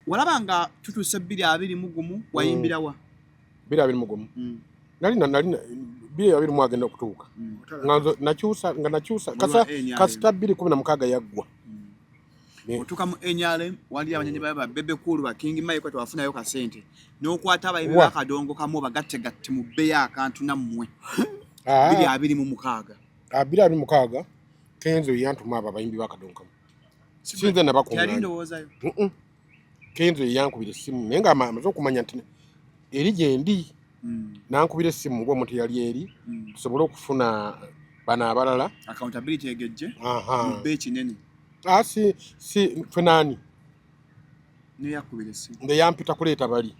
walabanga tutuse 221 wayimbira wa 221 nali 221 agenda okutuuka nakyusa kasita 216 yaggwa otuka mu NRM wali abanyenyi ba bebe kulu ba King Mike twafunayo ka sente n'okwata abayimbi bakadongo kamu bagatte mu beya akantu nammwe 226 226 Kenzo yantuma abayimbi bakadongo sinze nabakuma yali ndowoozayo Kenzo yankubira essimu naye nga amaze okumanya nti eri gyendi nankubira essimu ng'omuntu yali eri tusobole okufuna bana abalala accountability egejje mu bee kinene si fenani ne yakubira essimu nde yampita kuleeta bali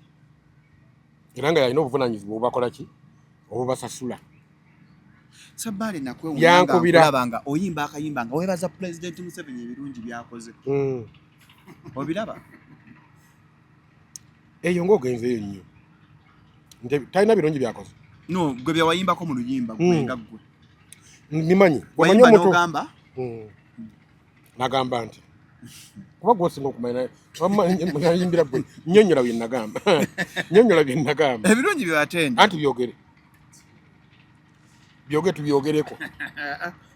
era nga yalina obuvunanyizibwa obubakola ki obubasasula Sabale nakwewulanga oyimba akayimba nga webaza President Museveni ebirungi byakoze obiraba eyo ng'ogenzeeyo nnyo nti talina birungi byakoze no gwe byawayimbako mu luyimba gwenga ggwe nimanyi wayimba n'ogamba nagamba nti kuba gwosinga okumanya nayimbira gwe nnyonnyola bye nagamba ebirungi byebatenda anti byogere tubyogereko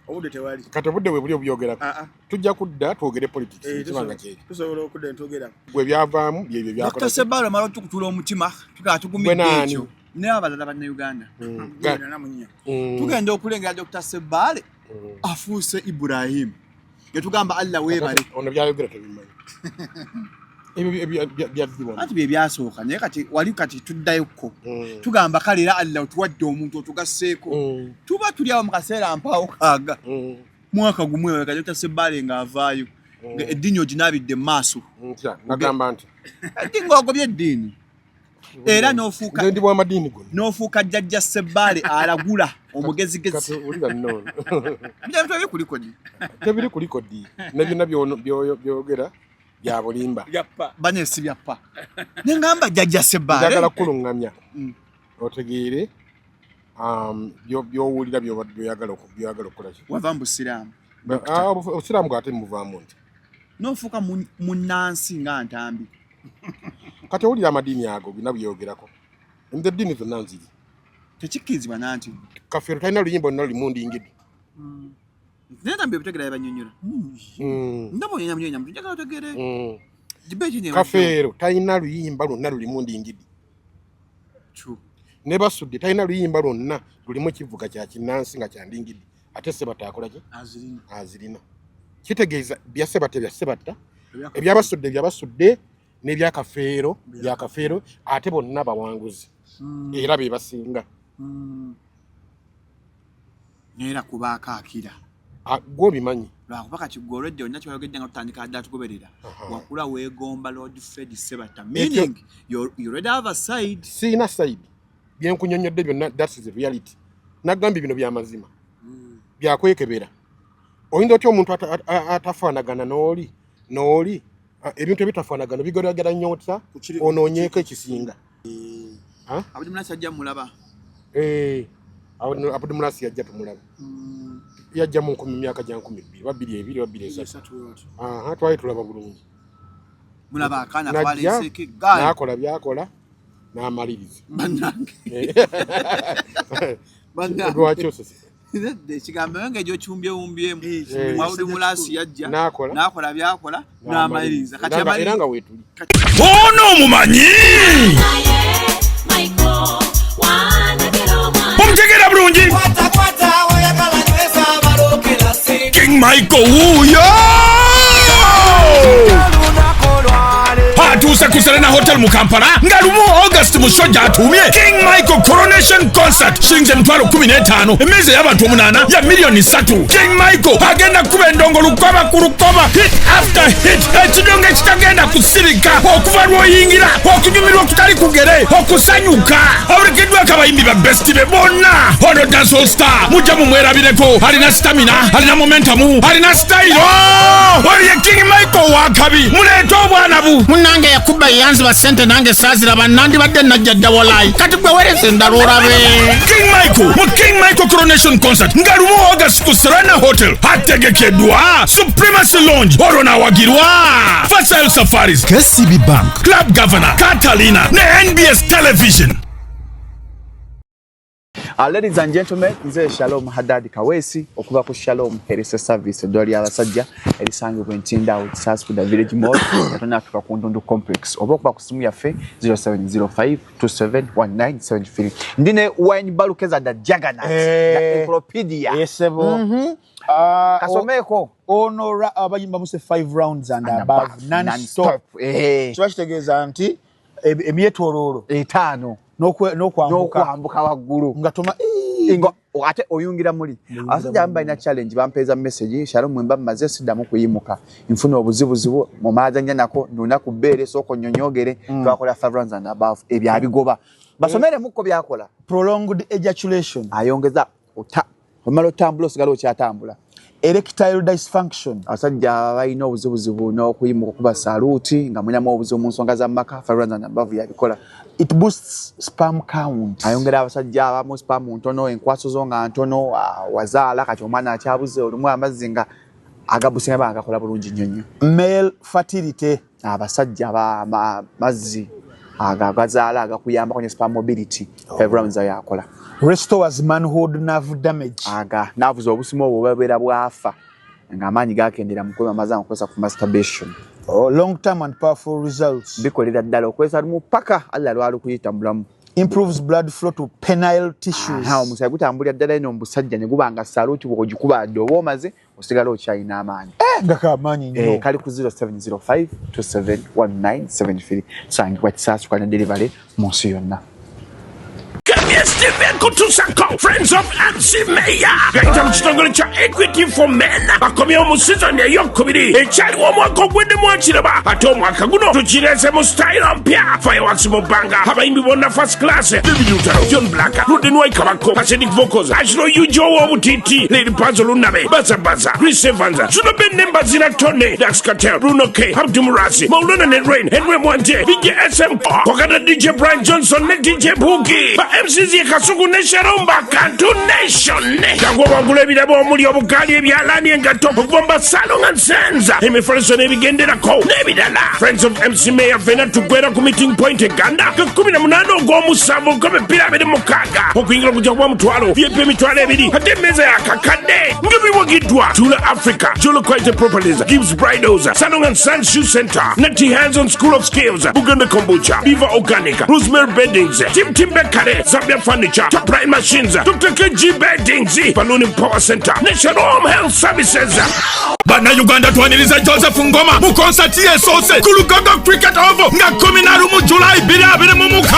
obudde tewali kati obudde bwe buli obyogerako tujja kudda twogere politics ekibanga kyeki tusobola okudda ntwogerako gwe byavaamu byebyo byakola Dr. Sebalo malo tukutula omutima tugumidde ekyo ne abalala bannayuganda tugenda okulengera Dr. Sebale afuuse Ibrahim yatugamba Allah weebale ono byayogera tebimanyi ebyo byadibwa ati bye byasooka naye kati tuddayokko tugamba kale era Allah tuwadde omuntu otugasseeko tuba tuli awo mu kaseera mpaawo kaaga mwaka gumwe Dr. Sebale ng'avaayo eddiini oginabidde mu maaso nagamba nti ng'ogobye eddiini era n'ofuuka jjajja Sebale alagula omugezigezi tebiri ku likodi ne byonna byogera bya bulimba banesi byappa nengamba jjajja Sebale njagala kulungamya otegeere byowulira byoyagala okukola wava mu busiraamu obusiraamu bwate muvaamu nti n'ofuuka munnansi nga ntambi kati owulira amadiini ago bina byogerako nze eddiini zonna nziri tekikkirizibwa nanti Kafeero talina luyimba lonna lulimu ndingidi naye tambi ebitegera yabanyonyola ndabo nyenyamunyonya muntu njagala otegere Kafeero talina luyimba lwonna lulimu ndingidi ne Basudde talina luyimba lwonna lulimu ekivuga kya kinnansi nga kya ndingidi ate Sebatta akola ki azirina kitegeeza bya Sebatta ebyabasudde byabasudde n'ebya Kafeero bya Kafeero ate bonna bawanguzi era be basinga era kubaako akira gwobimanyi lwakuba kati gwe olwedde olina kyayogedde nga tutandika adda tugoberera wakula weegomba Lord Fred Sebatta meaning you already have a side siina side byenkunyonyodde byonna that is the reality nagambye bino byamazima byakwekebera oyinza otya omuntu atafaanagana n'oli ebintu ebitafaanagana bigeragera nnyota onoonyeeko ekisinga Abdulmunasi ajja mulaba Abdulmunasi yajja tumulaba yajja mu myaka gya 2022 twali tulaba bulungi mulaba akaana twaleseeke gaali n'akola byakola n'amaliriza lwakyosese ekigambo nga egyokyumbyewumbyemu Abdulmunasi yajja n'akola byakola n'amaliriza era nga weetuli ono omumanyi omutegera bulungi King Michael wuuyo atuuse ku Serena Hotel mu Kampala nga lumu August musojja atumye King Michael Coronation Concert shilingi $15,000 emmeeza y'abantu 8 ya $3,000,000 King Michael agenda kuba endongo lukoba ku lukoba hit after hit ekidongo ekitagenda kusirika okuva lw'oyingira okunyumirwa okutali kugere okusanyuka abulikiddwako abayimbi ba best be bonna ono dancehall star mujja mumwerabireko alina stamina alina momentum alina style oli ye King Michael wakabi muleeta obwana bu munange kuba yanzi ba sente nange sazira banandi badde najjadda walai kati gwe werese ndalura be King Michael mu King Michael Coronation Concert ngalumu August ku Serena Hotel hategekedwa Supremacy Lounge orona wagirwa Faisal Safaris KCB Bank Club Governor Catalina ne NBS Television. Ladies and gentlemen, nze Shalom Haddad Kawesi okuva ku Shalom Health Service doli abasajja elisangibwa Ntinda South Kuda Village Mall yatona tuka ku Ndundu Complex oba okuba ku simu yaffe 0705271973 ndine wine balukeza da Jagana da Encyclopedia yesebo kasomeko ono abayimba muse 5 rounds and above non-stop kitegeeza nti emyetololo 5 n'okwambuka waggulu ngatoma ate oyungira muli asajja amba ina challenge bampeza message Shalom mwemba maze sidamu kuyimuka nfuna obuzibuzibu mu mazanya nako nuna kubere soko nyonyogere twakola 5 rounds and above ebyabigoba basomere muko byakola prolonged ejaculation ayongeza omalo tambulo sigalo kyatambula erectile dysfunction asajja bayina obuzibuzibu n'okuyimuka kuba saluti nga munyamu obuzibu mu nsonga za maka 5 rounds and above yabikola. It boosts sperm count. Ayongera abasajja abamu sperm ntono enkwaso zo nga ntono wazaala kati omwana akyabuze olumu amazinga agabusinga bagakola bulungi nnyo. Male fertility abasajja mazzi agazaala agakuyamba kwenye sperm mobility 5 rounds yakola. Restores manhood nerve damage. Nerves obusimo obubera bwafa nga amaanyi gakendera mu kwema mazanga kukosa ku masturbation. Long term and powerful results. Bikolera ddala okwesa lumu paka alla lwali kuyitambulamu. Improves blood flow to penile tissues. Omusaya gutambulira ddala eno omusajja ne gubanga saluti bw'ogikuba oba omaze osigala okyayina amaanyi. Ngaka amaanyi nnyo. Kali ku 0705271973 sangibwa Kisaasu na delivery mu nsi yonna. Friends of MC Mayor gaita mukitongole kya Equity for Men bakomyewo mu season ey'okubiri ekyaliwo omwaka ogwedde mwakiraba ate omwaka guno tukirese mu style mpya Fireworks mu bbanga abayimbi bonna first class Bibi Lutalo John Black Ruden Waikabako Pacific Vocals Ashiro Yujo w'obutiiti Lady Panzo Lunabe Baza Chris Evans Zuno Benne Mbazira Tone Dax Cartel Bruno K Abdu Murasi Maulana Net Rain Henry Mwanje DJ SM Kokata DJ Brian Johnson ne DJ Boogie ba MCZ Kasugu ne Sharomba Kantu Nation Kangwa wangule birabo omuli obukali ebyalani engato okubomba Salon and Sands emifaliso n'ebigenderako n'ebirala Friends of MC Mayor fena tugwera ku meeting point eganda ku 18 ogw'omusanvu nk'emipiira 26 okuyingira kujja kuba mutwalo VIP emitwalo 2 ate emmeeza yakakadde ng'ebiwagiddwa Tula Africa Jolo Quality Properties Gibbs Bridals Salon and Sands Shoe Center Nati Hands on School of Skills Buganda Kombucha Viva Organic Rosemary Beddings Tim Bekare Zambia Furniture Top Prime Machines Dr. KG Beddings Balloon Power Center National Home Health Services Bana Uganda twaniriza Joseph Ngoma mu concert yesoose ku Lugogo Cricket Oval nga 11 mu July 2026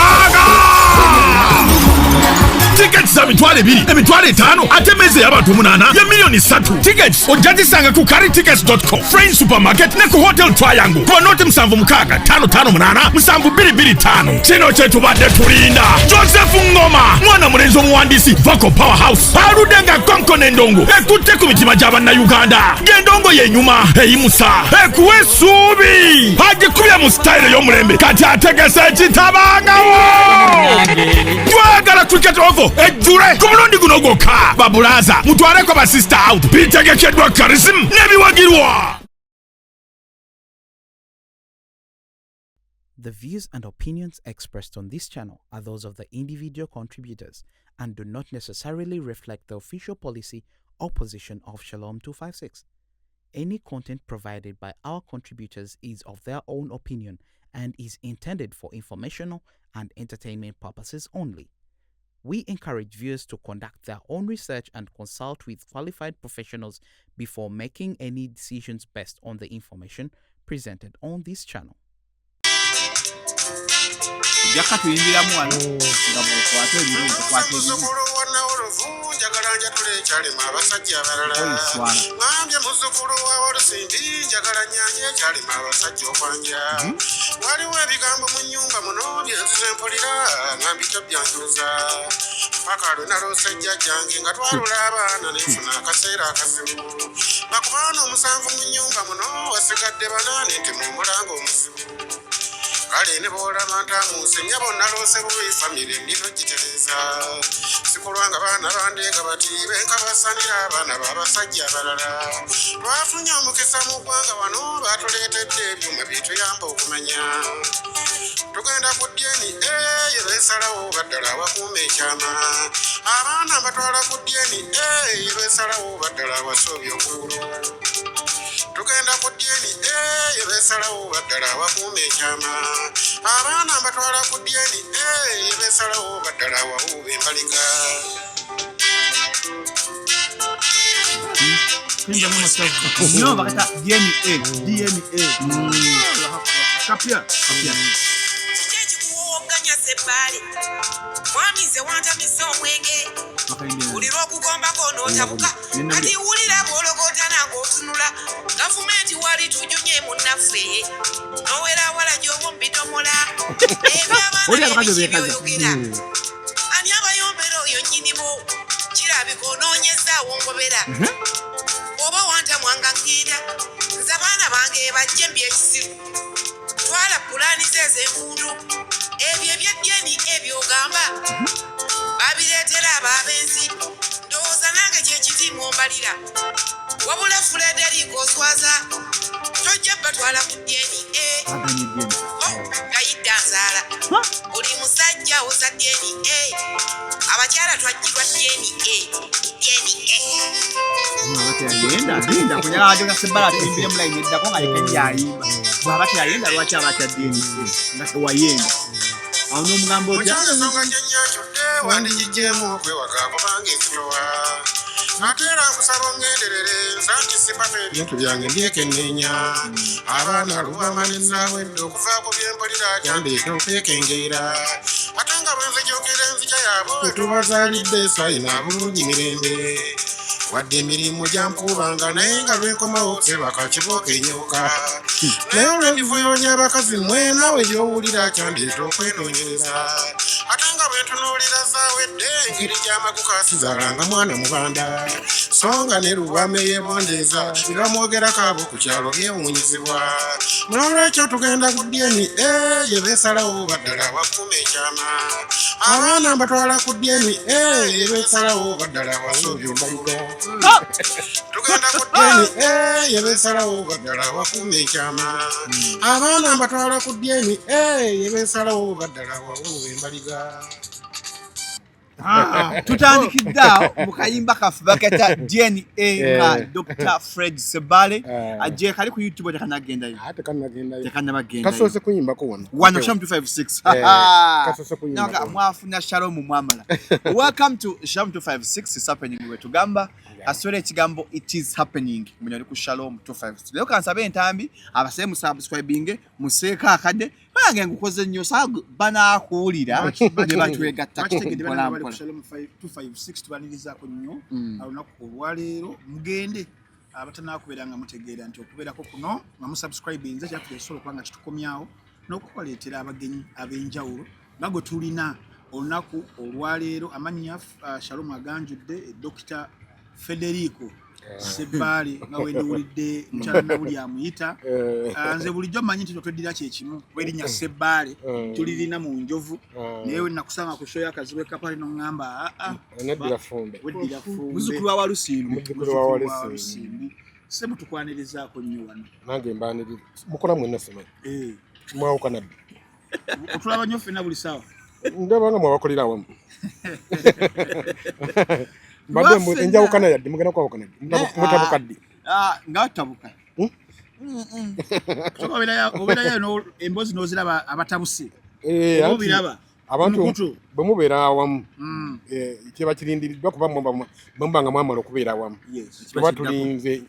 Tickets za mitwale 2 emitwale 5 ate meze y'abantu 8 ya milioni 3 tickets ojazisanga ku caritickets.com Friends Supermarket ne ku Hotel Triangle kwa noti 7655 7225 kino kyetubadde tulinda Joseph Ngoma mwana mulenzi omuwandiisi Vocal Powerhouse aludenga konko n'endongo ekutte ku mitima gy'abanna Uganda gendongo yenyuma eyimusa ekuwa essuubi agikubya mu style y'omulembe kati ategese ekitabangawo twagala cricket oval ejjule ku mulundi guno gwokka babulaza mutwaleko ba sister out bitegekeddwa charism n'ebiwagirwa. The views and opinions expressed on this channel are those of the individual contributors and do not necessarily reflect the official policy or position of Shalom 256. Any content provided by our contributors is of their own opinion and is intended for informational and entertainment purposes only. We encourage viewers to conduct their own research and consult with qualified professionals before making any decisions based on the information presented on this channel. Jagalanja tule chali mabasajja abalala ngambye muzukulu wa Olusimbi njagala nyanye chali mabasajja okwanja waliwo ebigambo mu nnyumba muno byenzize mpulira ngambye byanjuza paka lunalose jjajjange nga twalula abaana nefuna akaseera akazibu bakubana omusanvu mu nnyumba muno wasigadde 8 nti mu mulango omuzibu kale ne bw'olaba ntamuusenya bonna loose bubi famire nino gitereza sikulwanga baana bandeega bati benka basanira abaana b'abasajja abalala twafunye omukisa mu ggwanga wano batuleetedde ebyuma byetuyamba okumanya tugenda ku dyeni ye beesalawo baddala awakuuma ekyama abaana batwala ku dyeni ye beesalawo baddala awasoobya okugulu tugenda ku dyeni ye beesalawo baddala awakuuma ekyama abaana batwala ku dyeni ye beesalawo baddala awawuuba embaliga No, bakata DNA. Kapia. Mwami ze wanta miso mwenge uliro okugombako n'otabuka kati wulira bw'ologota nange otunula gavumenti wali tujunye munnaffe nowera wala gy'obumbi tomola ebyabaanabyogera ani abayombera oyo nnyinimu kirabika onoonyezaawo ngobera oba wanta mwanga ngenda nze abaana bange bajje mby ekisiru twala pulaani ze ez'enkundu ebyo ebyedyeni ebyogamba babireetera abaabenzi ndowooza nange kyekitiimu ombalira wabula Frederico oswaza tojja batwala ku dyeni gayidda nzaala oli musajja oza dyeni abakyala twajjirwa dyeni Agenda kunyala ajoga sebala timbire mulaini eddako nga yekeni yayimba bw'aba teyayenda lwaki aba kyaddiini nga tewayenda awo n'omugambo otya mukyasonga gyenyakyodde wandigijjeemu okwewaka kubanga ekitowa ate era nkusaba ongenderere nsanti sipafa ebintu byange mbyekenneenya abaana lubamalezaawo edda okuvaako byempulira kyandeeta okwekengeera ate nga bwe nzijukira enzija yaabwe tubazaalidde sayina bulungi mirembe wadde emirimu gyankubanga naye nga lwenkomawo sebaka kibooka enyoka naye olw'emivuyonya abakazi mwenawe gy'owulira kyandeeta okwenoonyereza ate nga bwentunuulira zaawedde engeri gy'amagukasizalanga mwana mubanda so nga ne lubame yeebondeeza tibamwogerako abo ku kyalo byewuunyizibwa n'olwekyo tugenda ku dyeni ye beesalawo baddala awakuuma ekyama abaana mbatwala ku dyeni ye beesalawo baddala awasoobya ombaluga tugenda ku dyeni ye beesalawo baddala awakuuma ekyama abaana mbatwala ku dyeni ye beesalawo baddala awawuuba embaliga tutandikidde awo mu kayimba kaffe bakata DNA nga Dr. Fred Sebale ajje kali ku YouTube tekanagendayo kasoose kuyimbako wano Sham 256 nanga mwafuna Shalom mwamala welcome to Sham 256 is happening we tugamba asore ekigambo it is happening munyali ku Shalom 256 leo kansabe entambi abaseye mu subscribing museeka akade bange ngukoze nnyo sagu banakuwulira ne batwegatta ku Shalom 256 tubanirizaako nnyo olunaku olwaleero mugende abatanakubeeranga mutegeera nti okubeerako kuno nga musubscribinze kyatuleesobola okuba nga kitukomyawo n'okubaleetera abagenyi ab'enjawulo nga gwe tulina olunaku olwaleero amannya Shalom aganjudde Dr. Federico Sebale nga wendiwulidde mukyala nawuli amuyita nze bulijjo mmanyi nti tweddira kyekimu werinnya Sebale tulirina mu njovu naye nakusanga ku show y'akazibu ekapale n'oŋŋamba neddira fumbe muzzukulu wa Walusimbi se mutukwanirizaako nnyo wano nange mbanirira mukola mwenna simanyi mwawukana ddi otulaba nnyo ffenna buli ssaawa ndaba nga mwabakolera awamu mbadde enjawukana yadde mugenda kwawukana ddi mutabuka ddi nga tabuka obeerayo emboozi n'oziraba abatabuse obiraba abantu bwe mubeera awamu kiba kirindiriddwa kuba bwemuba nga mwamala okubeera awamu tuba tulinze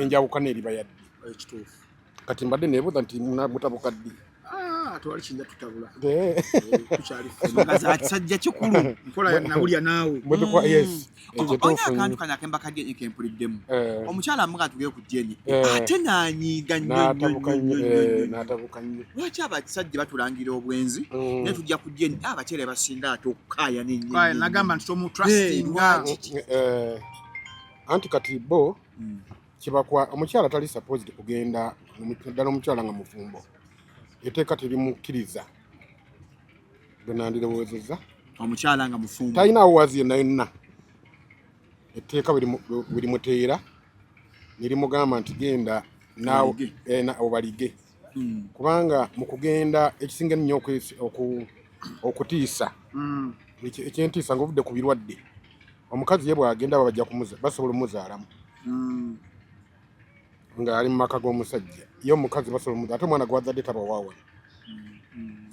enjawukana eriba yadde kati mbadde neebuuza nti mutabuka ddi twali kinja tutabula tukyali sajja kikulu nkola nawulya naawe olina akantu kano akemba kadyeni kempuliddemu omukyala amuga tugeye ku dyeni ate nanyiiga n'atabuka nnyo lwaki abasajja batulangira obwenzi naye tujja ku dyeni abakyala basinga ate okukaaya n'ennyo nagamba nti tomutrustinga anti kati bo kibakwa omukyala tali supposed kugenda ddala omukyala nga mufumbo etteeka terimukkiriza bwe nandirowoozezza omukyala nga mufumbo talina awowazi yenna yonna etteeka buli muteera nerimugamba nti genda obalige kubanga mu kugenda ekisinga ennyo okutiisa ekyentiisa ngaovudde ku birwadde omukazi ye bwagenda bajja basobola omuzaalamu nga ali mu maka g'omusajja ye omukazi basobola ate omwana gwazadde taba waawana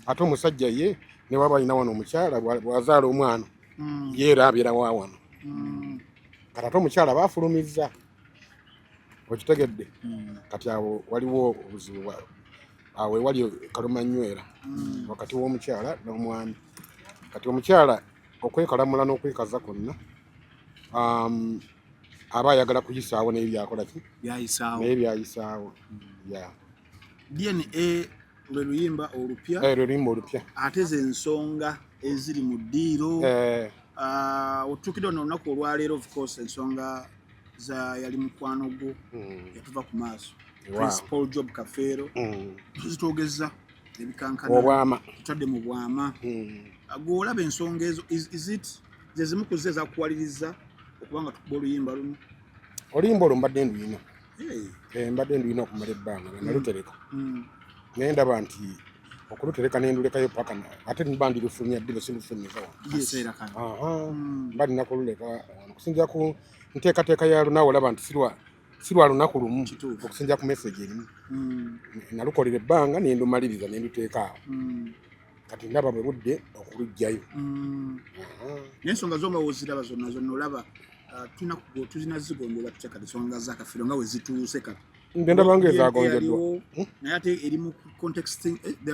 ate omusajja ye ne waba alina wano omukyala bwazaala omwana ye era abeera waawano kati ate omukyala baafulumizza okitegedde kati awo waliwo obuzibu awo ewali kalumanywera wakati w'omukyala n'omwami kati omukyala okwekalamula n'okwekaza kwonna aba ayagala kuyisaawo naye byakolaki naye byayisaawo DNA lwe luyimba olupya ate ze ensonga eziri mu ddiiro otuukidde ono olunaku olwaleero of course ensonga yali mukwano gwo yatuva ku maaso Paul Job Kafeero tuzitoogeza ebikankana obwama tutadde mu bwama agolaba ensonga ezo ze zimu ku ze ezakuwaliriza okubanga tukuba oluyimba luno oluyimba olwo mbadde nduyina okumala ebbanga nalutereka naye ndaba nti okulutereka nendulekayo paka ate niba ndirufulumya ddi besindufumiza mba nina kululeka okusinzira ku nteekateeka yalwo naawe olaba nti si lwa lunaku lumu okusinzira ku message erimu nalukolera ebbanga nendumaliriza nenduteeka awo kati ndaba bwe budde okulugjayo n'ensonga zomba woziraba zonna olaba tulina zigondola tutya kati ensonga za Kafeero nga we zituuse kati ndaba ng'ezaagonjoddwa naye ate eri mu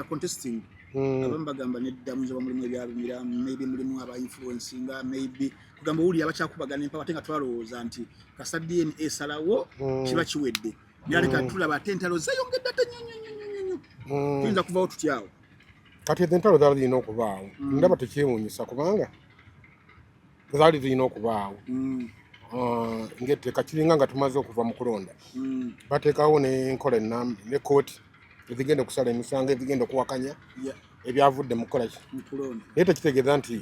contesting abamu bagamba neddamu nzoba mulimu ebyalumira maybe mulimu abainfluencinga maybe kugamba owulira abakyakubagana empaka ate nga twalowooza nti kasa DNA esalawo kiba kiwedde naye ate kati tulaba ate entalo zayongedde ate nyonyonyonyonyo tuyinza kuvawo tutyawo kati ezo entalo zaali zirina okubaawo ndaba tekyewuunyisa kubanga zaali zirina okubaawo ng'etteeka kiringa nga tumaze okuva mu kulonda bateekawo n'enkola ne kooti ezigenda okusala emisango ezigenda okuwakanya ebyavudde mu kukolaki naye tekitegeeza nti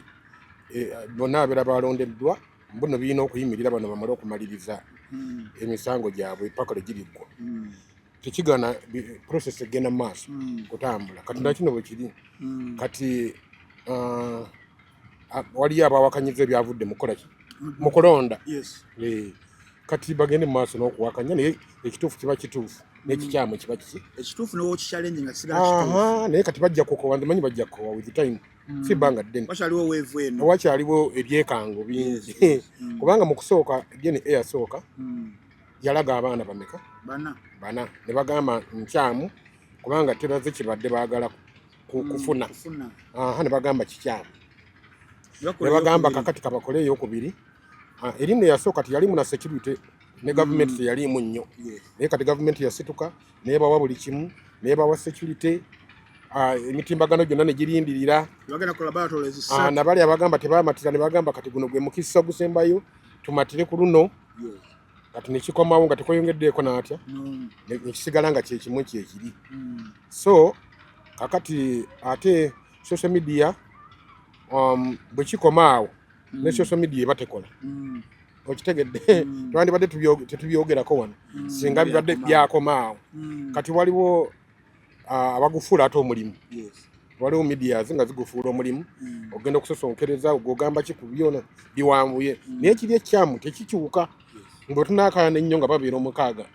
bonna abeera balondeddwa buno birina okuyimirira bano bamale okumaliriza emisango gyabwe paka lwe giriggwa tekigana process egenda mu maaso kutambula kati nakino bwe kiri kati waliyo abawakanyiza ebyavudde mu kukolaki mu kulonda kati bagende mu maaso n'okuwakanya naye ekituufu kiba kituufu n'ekikyamu kiba kiki ekituufu n'owo kichallenge nga kisigala naye kati bajja kukowa nzimanyi bajja kukowa with time si bbanga ddene wakyaliwo weevu eno wakyaliwo ebyekango bingi kubanga mu kusooka DNA eyasooka yalaga abaana bameka bana ne bagamba nkyamu kubanga teraze kibadde baagala kufuna ne bagamba kikyamu ne bagamba kakati kabakole eyokubiri eri ne yasooka tiyalimu na security ne gavumenti teyalimu nnyo naye kati gavumenti yasituka neebawa buli kimu neebawa security emitimbagano gyonna ne girindirira nabali abagamba tebamatira ne bagamba kati guno gwe mukisa gusembayo tumatire ku luno kati nekikomawo nga tekweyongeddeeko naatya nekisigala nga kyekimu kyekiri so kakati ate social media bwe kikomaawo ne social media eba tekola okitegedde twandibadde tetubyogerako wano singa bibadde byakomaawo kati waliwo abagufuula ate omulimu waliwo medias nga zigufuula omulimu ogenda okusosonkereza ogamba kikubyona biwanvuye naye kiri ekyamu tekikyuka mbwe tunaakana ennyo nga babeera omukaaga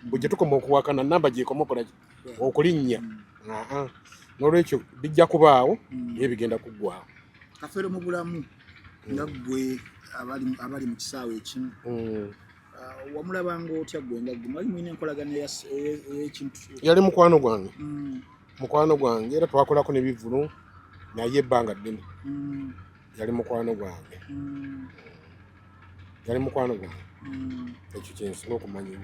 bwe gye tukoma okuwakana namba gyekoma okulinnya n'olwekyo bijja kubaawo naye bigenda kuggwawo Kafeero mu bulamu nga ggwe abali mu kisaawe ekimu wamulabanga otya gwe nga gwe mwali mulina enkolagana ey'ekintu yali mukwano gwange era twakolako n'ebivulu naye ebbanga ddene yali mukwano gwange ekyo kyensinga okumanya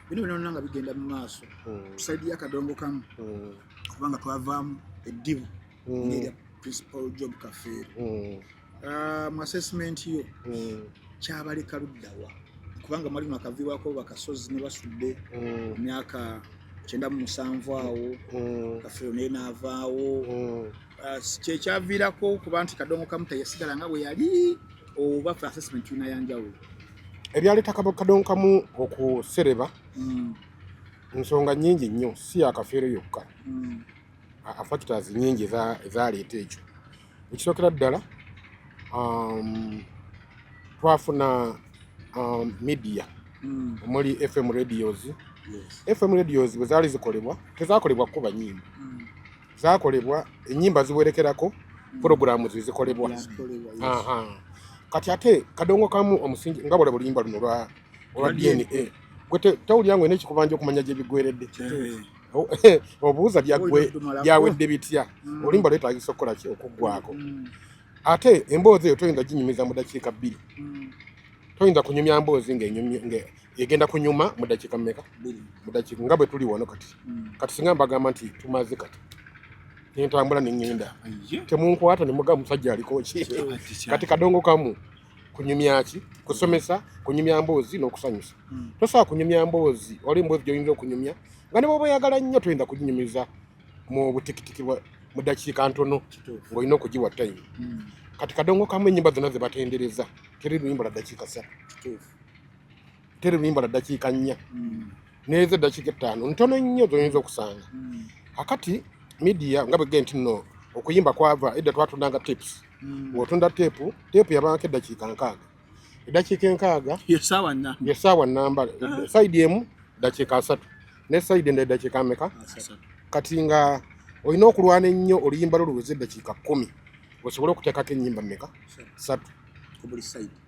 bino byonna nga bigenda mu maaso tusaidiyo akadongo kamu kubanga twavaamu eddibu ng'erya Principal Job Kafeero mu assessment yo kyabaleka luddawa kubanga mwali mwakaviibwako bakasozi ne basudde emyaka 97 awo kafiro ne naavaawo kyekyaviirako kuba nti Kadongo Kamu teyasigala nga bwe yali oba for assessment yuna yanjawulo ebyaleeta Kadongo Kamu okusereba nsonga nnyingi nnyo si akafiiro yokka factors nnyingi ezaleeta ekyo ekisookera ddala twafuna media omuli FM radios FM radios bwe zaali zikolebwa tezakolebwa kuba nnyimba zakolebwa ennyimba ziwerekerako programu zikolebwa kati ate Kadongo Kamu omusingi nga bwala bulimba luno olwa DNA gwe tawulira ngwena ekikubanja okumanya gye bigweredde obuuza byawedde bitya olimba lwetaagisa okukola ki okuggwako ate emboozi eyo toyinza ginyumiza mu dakiika 2 toyinza kunyumya mboozi egenda kunyuma mu dakiika mmeka mu dakiika nga bwe tuli wano kati singa mbagamba nti tumaze kati nentambula neŋŋenda temunkwata ne muga musajja aliko ki kati Kadongo Kamu kunyumya ki kusomesa kunyumya mboozi n'okusanyusa tosobola kunyumya mboozi oli mboozi gy'oyinza okunyumya nga ne bw'oba oyagala nnyo toyinza kuginyumiza mu butikitiki mu dakiika ntono ng'olina okugiwa time kati Kadongo Kamu ennyimba zonna ze batendereza teri luyimba la dakiika 3 teri luyimba la dakiika 4 n'ezo dakiika 5 ntono nnyo z'oyinza okusanga akati media nga bwe nti nno okuyimba kwava edda twatundanga tapes ng'otunda teepu yabanko eddakiika 6 eddakiika 6 yesaawa nnamba side emu dakiika 3 ne side endala eddakiika ameka kati nga olina okulwana ennyo oluyimba lwo luweze eddakiika 10 osobole okuteekako ennyimba mmeka 3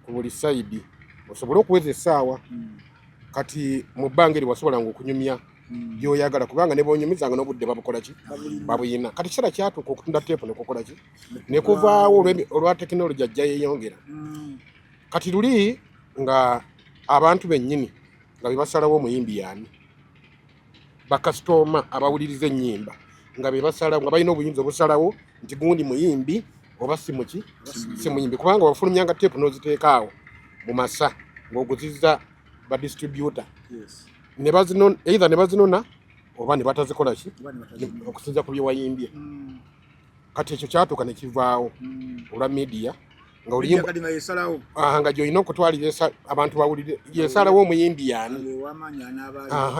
ku buli side osobole okuweza essaawa kati mu bbanga eri wasobolanga okunyumya byoyagala kubanga ne bonyumizanga n'obudde babukola ki babuyina kati kiseera kyatuuka okutunda teepu nekukola ki nekuvaawo olwa tekinologi ajja yeeyongera kati luli nga abantu bennyini nga bebasalawo omuyimbi yaani bakasitoma abawuliriza ennyimba nga bebasalawo nga balina obuyinza obusalawo nti gundi muyimbi oba si muyimbi kubanga wafulumyanga teepu n'oziteekaawo mu masa ng'oguzizza badistributa either ne bazinona oba ne batazikola ki okusinza ku byewayimbye kati ekyo kyatuuka ne kivaawo olwa media nga oluyimba nga gy'olina okutwalira abantu bawulire yesalawo omuyimbi yaani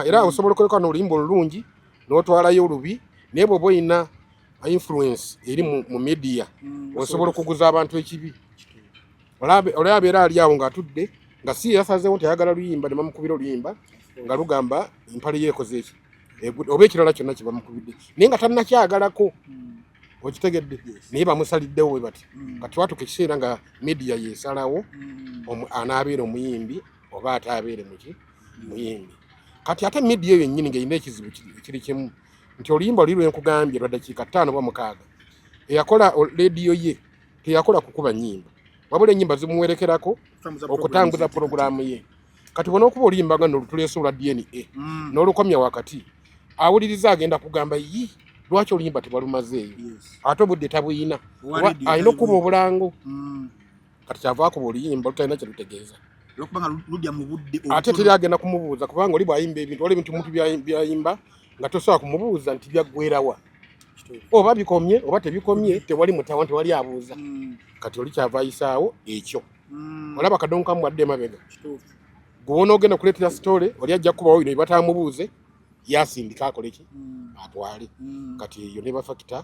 era osobola okuleka n'oluyimba olulungi n'otwalayo olubi naye bw'oba olina influence eri mu media osobola okuguza abantu ekibi olaba era ali awo ng'atudde nga si yasazeewo teyagala luyimba ne bamukubira oluyimba nga lugamba empale yeekoze eki oba ekirala kyonna kibamukubidde naye nga tannakyagalako okitegedde naye bamusaliddewo we bati kati watuuka ekiseera nga media yeesalawo anaabeera omuyimbi oba ate abeere muki muyimbi kati ate media eyo yennyini ng'erina ekizibu kiri kimu nti oluyimba luli lwenkugambye lwa dakiika 5 oba 6 eyakola leediyo ye teyakola kukuba nnyimba wabula ennyimba zimuwerekerako okutambuza puroguraamu ye kati bona okuba oluyimba nga nolutuleesa olwa DNA n'olukomya wakati awuliriza agenda kugamba lwaki oluyimba tebalumazeeyo ate obudde tabuyina alina okuba obulango kati kyava akuba oluyimba lutalina kyelutegeeza ate teri agenda kumubuuza kubanga oli bwayimba ebintu wali ebintu muntu byayimba nga tosobola kumubuuza nti byaggwerawa oba bikomye oba tebikomye tewali mutawa tewali abuuza kati oli kyava ayisaawo ekyo olaba Kadongo Kamu adde emabega gwona ogenda kuleetera sitole oli ajja kubawo bino batamubuuze yasindika akole ki atwale kati eyo ne bafakita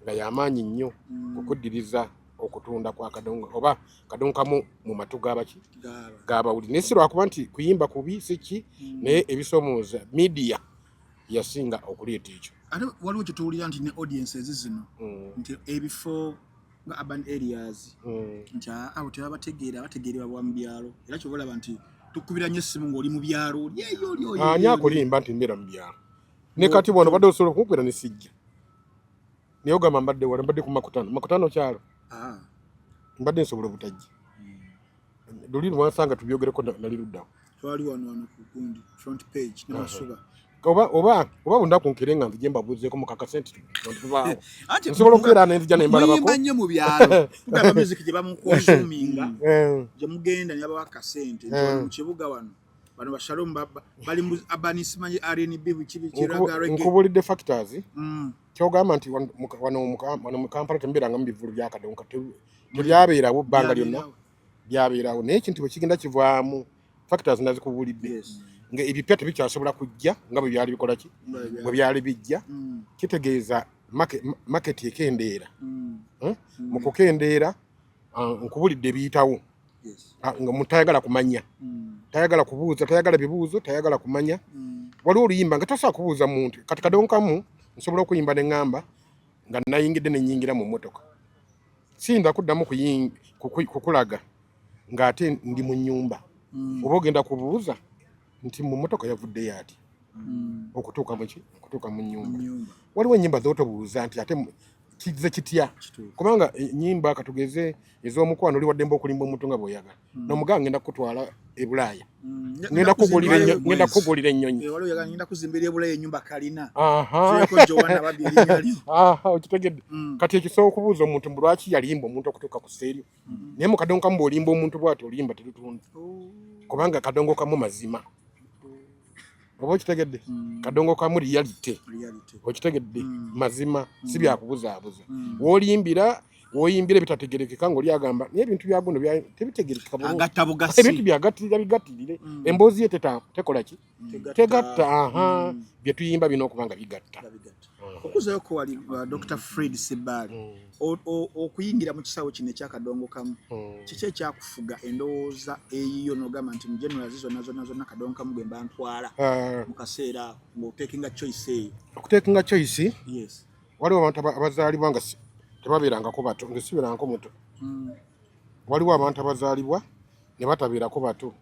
nga y'amaanyi nnyo okuddiriza okutunda kwa Kadongo oba Kadongo Kamu mu matu g'abaki g'abawuli naye si lwakuba nti kuyimba kubi siki naye ebisomooza media yasinga okuleeta ekyo ate waliwo kyetuwulira nti ne audiences zino nti ebifo nga urban areas nti abo tebabategeera bategeerera bwa mu byalo era kyobalaba nti tukubira nnyo essimu ng'oli mu byalo ani akulimba nti mbeera mu byalo ne kati bwano badde osobola okumukubira ne sijja naye ogamba mbadde wala mbadde ku makutano kyalo mbadde nsobola obutajja luli lwansanga tubyogereko nali luddawo twali wano ku gundi front page ne basuba oba bunaku nkirenga nzije mbabuuzeeko mu kakasente ntubaawo nsobola okubeera nenzija nembalabako muyimba nnyo mu byalo tugamba music gye bamukonsuminga gye mugenda ne babawa akasente nti mu kibuga wano bano bashalom bali mu urban simanyi R&B bikibi kiraga reggae nkubulidde factors kyogamba nti wano mu Kampala tembeeranga mu bivulu bya Kadongo tebyabeerawo bbanga lyonna byabeerawo naye ekintu bwe kigenda kivaamu factors nazikubulidde nga ebipya tebikyasobola kujja nga bwe byali bikola ki bwe byali bijja kitegeeza market ekendeera mu kukendeera nkubulidde biyitawo nga mutayagala kumanya tayagala kubuuza tayagala bibuuzo tayagala kumanya waliwo oluyimba nga tasobola kubuuza muntu kati Kadongo kamu nsobola okuyimba ne ngamba nga nayingidde ne nyingira mu mmotoka siyinza kuddamu kukulaga ng'ate ndi mu nnyumba oba ogenda kubuuza nti mu mmotoka yavuddeyo ati okutuuka mu nnyumba waliwo ennyimba z'otobuuza nti ate kize kitya kubanga ennyimba katugeze ez'omukwano oli waddemba okulimba omuntu nga bw'oyagala n'omuganga ngenda kukutwala e Bulaaya ngenda kukugulira ennyonyi ngenda kuzimbira e Bulaaya ennyumba kalina okitegedde kati ekisobola okubuuza omuntu mbu lwaki yalimba omuntu okutuuka ku sseeryo naye mu Kadongo kamu bw'olimba omuntu bw'ati olimba terutunda kubanga Kadongo kamu mazima oba okitegedde Kadongo kamu reality okitegedde mazima si byakubuzaabuza woyimbira bitategerekeka ng'oli agamba naye ebintu bya guno tebitegerekeka ebintu byagatirira bigattirire emboozi ye tekola ki tegatta bye tuyimba bino okubanga bigatta okuzayo ko wali Dr. Fred Sebali okuyingira mu kisawo kino ekya Kadongo kamu kiki ekyakufuga endowooza eyiyo n'ogamba nti mu generals zonna Kadongo kamu gwe mbantwala mu kaseera ng'oteekinga choice eyo okuteekinga choice waliwo abantu abazaalibwa nga tebabeerangako bato nge sibeerangako muto waliwo abantu abazaalibwa ne batabeerako bato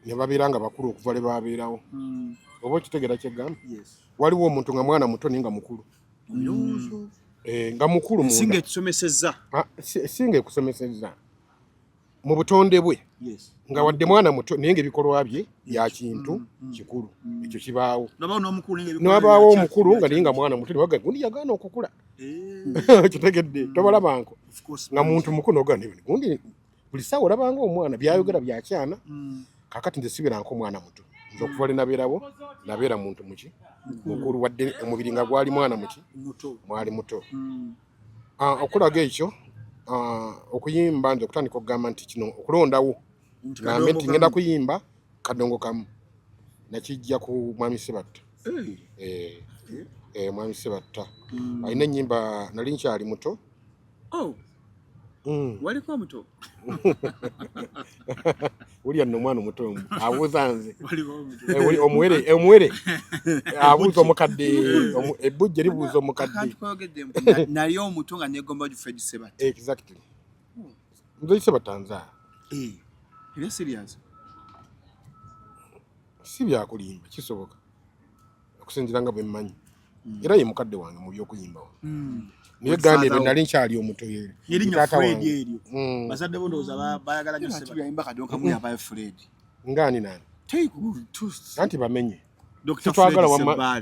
ne babeera nga bakulu okuva le babeerawo oba okitegeera kyegamba waliwo omuntu nga mwana muto naye nga mukulu nga mukulu singa ekusomesezza mu butonde bwe nga wadde mwana muto naye ng'ebikolwa bye bya kintu kikulu ekyo kibaawo n'abaawo omukulu nga naye nga mwana muto nebaga gundi yagaana okukula kitegedde tobalabanko nga muntu mukulu n'ogamba gundi buli ssaawa olabanga omwana byayogera byakyana kakati nze sibeeranko mwana muto nze okuva le nabeera muntu muki mukulu wadde omubiri nga gwali mwana muki mwali muto okulaga ekyo okuyimba nze okutandika okugamba nti kino okulondawo gambe nti ngenda kuyimba Kadongo kamu nakijja ku Mwami Sebatta Mwami Sebatta alina ennyimba nali nkyali muto waliko omuto ulya nno omwana omuto abuuza nze omuwere abuuza omukadde ebbujja libuuza omukadde nali omuto nga negomba Fred Sebatta exactly nze Sebatta nzaala ebya serious si byakulimba kisoboka okusinziira nga bwe mmanyi era ye mukadde wange mu by'okuyimbawo naye gandi ebyo nali nkyali omuto erinnya Fred eryo bazadde bo ndowooza bayagala nnyo Sebatta yayimba Kadongo kamu yabaye Fred ngaani nani anti bamenye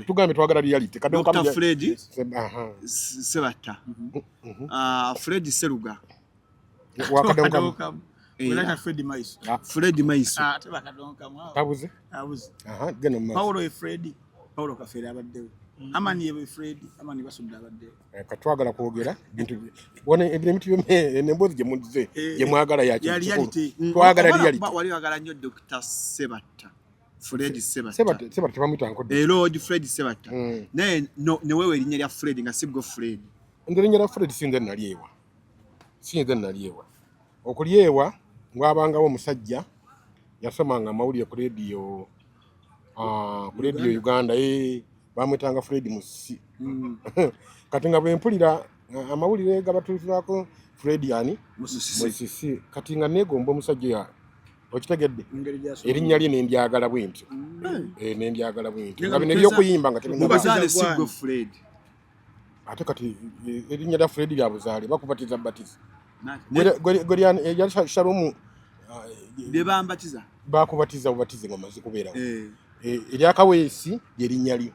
tugambe twagala reality Kadongo kamu Fred Sebatta Fred Seruga wa Kadongo kamu Fred Maiso abuze geno Paulo Kafere abaddewo Amani yebe Fred Amani basudde abaddewo katwagala kwogera bintu wone ebintu byome nemboozi gye mudize gye mwagala yakikulu twagala reality wali wagala nnyo Dr. Sebatta Fred Sebatta tebamwita nkodde Lord Fred Sebatta naye newewe erinnya lya Fred nga si bwo Fred erinnya lya Fred sinze nalyewa okulyewa ngwabangawo omusajja yasomanga amawulire ku radio Uganda bamwetanga Fred Musi kati nga bwe mpulira amawulire gabatuuzaako Fred yani Musisi kati nga negomba omusajja okitegedde erinnya lye nendyagala bwentyo nendyagala bwentyo nga bino ebyokuyimba nga tebazaale si bwo Fred ate kati erinnya lya Fred lya buzaale bakubatiza batiza yali Shalumu bebambatiza bakubatiza bubatize nga maze kubeerawo eryakaweesi lyerinnya lyo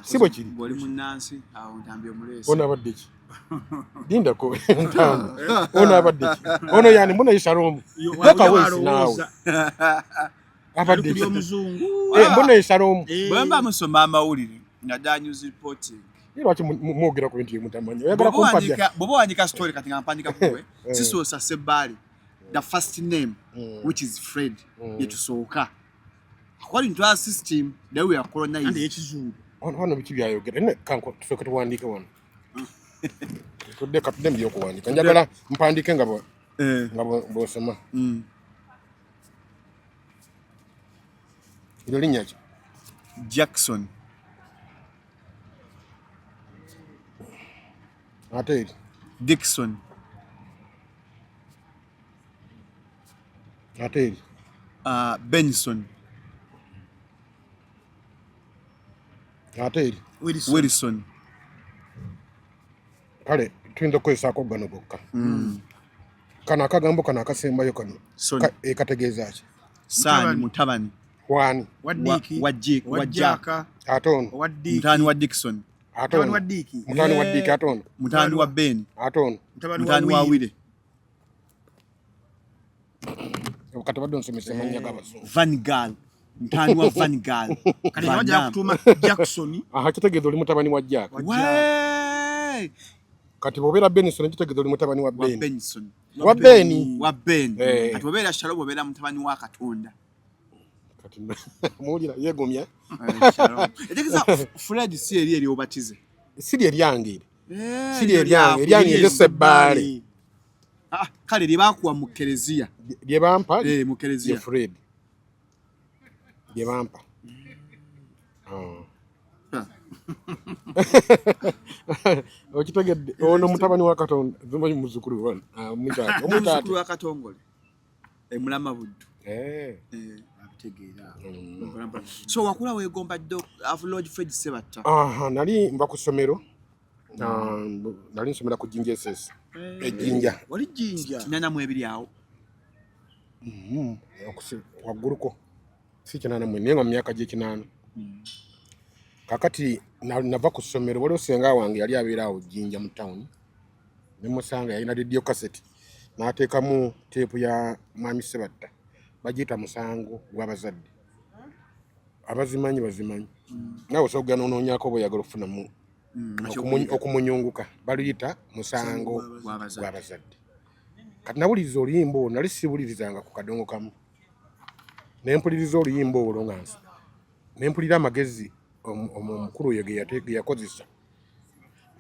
si bwe kiri oli munnansi awo ntambye omuleesi ono abadde ki lindako ntamba ono abadde ki ono yani muno Shalumu bakaweesi naawe abadde kuli omuzungu mbona esalomu bwe mba musoma amawulire nga da news reporting lwaki mwogera ku bintu byemutamanyi oyagala kumpabya bw'oba wandika story kati nga mpandika kuwe sisoosa Sebbali the first name which is Fred yetusooka according to our system that we are colonized andi ekizungu wano biki byayogera ne kanko tusooke tuwandiike wano tudde katudde mu byokuwandiika njagala mpandike nga bw'osoma ilo linnya ki Jackson ate eri Dixon ate eri Benson ate eri Wilson kale tuyinza okukozesaako gano gokka kano akagambo kano akasembayo kano kategeeza ki Sani mutabani wani Waddiiki Wajjaka ate ono Waddiiki mutani wa Dixon ate ono Waddiiki mutani wa Ddiiki ate ono mutani wa Ben ate ono mutani wa Wile kati badde onsomesa amannya g'abazungu Vangal mutani wa Vangal kale wajja kutuma Jackson kitegeeza oli mutabani wa Jack Wey! kati bw'obeera Benson kitegeeza oli mutabani wa Ben Benson wa Ben wa Ben kati obeera Shalom obeera mutabani wa Katonda kati muwulira yeegomya etegeeza Fred si eri obatize siri eryange siri eryange eryo Sebbali kale lye baakuwa mu Kereziya lye bampa mu Kereziya Fred lye bampa okitegedde ono mutabani wa Katonda zimanyi muzzukulu wano omuzukulu wa Katongole mulama buddu abitegeera so wakula weegomba Lord Fred Sebatta nali nva ku ssomero nali nsomera ku Jinja SS ejjinja wali Jinja 82 awo wagguluko si 84 naye nga mu myaka gy'ekinaana kakati nava ku ssomero waliwo senga wange yali abeera awo Jinja mu town ne musanga yalina radio cassette n'ateekamu teepu ya mwami Sebatta bagiyita musango gw'abazadde abazimanyi bazimanyi naawe osobola n'onoonyaako oba oyagala okufunamu okumunyunguka baluyita musango gw'abazadde kati nawuliriza oluyimba olwo nali sibulirizanga ku kadongo kamu nempuliriza oluyimba olwo nga nempulira amagezi omukulu oyo ge yakozesa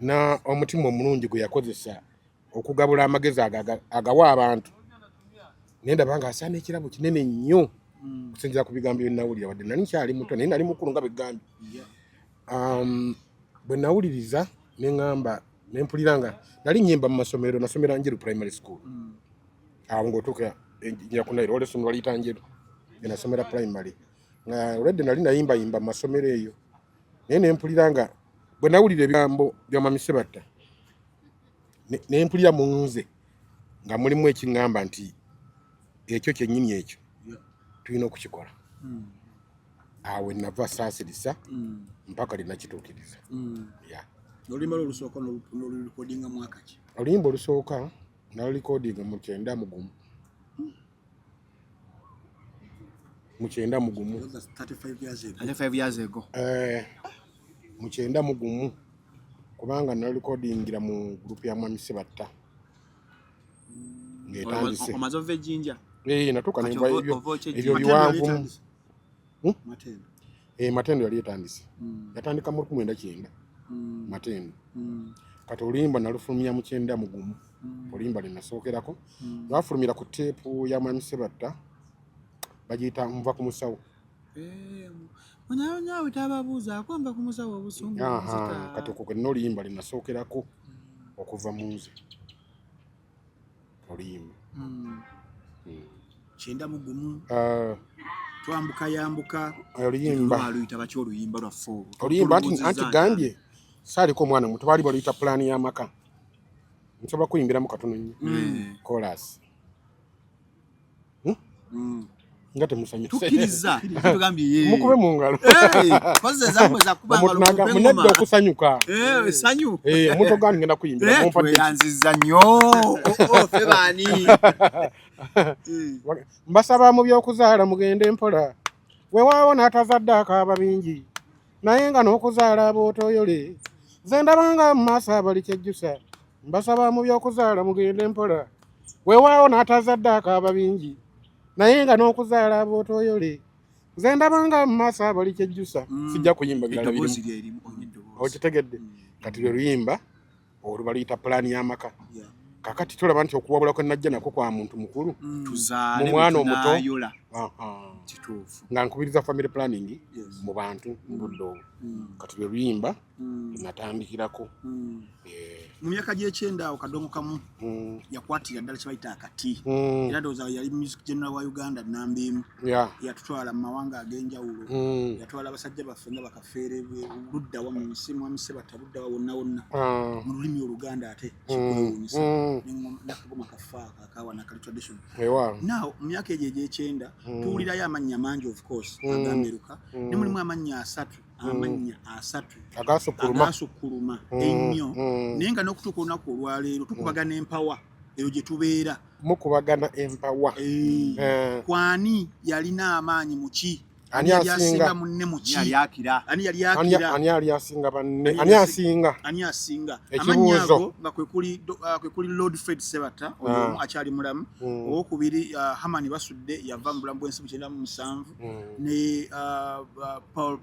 na omutima omulungi gwe yakozesa okugabula amagezi agawa abantu nendaba nga asaana ekirabo kinene nnyo okusinziira ku bigambo bye nawulira wadde nali nkyali muto naye nali mukulu nga begambye bwe nawuliriza neŋŋamba nempulira nga nali nnyimba mu masomero nasomera Njeru primary school awo ng'otuuka nyakunairo olwo essomero liyita Njeru ge nasomera primary nga olwedde nali nayimbayimba mu masomero eyo naye nempulira nga bwe nawulira ebigambo bya mwami Sebatta nempulira mu nze nga mulimu ekiŋŋamba nti ekyo kyennyini ekyo tulina okukikola awo nava saasirisa mpaka linakituukiriza oluyimba olusooka nolulikodinga mwaka ki oluyimba olusooka nalulikodinga mu 91 mu 35 years ago mu 91 kubanga nalulikodingira mu grupu ya mwami Sebatta ng'etandise omaze ova Jinja natuuka nemva ebyo biwanvu Matendo yali etandise yatandika mu 19 Matendo kati oluyimba nalufulumya mu 91 oluyimba linasookerako lwafulumira ku teepu ya mwami Sebatta bagiyita nva ku musawo naawe tababuuzaako nva ku musawo obusungu kati okwo kwenna oluyimba linasookerako okuva mu nze oluyimba 91 twambuka yambuka oluyimba aluyita baki oluyimba lwaffe oluyimba anti gambye saaliko omwana muto baali baluyita pulaani y'amaka nsobola kuyimbiramu katono nnyo chorus nga temusanyusa tugambye mukube mu ngalo munedde okusanyuka sanyu omuntu ogandi ngenda kuyimbira yanziza nnyo fe baani mbasaba mu by'okuzaala mugende mpola weewaawo n'atazadde akaaba bingi naye nga n'okuzaala abootoyole ze ndabanga mu maaso abali kyejjusa mbasaba mu by'okuzaala mugende mpola weewaawo n'atazadde akaaba bingi naye nga n'okuzaala abootoyole ze ndabanga mu maaso abali kyejjusa sijja kuyimba birala birimu okitegedde kati lwe luyimba olwo baluyita pulaani y'amaka kakati tulaba nti okuwabula kwe najja nako kwa muntu mukulu mu mwana omuto nga nkubiriza family planning mu bantu mu budde obwo kati lwe luyimba natandikirako mu myaka gy'ekyenda awo Kadongo Kamu yakwatira ddala kye bayita akati era ndowooza yali music general wa Uganda Nambimu yatutwala mu mawanga ag'enjawulo yatwala abasajja baffe nga bakafeere ludda wa mu nsi mwami Sebata ludda wa wonna wonna mu lulimi Oluganda ate kikwewuunyisa nakagoma kafaaka akawa nakali tradition now mu myaka egyo egy'ekyenda tuwulirayo amannya mangi of course agameruka ne mulimu amannya asatu agasukkuluma ennyo naye nga n'okutuuka olunaku olwaleero tukubagana empawa eyo gye tubeera mukubagana empawa kwani yalina amaanyi muki ani yasinga munne muki ani yali asinga banne ani asinga amanyago nga kwe kuli Lord Fred Sebata oyo akyali mulamu owokubiri Hamani Basudde yava mu bulamu bw'ensi 1997 ne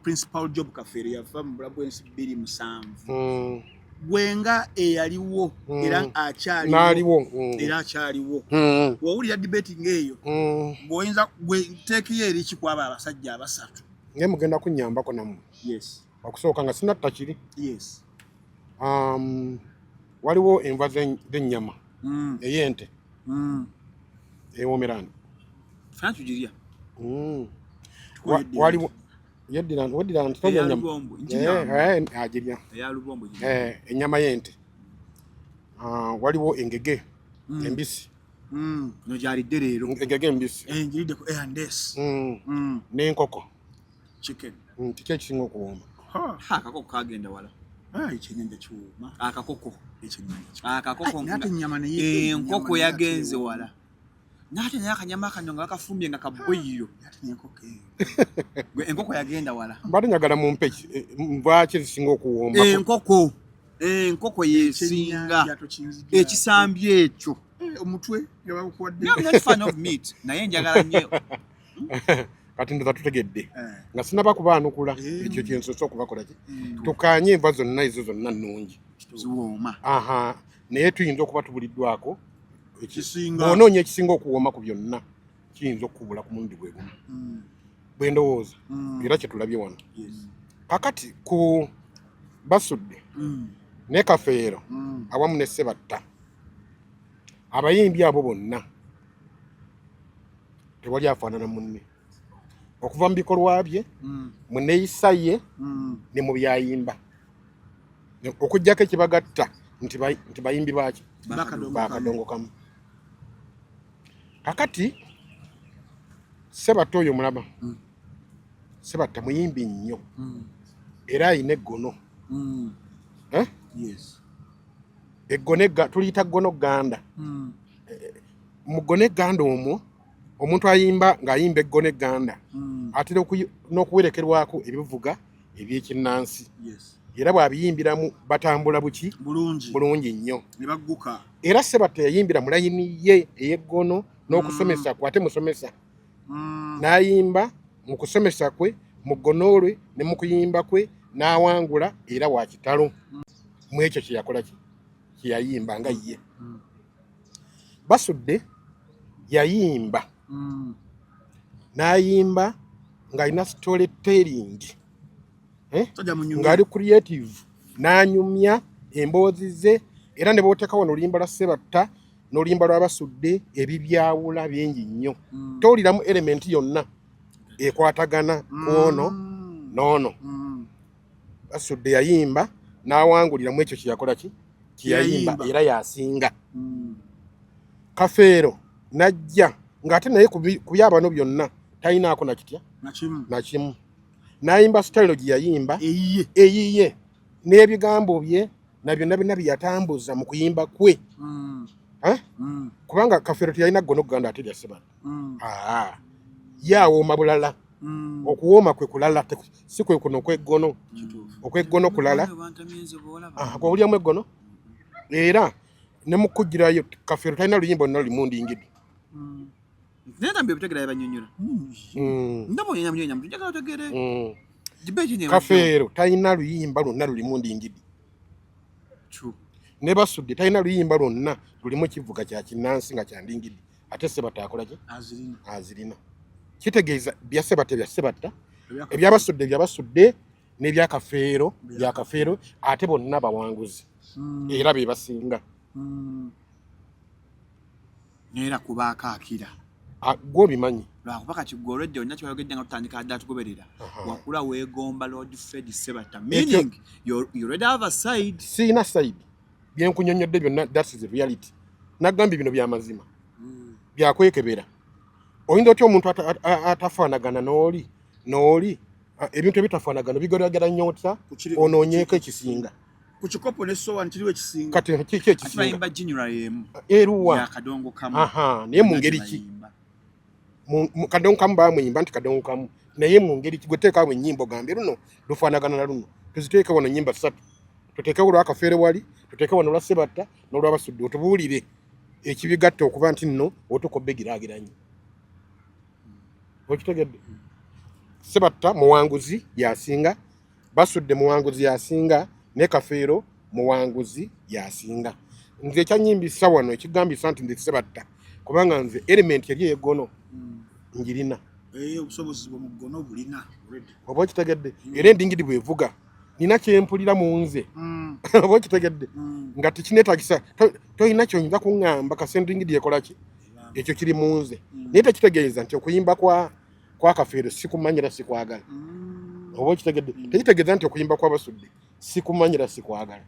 Prince Paul Job Kafere yava mu bulamu bw'ensi 2007 Gwenga eyaliwo era akyaliwo wawulira debate ng'eyo bw'oyinza teekiyo eri kikwaba abasajja abasatu naye mugenda kunnyambako nammwe okusooka nga sinatta kiri waliwo enva z'ennyama ey'ente ewoomerani waliwo weddira nti tolya agirya ennyama y'ente waliwo engege embisi nogyalidde leero engege embisi njiriddeko Airndes n'enkoko chicken kiki ekisinga okuwooma akakoko kagenda wala ekyenyanja kiwooma akakoko ate ennyama naye enkoko yagenze wala nate naye akanyama kano nga bakafumbye nga kabboyiro enkoko yagenda wala mbadde njagala mumpe nvaki ezisinga okuwooma enkoko yesinga ekisambye ekyo omutwe nga bakuwadde naye njagala nnyo kati ndoza tutegedde nga sinaba kubaanukula ekyo kyensosa okubakolaki tukanye enva zonna ezo zonna nnungi ziwooma naye tuyinza okuba tubuliddwako onoonya ekisinga okuwooma ku byonna kiyinza okubula ku mulundi gwe gumu bwe ndowooza era kyetulabye wano kakati ku Basudde ne Kafeero awamu ne Sebatta abayimbi abo bonna tewali afaanana munne okuva mu bikolwa bye mu neeyisa ye ne mu byayimba okuggyako ekibagatta nti bayimbi baaki Bakadongo Kamu kakati Sebatta oyo mulaba Sebatta muyimbi nnyo era ayina eggono eggono tuliyita ggono ganda mu ggono eganda omwo omuntu ayimba ng'ayimba eggono eganda atera n'okuwerekerwako ebivuga ebyekinnansi era bw'abiyimbiramu batambula buki bulungi nnyo era Sebatta yayimbira mu layini ye ey'eggono n'okusomesa kwe ate musomesa n'ayimba mu kusomesa kwe mu ggono lwe ne mu kuyimba kwe n'awangula era wa kitalo mu ekyo kye yakola kye yayimba nga ye Basudde yayimba n'ayimba ng'alina storytelling ng'ali creative n'anyumya emboozi ze era ne booteeka wano oluyimba lwa Sebatta n'oluyimba lwa Basudde ebibyawula bingi nnyo towuliramu elementi yonna ekwatagana ono n'ono Basudde yayimba n'awanguliramu ekyo kyeyakola kiyayimba era yasinga Kafeero najja ng'ate naye ku byabano byonna talinaako nakitya nakimu n'ayimba sitayiro gye yayimba eyiye n'ebigambo bye na byonna byonna byeyatambuza mu kuyimba kwe kubanga Kafeero teyalina ggono ganda ate lya Sebatta ye awooma bulala okuwooma kwe kulala si kwe kuno okweggono kulala kwawulyamu eggono era ne mu kujjirayo Kafeero talina luyimba lonna lulimu ndingidi Kafeero talina luyimba lwonna lulimu ndingidi ne Basudde talina luyimba lwonna lulimu kivuga kya kinnansi nga kya ndingidi ate Ssebatta akola ki azirina kitegeeza bya Ssebatta ebya Basudde n'ebya Kafeero bya Kafeero ate bonna bawanguzi era be basinga neera kubaakaakira gw'obimanyi lwakuba kati gwe olwedde olina kyewayogedde nga tutandika dda tugoberera wakula weegomba Lord Fred Ssebatta meaning you already have a side siina side byenkunyonnyodde byonna that's the reality nagambye bino bya mazima byakwekebera oyinza otya omuntu atafaanagana n'oli ebintu ebitafaanagana bigeragera nnyo otya onoonyeeko ekisinga ku kikopo ne sowan kiriwo ekisinga kati kiki ekisinga bayimba general emu eruwa yakadongo kamu naye mu ngeri ki kadongo kamu bamuyimba nti kadongo kamu naye mu ngeri ki gweteekawo ennyimba ogambe luno lufaanagana na luno tuziteeke wano nnyimba 3 tuteekewo olwa Kafeero wali tuteeke wano olwa Ssebatta n'olwa Basudde otubuulire ekibigatta okuba nti nno otukobbe giraageranye okitegedde Ssebatta muwanguzi yasinga Basudde muwanguzi yasinga ne Kafeero muwanguzi yasinga nze ekyanyimbisa wano ekigambisa nti nze Ssebatta kubanga nze element eri egono njirina obusobozi bw'omuggono bulina oba okitegedde era endingidi bwevuga nina kyempulira mu nze oba okitegedde nga tekineetagisa tolina kyonyinza kuŋŋamba kasi endingidi ekola ki ekyo kiri mu nze naye tekitegeeza nti okuyimba kwa Kafeero sikumanyira sikwagala oba okitegedde tekitegeeza nti okuyimba kwa Basudde sikumanyira sikwagala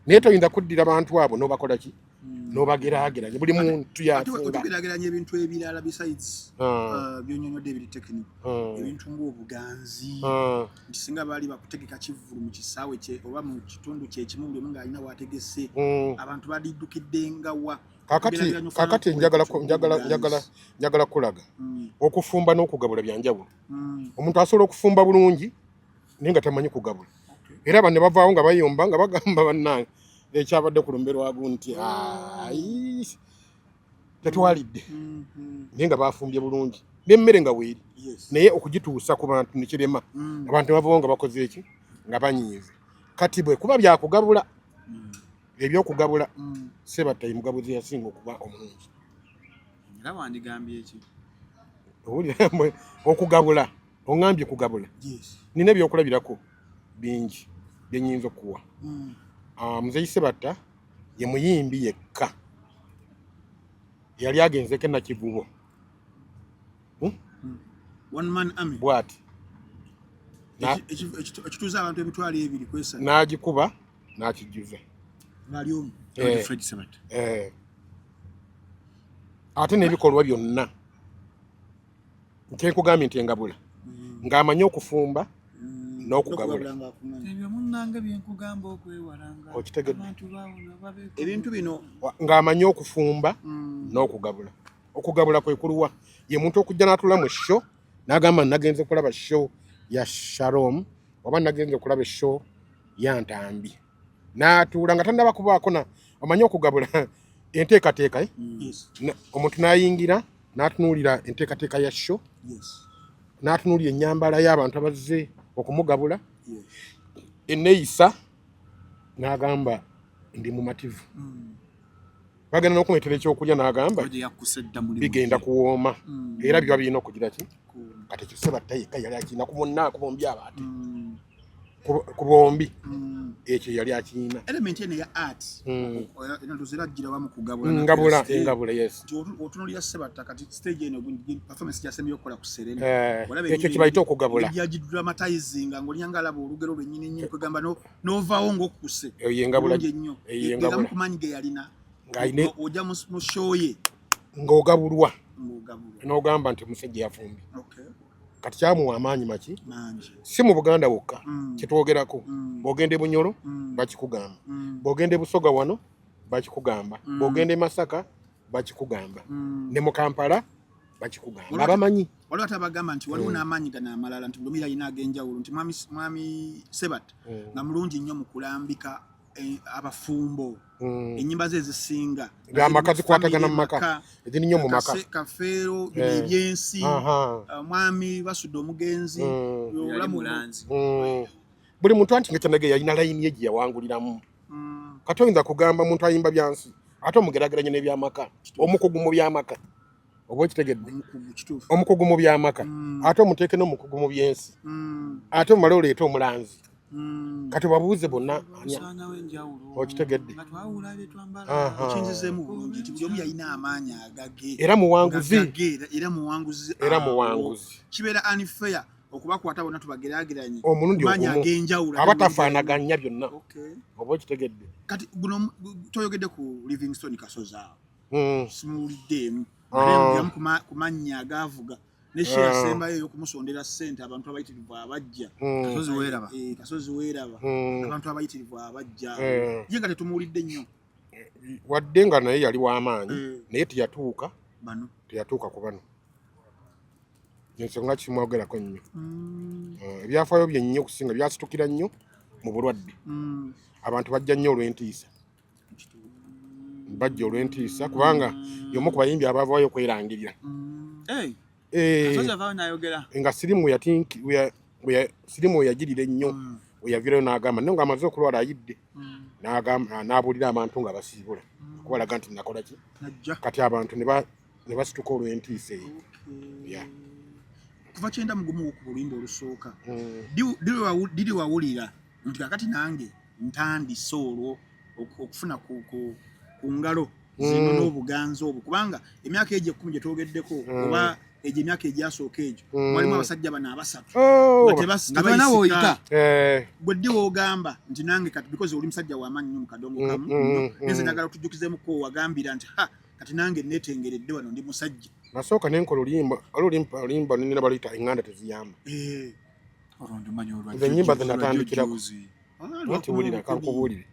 naye toyinza kuddira abantu abo n'obakola ki n'obageraageranya buli muntu yageraageranya ebintu ebirala besides byonyonyodde ebiri technique ebintu ng'obuganzi nti singa baali bakutegeka kivulu mu kisaawe kye oba mu kitundu kyekimu buli omu ng'alina waategese abantu baliddukidde wa kakati njagala kulaga okufumba n'okugabula byanjawulo omuntu asobola okufumba bulungi naye nga tamanyi kugabula era banne bavaawo nga bayomba nga bagamba bannange ekyabadde ku lumbe lwagu nti tetwalidde naye nga bafumbye bulungi n'emmere nga weeri naye okugituusa ku bantu nekirema abantu bavaawo nga bakoze eki nga banyiize kati bwe kuba byakugabula ebyokugabula Ssebatta mugabuzi yasinga okuba omulungi era wandigambye eki okugabula oŋŋambye kugabula nina ebyokulabirako bingi byenyinza okuwa muzeyi Ssebatta ye muyimbi yekka yali agenzeko nakivubo one man army bwati ekituuza abantu emitwalo 2 kwesana n'agikuba n'akijjuza bali omu Fred Ssebatta ate n'ebikolwa byonna nkyenkugambye nti engabula ng'amanyi okufumba n'okugabula ebyo munnange byenkugamba okwewalanga okitegedde ebintu bino ng'amanyi okufumba n'okugabula okugabula kwe kuluwa ye muntu okujja n'atula mu show n'agamba nagenze kulaba show ya Shalom oba nagenze kulaba show ya Ntambi n'atuula nga tannaba kubaako omanyi okugabula enteekateeka omuntu n'ayingira n'atunuulira enteekateeka ya show n'atunuulira ennyambala y'abantu abazze okumugabula enneeyisa n'agamba ndi mumativu bagenda n'okumeetera ekyokulya n'agamba bigenda kuwooma era biba birina okugira ki kati ekyo Ssebatta yekka yali akirina ku bonna ku bombi abaate ku bombi ekyo yali akirina element eno ya art enatuziragira wamu kugabula engabula yes otunulira Ssebatta kati stage eno performance yasemye okukola ku Serena ekyo kibayita okugabula yaji dramatizing ng'olinyanga alaba olugero lwennyini nnyo kwegamba n'ovaawo ng'okkuse engabula gegamu ku maanyi ge yalina ojja mu show ye ng'ogabulwa n'ogamba nti musajja yafumbye kati kyamuwa amaanyi maki si mu Buganda bwokka kitwogerako bw'ogenda e Bunyoro bakikugamba bw'ogenda e Busoga wano bakikugamba bw'ogenda e Masaka bakikugamba ne mu Kampala bakikugamba abamanyi waliwo atabagamba nti waliwo n'amaanyi gano amalala nti buli alina ag'enjawulo nti mwami Sebat nga mulungi nnyo mu kulambika abafumbo ennyimba ze ezisinga amaka zikwatagana mu maka eziri nnyo mu maka kafeero ebyensi mwami basudde omugenzi buli muntu anti ngetanage yalina layini ye gye yawanguliramu kati oyinza kugamba muntu ayimba byansi ate omugerageranye n'ebyamaka omukugu mu byamaka oba okitegedde omukugu mu byamaka ate omuteeke n'omukugu mu byensi ate omumale oleeta omulanzi kati babuuze bonna okitegedde ekinzizeemu bulungi nti buli omu yalina amaanyi agage era muwanguzi era muwanguzi kibeera unfair okubakwata bonna tubageraageranye omulundi amaanyi ag'enjawulo abatafaanaganya byonna oba okitegedde kati guno toyogedde ku Livingstone Kasozi awo simuwuliddeemu ku mannya agaavuga nesheya sembayo ey'okumusondera ssente abantu abayitirivu abajja Kasozi weeraba abantu abayitirivu abajja ye nga tetumuwulidde nnyo wadde nga naye yali w'amaanyi naye teyatuuka ku bano ensonga kimwogerako nnyo ebyafaayo bye nnyo okusinga byasitukira nnyo mu bulwadde abantu bajja nnyo olw'entiisa kubanga y'omu ku bayimbi abaavaayo okwerangirira nga sirimu sirimu yagirira ennyo weyavirayo n'agamba naye ng'amaze okulwala ayidde n'abuulira abantu nga basiibula okubalaga nti nakola ki kati abantu ne basituka olw'entiisa eyo kuva kyenda mugumu ku oluyimba olusooka diri wawulira nti kakati nange ntandise olwo okufuna ku ngalo zino n'obuganzi obwo kubanga emyaka egyo 10 gye twogeddeko oba egyo emyaka egyasooka egyo mwalimu abasajja bano abasatu tebayisika gwe ddi woogamba nti nange kati because oli musajja w'amaanyi nnyo mu kadongo kamu neze njagala otujjukizeemuko wagambira nti kati nange neetengeredde wano ndi musajja nasooka nenkola oluyimba nina baluyita eŋŋanda teziyamba nze ennyimba ze natandikirako nti wulira kankubuulire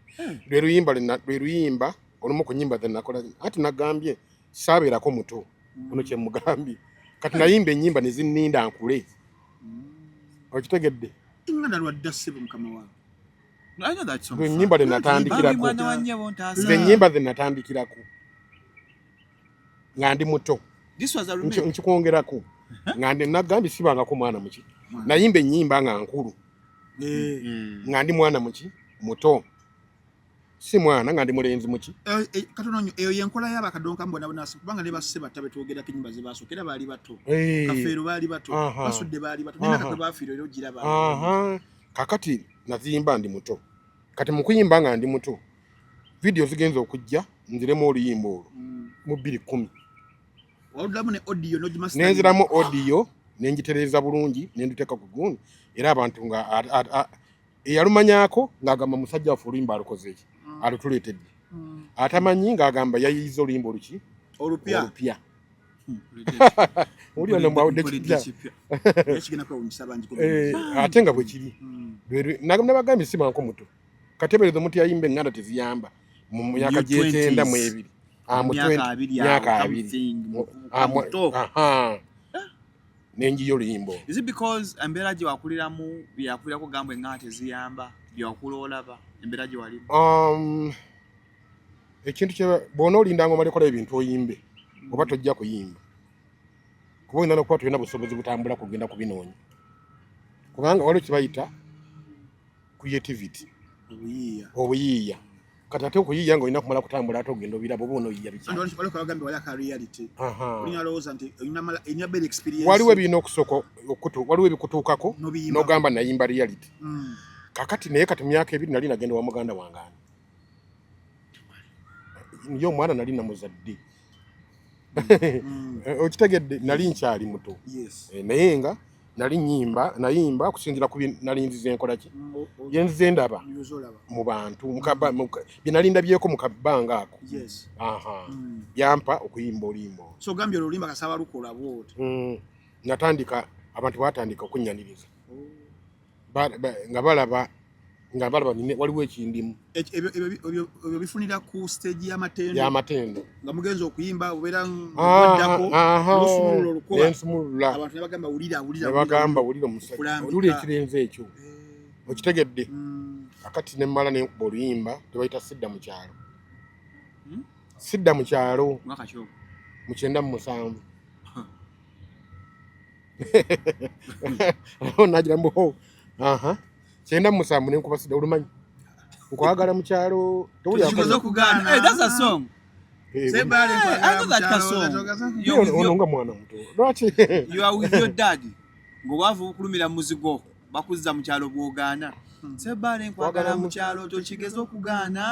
lwe luyimba olumu ku nnyimba ze nakola ati nagambye saabeerako muto ono kye mugambye kati nayimba ennyimba ne zinninda nkule okitegedde eŋŋanda lwadda ssebo mukama wange ennyimba ze natandikirako nga ndi muto nkikwongerako nga nagambye sibangako mwana muki nayimba ennyimba nga nkulu nga ndi mwana muki muto si mwana nga ndi mulenzi muki katono nnyo eyo yenkola y'abakadonka mbonabonasi kubanga ne basse batta betwogerako ennyimba ze baasooka era baali bato kafeero baali bato basudde baali bato nemyaka kwe baafiira era ogira kakati naziyimba ndi muto kati mu kuyimba nga ndi muto vidiyo zigenza okujja nziremu oluyimba olwo mu 2010 nenziramu audio nenjitereza bulungi nenditeeka ku gundi era abantu nga eyalumanyako ng'agamba musajja waffe oluyimba alukoze eki alutuleetedde atamanyi ng'agamba yayiyiza oluyimba oluki olupya oli ono mwawudde kipya ate nga bwe kiri nabagambye sibanko muto kateberezo muti yayimba eŋŋanda teziyamba mu myaka gy'ekyenda mu ebiri myaka 20 nenjiyo oluyimbo is it because embeera gye wakuliramu byakulirako gamba eŋŋanda teziyamba byawakula olaba embeera gye walimu ekintu kye bw'ona olindanga omale kola ebintu oyimbe oba tojja kuyimba kuba oyina n'okuba tulina busobozi butambula kugenda kubinoonya kubanga waliwo kibayita creativity obuyiiya kati ate okuyiiya nga olina kumala kutambula ate ogenda obirabo oba onooyiya waliwo ebirina okusooka waliwo ebikutuukako n'ogamba nayimba reality kakati naye kati myaka 2 nali nagenda wa muganda wange niyo omwana nali namuzadde okitegedde nali nkyali muto naye nga nali nayimba okusinzira ku nali nzize enkola ki yenzize ndaba mu bantu bye nali ndabyeko mu kabbanga ako byampa okuyimba oluyimba so gambye oluyimba kasaba lukola bwoti natandika abantu batandika okunnyaniriza nga balaba nga balaba waliwo ekindimu ebyo bifunira ku stage y'amatendo nga mugenzi okuyimba obeera ng'oddako n'osumulula olukoba n'ensumulula abantu ne bagamba wulira omusajja oluli ekirenze ekyo okitegedde akati ne mmala ne nkuba oluyimba tebayita sidda mu kyalo sidda mu kyalo mu 97 nagira mbu 97 ne nkuba sidda olumanyi nkwagala mu kyalo ono nga mwana muto lwaki ng'obwavu bukulumira muzigo bakuzza mu kyalo bw'ogaana Sebbale nkwagala mu kyalo tokigeza okugaana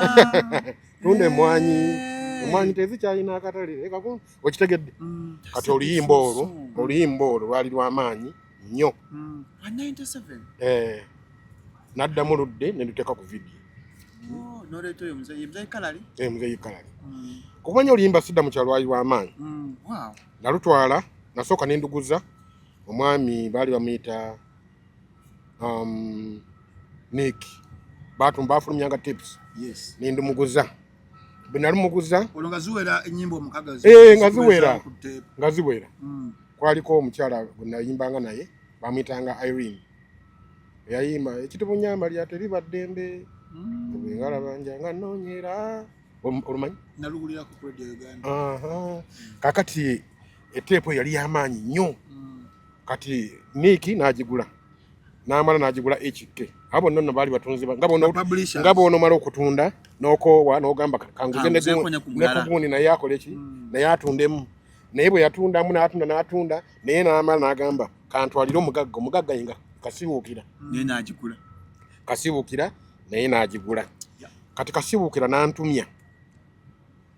tunde emwanyi tezikyalina akatale okitegedde kati oluyimba olwo lwali lw'amaanyi nnyo 97 n'addamu ludde ne luteeka ku vidiyo noleeta oyo muzeyi kalali muzeyi kalali okumanya oluyimba sidda mu kyalo lwali lw'amaanyi nalutwala nasooka nenduguza omwami baali bamuyita Nick bafulumyanga tips nendumuguza bwe nalumuguza olwo nga ziwera ennyimba omukaga nga ziwera kwaliko omukyala gwe nayimbanga naye bamuyitanga Irene yayimba ekitubunyama lyate libaddembe ngalabanja nga noonyera olumanyi naluwulira ku Radio Uganda kakati eteepo yali y'amaanyi nnyo kati Nick n'agigula n'amala n'agigula HK abo nno baali batunzi nga bono mala okutunda n'okoowa n'ogamba kanguze ne kubuuni naye akole ki naye atundemu naye bwe yatundamu n'atunda naye n'amala n'agamba kantwalire omugagga yenga kasibuukira naye n'agigula kati kasibuukira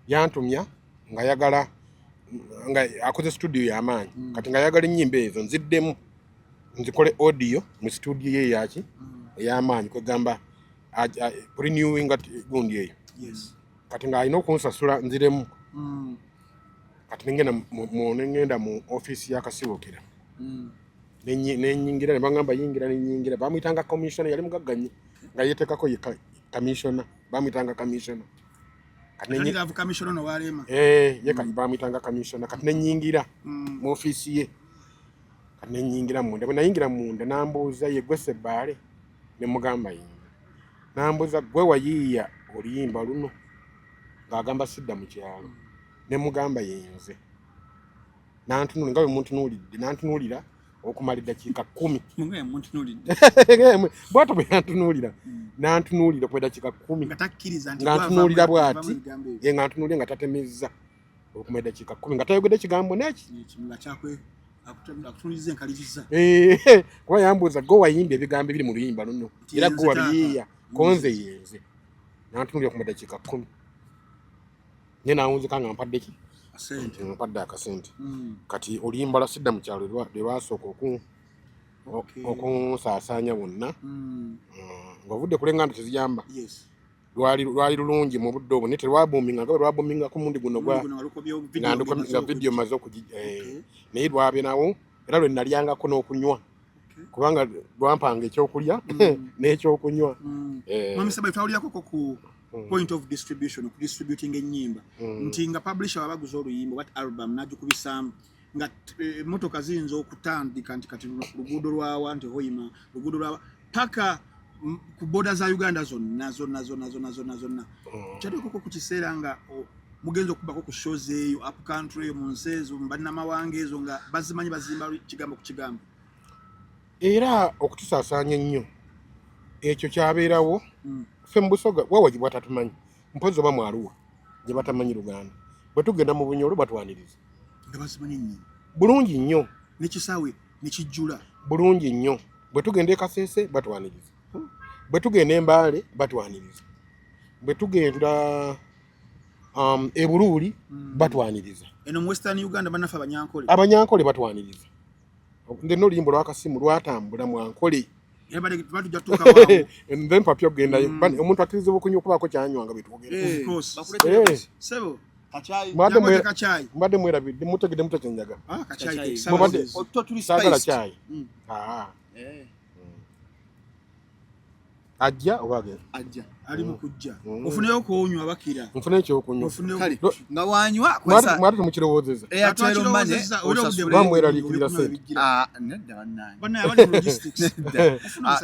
yantumya nga yagala nga akoze studio y'amaanyi kati nga yagala ennyimba ezo nziddemu nzikole audio mu studio ye yaki ey'amaanyi kwegamba renewing gundi eyo kati nga alina okunsasula nziremu kati nengenda mu office y'akasibuukira nenyingira nebagamba yingira bamuyitanga commissioner yali mugagganyi nga yetekako ye commissioner bamuyitanga commissioner bamuyitanga commissioner kati nenyingira mu office ye kati nenyingira munda bwe nayingira munda nambuuza ye gwe Sebbale ne mugamba yinga nambuuza gwe wayiiya oluyimba luno ng'agamba sidda mu kyalo ne mugamba yenze nantunula nga bwe muntunuulidde nantunuulira okumala eddakiika 10 bw'atyo bwe yantunuulira nantunuulira ku eddakiika 10 nga ntunuulira bw'ati nga ntunuulira nga tatemezza okumala eddakiika 10 nga tayogedde kigambo neki kuba yambuuza gwe wayimba ebigambo ebiri mu luyimba luno era gwe waliyiiya konze yenze nantunuulira okumala eddakiika 10 nye nawunzika nga mpadde ki mpadde akasente kati oluyimba lwa sidda mu kyalo lwe lwasooka okunsaasaanya bonna ng'ovudde kulenga nti teziyamba lwali lulungi mu budde obwo naye terwabuuminga nga bwe lwabuuminga ku mundi guno nga vidiyo maze naye lwabye nawo era lwe nalyangako n'okunywa kubanga lwampanga ekyokulya n'ekyokunywa point of distribution ku distributing ennyimba nti nga publisher wabaguza oluyimba what album nagikubisaamu nga motoka ziyinza okutandika nti kati luguudo lwawa nti hoyima luguudo lwawa paka ku boda za Uganda zonna kyatukoko ku kiseera nga mugenzi okubako ku shows eyo up country mu nsi ezo mu bannamawanga ezo nga bazimanyi bazimba kigambo ku kigambo era okutusaasaanya ennyo ekyo kyabeerawo ffe mu Busoga wawaji bwatatumanyi mpozi oba mwaluwa gye batamanyi Luganda bwe tugenda mu Bunyoro batwaniriza nga bazimanyi nnyo bulungi nnyo nekisaawe nekijjula bulungi nnyo bwe tugenda e Kasese batwaniriza bwe tugenda Embaale batwaniriza bwe tugenda e Buluuli batwaniriza eno mu Western Uganda banafa abanyankole batwaniriza ndenna oluyimbo lw'akasimu lwatambula mwankole then papyo genda omuntu akirizibwa okunywa okubako kyanywanga mbadde mwerabidde mutegedde mutekyenjaga saagala kyayi ajja oba agenda ajja ali mu kujja ofuneyo kuonywa bakira nfune ekyokunywa kale nga wanywa mwati temukirowoozeza Airtel Money bamweraliikirira sente nedda bannange bana abali mu logistics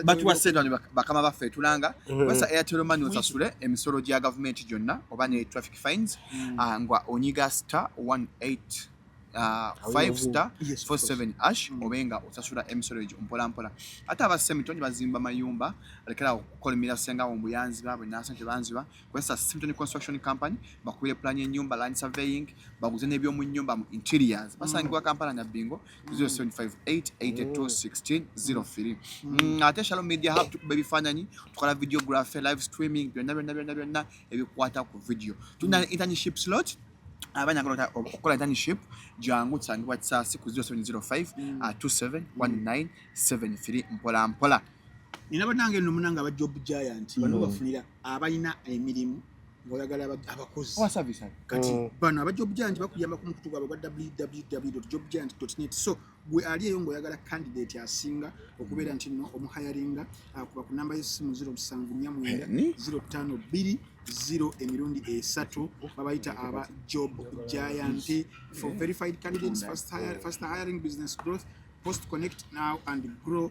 batuwa sente bakama baffe tulanga kwesa Airtel Money osasule emisolo gya gavumenti gyonna oba ne traffic fines nga onyiga star 18 5 star 47 hash obenga osasula emisolo egyo mpola ate abasemitoni bazimba mayumba alekera okukolimira senga mu buyanzi babwe nasente banziba kwesa Semitoni Construction Company bakubire plan y'ennyumba land surveying baguze n'ebyo mu nnyumba mu interiors basangibwa Kampala na Bingo 0758821603 ate Shalom Media Hub tukubebifanyanyi tukola videography live streaming byonna ebikwata ku video tuna internship slot abanya kola internship jangu tsangibwa tsasi ku 0705 271973 mpola nina banange nomunanga aba job giant bano bafunira abalina emirimu ngoyagala abakozi wa service kati bano aba job giant bakuyamba ku mukutu gwabwe gwa www.jobgiant.net so gwe ali eyo ngoyagala candidate asinga okubeera nti no omuhayaringa kuba ku namba y'essimu 0749 0 emirundi 3 babayita aba job giant for verified candidates fast hiring business growth post connect now and grow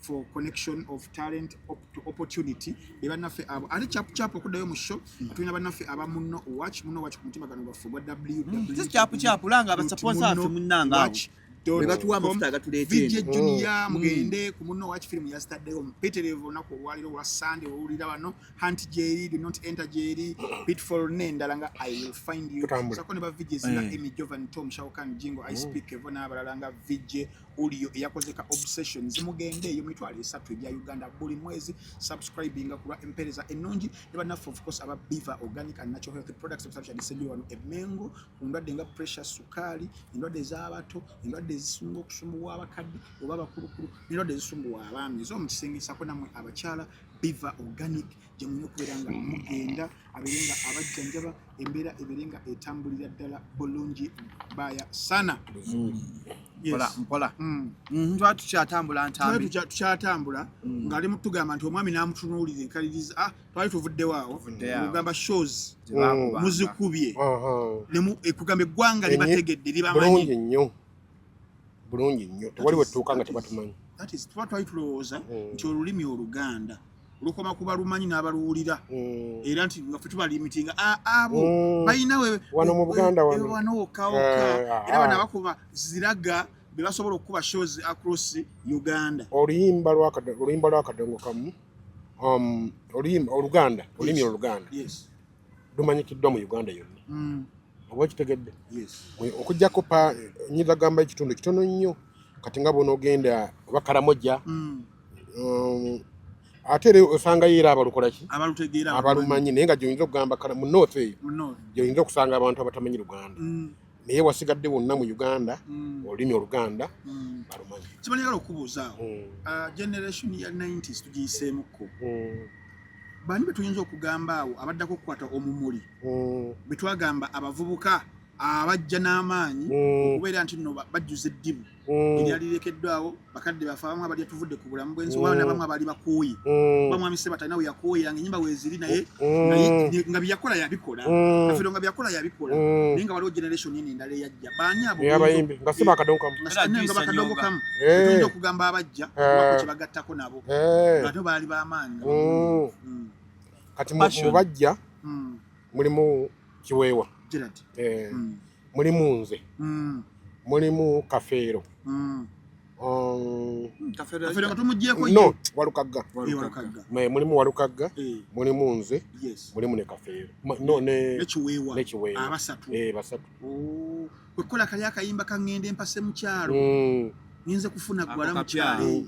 for connection of talent opportunity bebanaffe abo ali chapu okudayo mu show tulina banaffe aba munno watch ku mutima gano bafu gwa chapu langa aba sponsor afu munnanga batuwa amafuta agatuleetera VJ Junior mugende ku munno watch film yesterday omupeterevu nako waliro wa Sunday owulira bano Hunt Jerry do not enter Jerry pitfall nendala nga I will find you sako ne ba VJs nga Emi Jovan Tom Shaukan Jingo I speak evona abalala nga VJ Ulio yakozeka obsession zimugende eyo mitwale 3 ebya Uganda buli mwezi subscribing ku empereza enonji ne banaffe of course aba Beaver organic and natural health products of subscribe disendio wano emengo kundwadde nga pressure sukali endwadde z'abato endwadde zisumba okusumbuwa abakadde oba abakulukulu endwadde zisumbuwa abaami zo mukisengesa ko namwe abakyala Beaver organic jemunyo kuberanga mugenda aberenga abajjanjaba embeera eberenga etambulira ddala bulungi baya sana mpola tukyatambula ntambi tukyatambula ng'ali mutugamba nti omwami n'amutunuulira enkaliriza twali tuvuddewo mugamba shows muzikubye ekugamba eggwanga libategedde libamanyi bulungi nnyo tewali wetuuka nga tebatumanyi tuba twali tulowooza nti olulimi Oluganda lukoma kuba lumanyi n'abaluwulira era nti nga ffe tubalimitinga abo balina wano mu Buganda wano wokawoka era bano abakuba ziraga be basobola okukuba shows across Uganda oluyimba lw'akadongo kamu Oluganda olulimi Oluganda lumanyikiddwa mu Uganda yonna oba kitegedde okujjako nyiza gamba ekitundu kitono nnyo kati nga bonoogenda Bakaramoja ate era osanga era abalukolaki abalumanyi naye nga gyoyinza okugamba mu north eyo gyoyinza okusanga abantu abatamanyi Luganda naye wasigadde wonna mu Uganda olulimi Oluganda balumanyi kimanyagala okubuuzaawo generation ya 90s tugiyiseemukko bani betuyinza okugamba awo abaddako okukwata omumuli betwagamba abavubuka abajja n'amaanyi okubeera nti nno bajjuza eddibu eryalirekeddwawo bakadde bafe abamu abali atuvudde ku bulamu bwensi wabana bamwe abali bakooye bamwami Sebatalina we yakooyeranga ennyimba weeziri naye nga byakola yabikola afero nga byakola yabikola naye nga waliwo generation eno endala eyajja baani abo abayimbi nga si bakadongo kamu tuyinza okugamba abajja wako kye bagattako nabo ate baali b'amaanyi kati mu bajja mulimu Kiweewa mulimu nze mulimu Kafeero no Walukagga mulimu Walukagga mulimu nze mulimu ne Kafeero ne Kiweewa basatu kwekola kali akayimba kangende mpase mu kyalo ninze kufuna gwala mu kyalo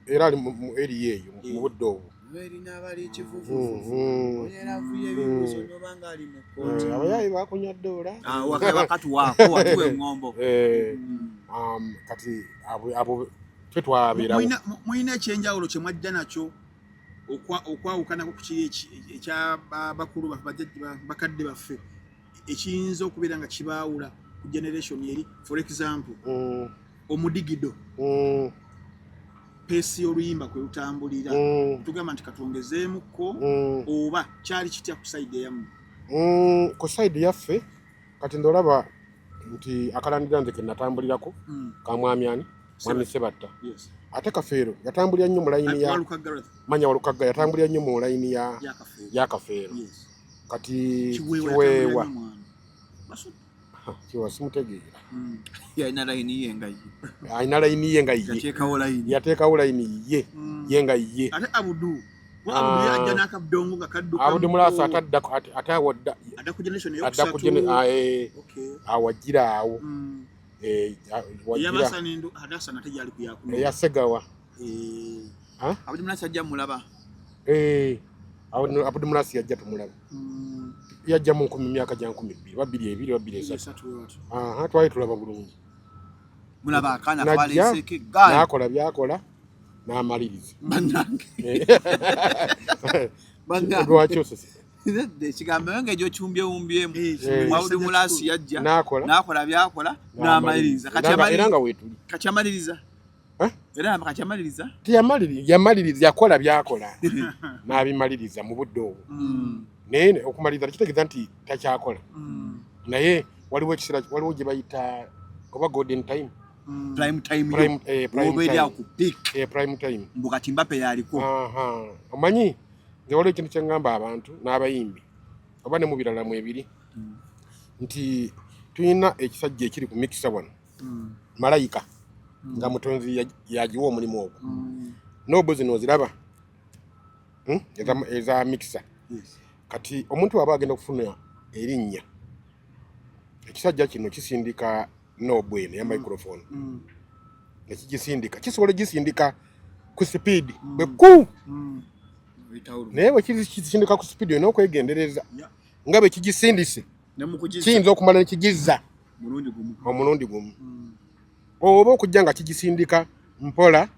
era ali mu area eyo mu budde obwo Nabali kivuvu era vuye ebibuzo nobanga ali mu koti abayayi bakunya dola wakati wako watuwe ngombo kati abo twetwabira muina ekyenjawulo kye mwajja nakyo okwawukana ku kiri ekya bakulu bakadde baffe ekiyinza okubeera nga kibaawula ku generation eri for example omudigido peesi y'oluyimba kwe lutambulira tugamba nti katwongezeemuko oba kyali kitya ku sayidi eyammwe ku sayidi yaffe kati ndolaba nti akalandira nze ke natambulirako kamwamyani mwami Sebatta ate Kafeero yatambulira nnyo mu layini ya manya Walukagga yatambulira nnyo mu layini ya Kafeero kati Kiweewa kiwa simutegeera yalina layini ye nga ye alina layini ye nga ye yateekawo layini ye nga ye ate Abudu yajja n'akadongo nga kadduka Abudu Mulaasa ate awadda adda ku generation awajjira awo yabasanendo Hadasana tejali kuyakuno eyasegawa Abudu Mulaasa ajja mulaba Abudu Mulaasa yajja tumulaba yajja mu myaka gya 2023 twali tulaba bulungi mulaba akaana twaleeseke gaali n'akola byakola n'amaliriza lwaki osese ekigambo yo ng'egyokyumbyewumbyemu Abudu Mulaasa yajja n'akola byakola n'amaliriza era nga weetuli kati amaliriza era kati amaliriza yamaliriza yakola byakola n'abimaliriza mu budde obwo naye okumaliriza tekitegeeza nti takyakola naye waliwo ekiseera waliwo gye bayita oba golden time prime time obeera ku peak prime time mbu kati Mbappe yaliko omanyi nze waliwo ekintu kyengamba abantu n'abayimbi oba ne mu birala mu ebiri nti tulina ekisajja ekiri ku mikisa wano malayika nga mutonzi yagiwa omulimu ogwo nobo zino oziraba eza mikisa kati omuntu waba agenda okufuna erinnya ekisajja kino kisindika nobo eno ya microphone nekigisindika kisobola gisindika ku speed beku naye bwe kisindika ku speed n'okwegendereza nga bwe kigisindise kiyinza okumala nekigizza omulundi gumu oba okujja nga kigisindika mpola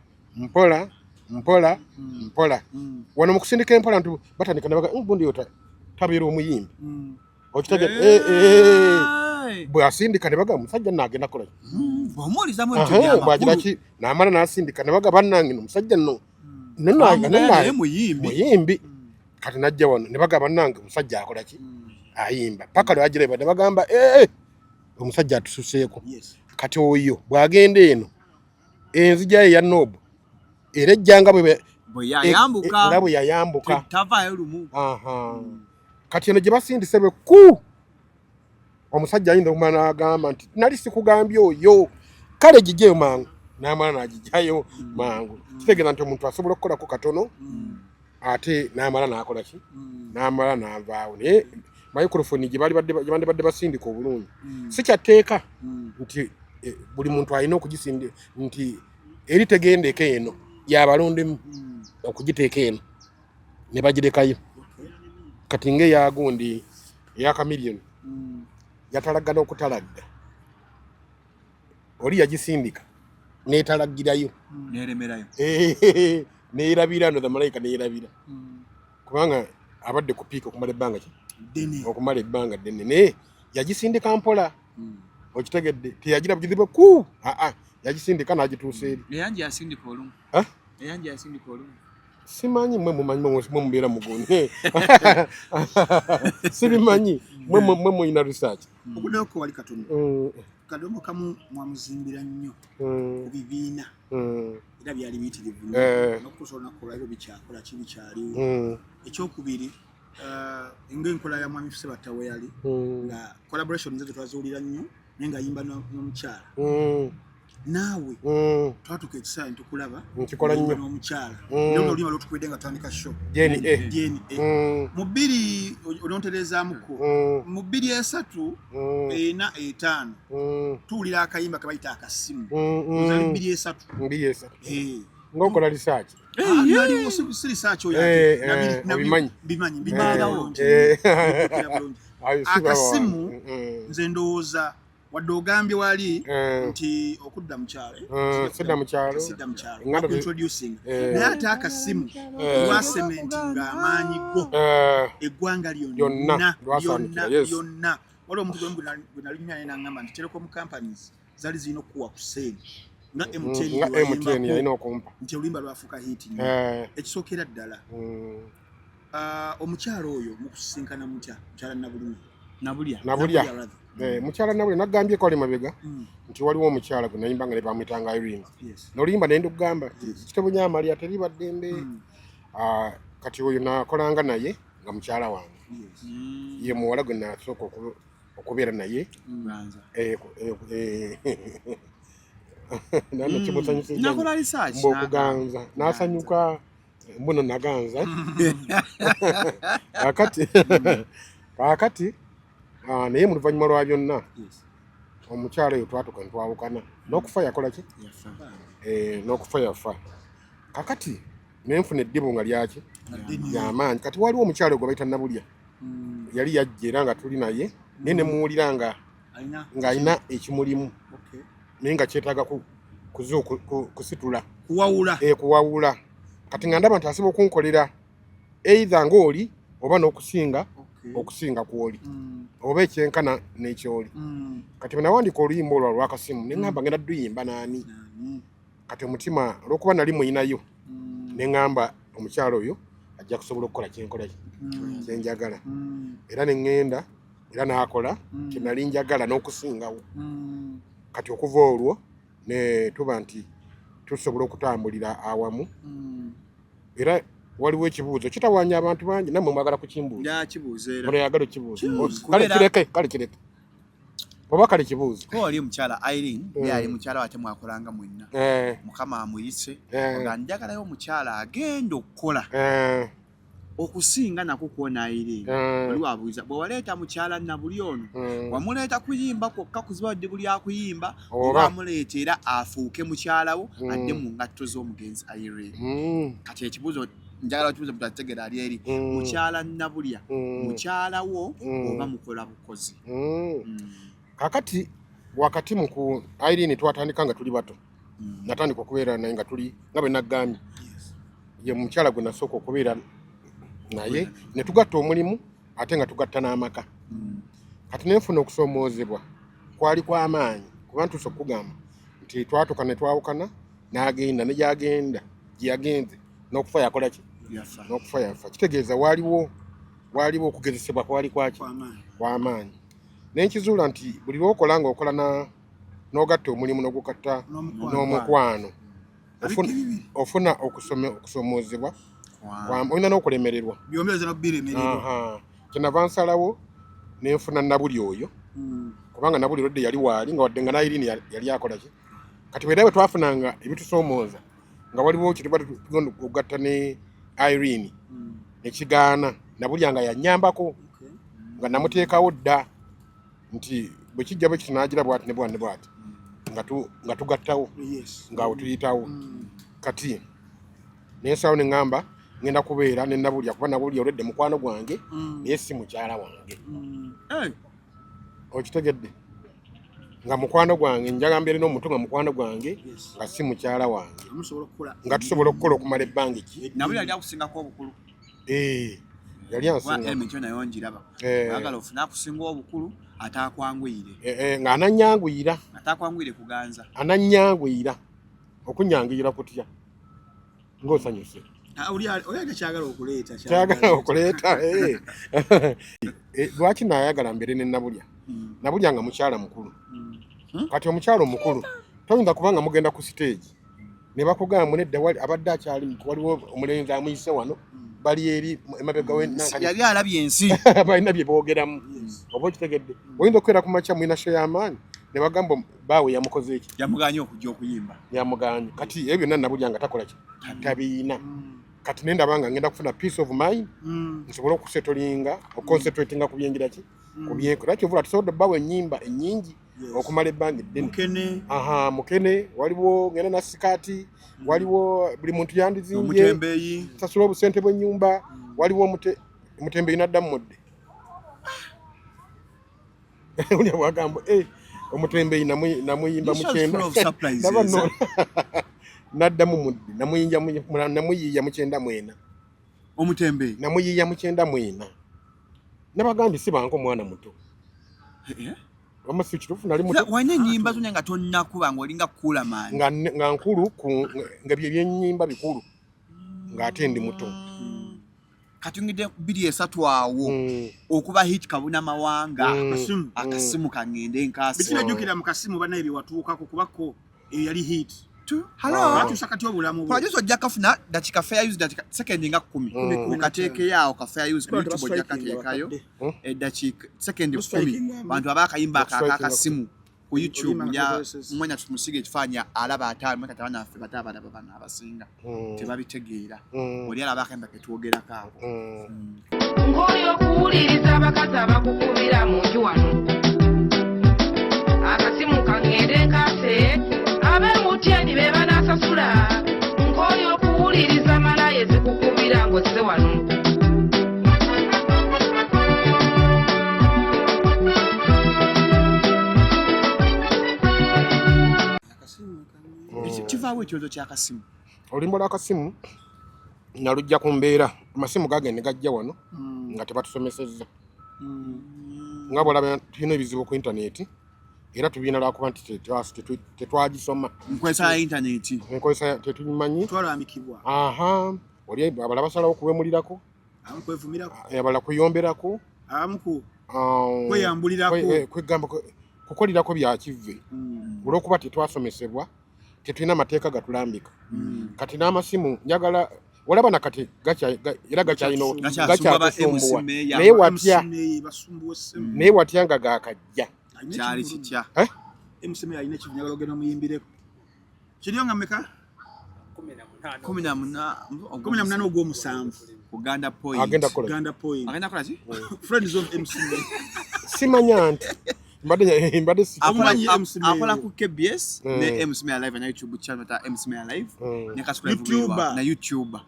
wano mu kusindika empola nti batandika nebaga gundi yota tabeera omuyimbi okitege bwe asindika ne baga omusajja n'agenda kola bwagiraki n'amala n'asindika ne baga bannange omusajja nno muyimbi kati najja wano ne baga bannange omusajja akola ki ayimba paka lwagireba ne bagamba omusajja atususeeko kati oyo bw'agenda eno enzija ye ya Nobu era ejjanga bwe yayambuka tavaayo lumu kati eno gye basindise bwe ku omusajja ayinza okumala n'agamba nti nali sikugambye oyo kale gijjeyo mangu n'amala n'agijjayo mangu kitegeeza nti omuntu asobola okukolako katono ate n'amala n'akola ki n'amala n'avaawo naye microphone gye bandibadde basindika obulungi si kyatteeka nti buli muntu alina okugisindika nti eri tegendeka eno yabalondemu okugiteeka eno ne bagirekayo kati ng'eyagundi eyakamiliyoni yatalagana okutalagga oli yagisindika neetalagirayo neerabira no malayika neerabira kubanga abadde ku piika okumala ebbanga ddene naye yagisindika mpola okitegedde teyagira bugizibu ku yagisindika n'agituusa eri simanyi mwe mumanyi mwe mubeera mugunde sibimanyi mwe muyina research okuddeeko wali katono kadomo kamu mwamuzimbira nnyo ku bibiina era byali biyitirivu nokusobola nakukola ebyo bikyakola kibi kyaliwo ekyokubiri ng'enkola ya mwami Sebatta we yali nga collaboration zetu twaziwulira nnyo naye nga ayimba n'omukyala naawe twatuka ekisaala ntukulaba nkikola nnyo n'omukyala naye olulima lwotukwedde nga tutandika show mu bbiri ononterezaamuko mu bbiri esatu ena etaano tuwulira akayimba ke bayita akasimu ozali bbiri esatu ng'okola research naliwo si research oyo bimanyi akasimu nze ndowooza wadde ogambye wali nti okudda mukyalo introducing naye ate akasimu lwasementi ng'amaanyi go eggwanga lyonna waliwo omuntu gwe nalinyunaye n'aŋŋamba nti telecom companies zali zirina okukuwa ku seeri nga MTN yalina okumpa nti oluyimba lwafuuka hit ekisookera ddala omukyalo oyo mukusinkana mutya mukyala Nabulya mukyala Nabulya naggambye ko ali mabega nti waliwo omukyala gwe nayimba nga ne bamuyitanga Irene n'oluyimba naye ndikugamba Kitobunya Amalia teriba ddembe kati oyo nakolanga naye nga mukyala wange ye muwala gwe nasooka okubeera naye okuganza nasanyuka mbuno naganza kakati naye mu luvannyuma lwa byonna omukyala oyo twatuka ntwawukana n'okufa yakola ki n'okufa yafa kakati nenfuna eddibu nga lyaki lyamaanyi kati waliwo omukyala gwe bayita Nabulya yali yajja era nga tuli naye naye nemuwulira nga alina ekimulimu naye nga kyetaaga kusitula kuwawula kati nga ndaba nti asiba okunkolera either ng'oli oba n'okusinga kw'oli oba ekyenkana n'ekyoli kati bwenawandika oluyimba olwo lwakasimu ne ŋŋamba ngenda duyimba naani kati omutima olw'okuba nali muyinayo ne ŋŋamba omukyalo oyo ajja kusobola okukola kyenjagala era ne ŋŋenda era n'akola kye nali njagala n'okusingawo kati okuva olwo ne tuba nti tusobola okutambulira awamu era waliwo ekibuuzo kitawaanya abantu bangi nammwe mwagala kukimbuuza yagala okibuuza kale kireke oba kale kibuuzo ko oli omukyala Irene yali mukyala wate mwakolanga mwenna mukama amuyise nga njagalayo omukyala agenda okukola okusinga nako kuona Irene oli wabuuza bwe waleeta mukyala Nabulya ono wamuleeta kuyimba kwokka kuziba wadde buli akuyimba oba amuleetera afuuke mukyalawo adde mu ngatto z'omugenzi Irene kati ekibuuzo njagala okibuuza mutategeera ali eri mukyala Nabulya mukyalawo oba mukola bukozi kakati wakati muku Irene twatandika nga tuli bato natandika okubeera naye nga tuli nga bwe naggambye ye mukyala gwe nasooka okubeera naye ne tugatta omulimu ate nga tugatta n'amaka kati nenfuna okusoomoozebwa kwali kw'amaanyi kuba ntuusa okugamba nti twatuka ne twawukana n'agenda ne gyagenda gye yagenze n'okufa yakola ki n'okufa yafa kitegeeza waaliwo okugezesebwa kwali kwaki kw'amaanyi nenkizuula nti buli lwokola nga okola n'ogatta omulimu n'ogugatta n'omukwano ofuna okusoomoozebwa olina n'okulemererwa kyenava nsalawo nenfuna Nabulya oyo kubanga Nabulya olwedde yali waali nga wadde nga Irene yali akola ki kati bwe twafunanga ebitusoomooza nga waliwo kituba tugenda okugatta ne Irene nekigaana Nabulya nga yannyambako nga namuteekawo dda nti bwe kijja bwe kiti n'agira bwati ne bwati nga tugattawo ngaawo tuyitawo kati nensawo ne ŋŋamba ngenda kubeera ne Nabulya kuba Nabulya olwedde mukwano gwange naye si mukyala wange okitegedde nga mukwano gwange njaga mbeere n'omuntu nga mukwano gwange nga si mukyala wange nga tusobola okukola okumala ebbanga ki Nabulya yali akusingako obukulu yali ansinga nayo ngiraba agala ofuna akusinga obukulu atakwanguyire nga ananyanguyira atakwanguyire kuganza ananyanguyira okunyanguyira kutya ng'osanyuse kyagala okuleeta lwaki naayagala mbeere ne Nabulya Nabulya nga mukyala mukulu kati omukyala omukulu toyinza kubanga mugenda ku siteegi ne bakugamba munedda abadde akyali waliwo omulenzi amuyise wano bali eri emabega yali alabye ensi balina bye boogeramu oba okitegedde oyinza okubeera ku makya mulina sho y'amaanyi ne bagamba baawe yamukoze eki yamuganye okujja okuyimba yamuganye kati ebyo byonna Nabulya nga takola ki tabiina kati nendaba nga ngenda kufuna peace of mind nsobole okusetolinga oconcentratinga ku byengira ki ku byenkola kyovula tusobodde bbaawe ennyimba ennyingi okumala ebbanga eddene mukene waliwo ngenda na sikaati waliwo buli muntu yandizimbye sasula obusente bw'ennyumba waliwo omutembeeyi naddamu modde ulya bwagamba omutembeeyi namuyimba mukyenda naddamu mudde namuyiiya mukyenda mwena omutembeeyi namuyiiya mukyenda mwena nabagambye si banko omwana muto Amasi kitufu nali muto. Wanya nyimba zonna nga tonnakuba ng'olinga kula man. Nga nkulu nga bye nnyimba bikulu. Nga ate ndi muto. Katungide 2-3 awo okuba hit kabuna mawanga akasimu kangende nkasi. Bitinajukira mu kasimu bana ebiwatuukako kubako yali hit. Hello. Batusha kati obulamu. Producer ojja kafuna dakika fair use dakika second nga 10. Ukateeke yao ka fair use ku YouTube ojja kateekayo. Dakika second 10. Bantu abakayimba akakasimu ku YouTube ya mwanya tumusige kifanya alaba atali mwaka tabana afe batabana babana abasinga. Tebabitegeera. Oli alaba akamba ketwogera kaako. Ngoyo kuwuliriza abakazi abakukubira mu nju wano. Akasimu kangende nkase. Abemutieni beba nasasula nkoyo kuwuliriza malaye zikukubira ngozze wano. Kivaawo ekyozo ky'akasimu. Olimbo lw'akasimu nalujja ku mbeera amasimu gagende gajja wano nga tebatusomesezza. Nga bw'olaba tulina ebizibu ku intaneti. Era tubina lwakuba nti tetwagisoma. Nkwesa internet. Nkwesa tetumanyi. Twalambikibwa. Oli abala basalawo kuwemulirako. Kwevumirako. Abala kuyomberako. Kweyambulirako. Kwegamba kukolirako bya kivve. Olw'okuba tetwasomesebwa tetulina amateeka gatulambika. Kati n'amasimu njagala olaba na kati era gakyayino gakyasumbuwa. Naye watya nga gaakajja. Kyali kitya. MCM alina ekivunyagala ogenda muyimbireko. Kiriyo nga mmeka? 18 ogw'omusanvu. Uganda Point. Agenda kola. Uganda Point. Agenda kola ki? Friends of MCM. Simanya nti. Mbadde si. Akola ku KBS ne MCM Live na YouTube channel ta MCM Live. Ne kasukula na YouTube.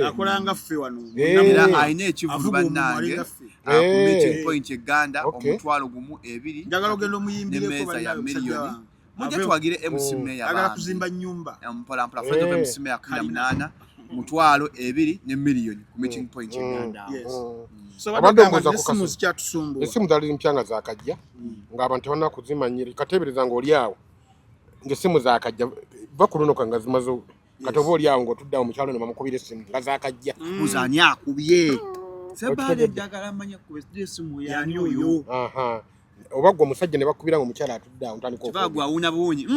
Akola nga ffe wano. Era ayina ekivulu bannange. Ku meeting point Uganda omutwalo gumu 2. Njagala ogenda omuyimbireko bali ya miliyoni. Mujja twagire MCM ya agala kuzimba nyumba. Mpola friends of MCM ya 18 mutwalo 2 ne miliyoni ku meeting point Uganda. So abadongoza ku kasimu kyatusumbua. Esimu zali mpyanga zakajja ng'abantu tebana kuzimanyira katebereza ng'oli awo ng'esimu zakajja bakulunoka nga zimazo katoba oli awo ng'otudde awo mu kyalo ne bamukubira esimu nga zakajja. Muzanyi akubye. Sebale njagala manya ku esimu yani oyo. Oba gwe omusajja ne bakubira ngo mukyala atudde awo ntandika okubira. Bagwa awunya buwunyi.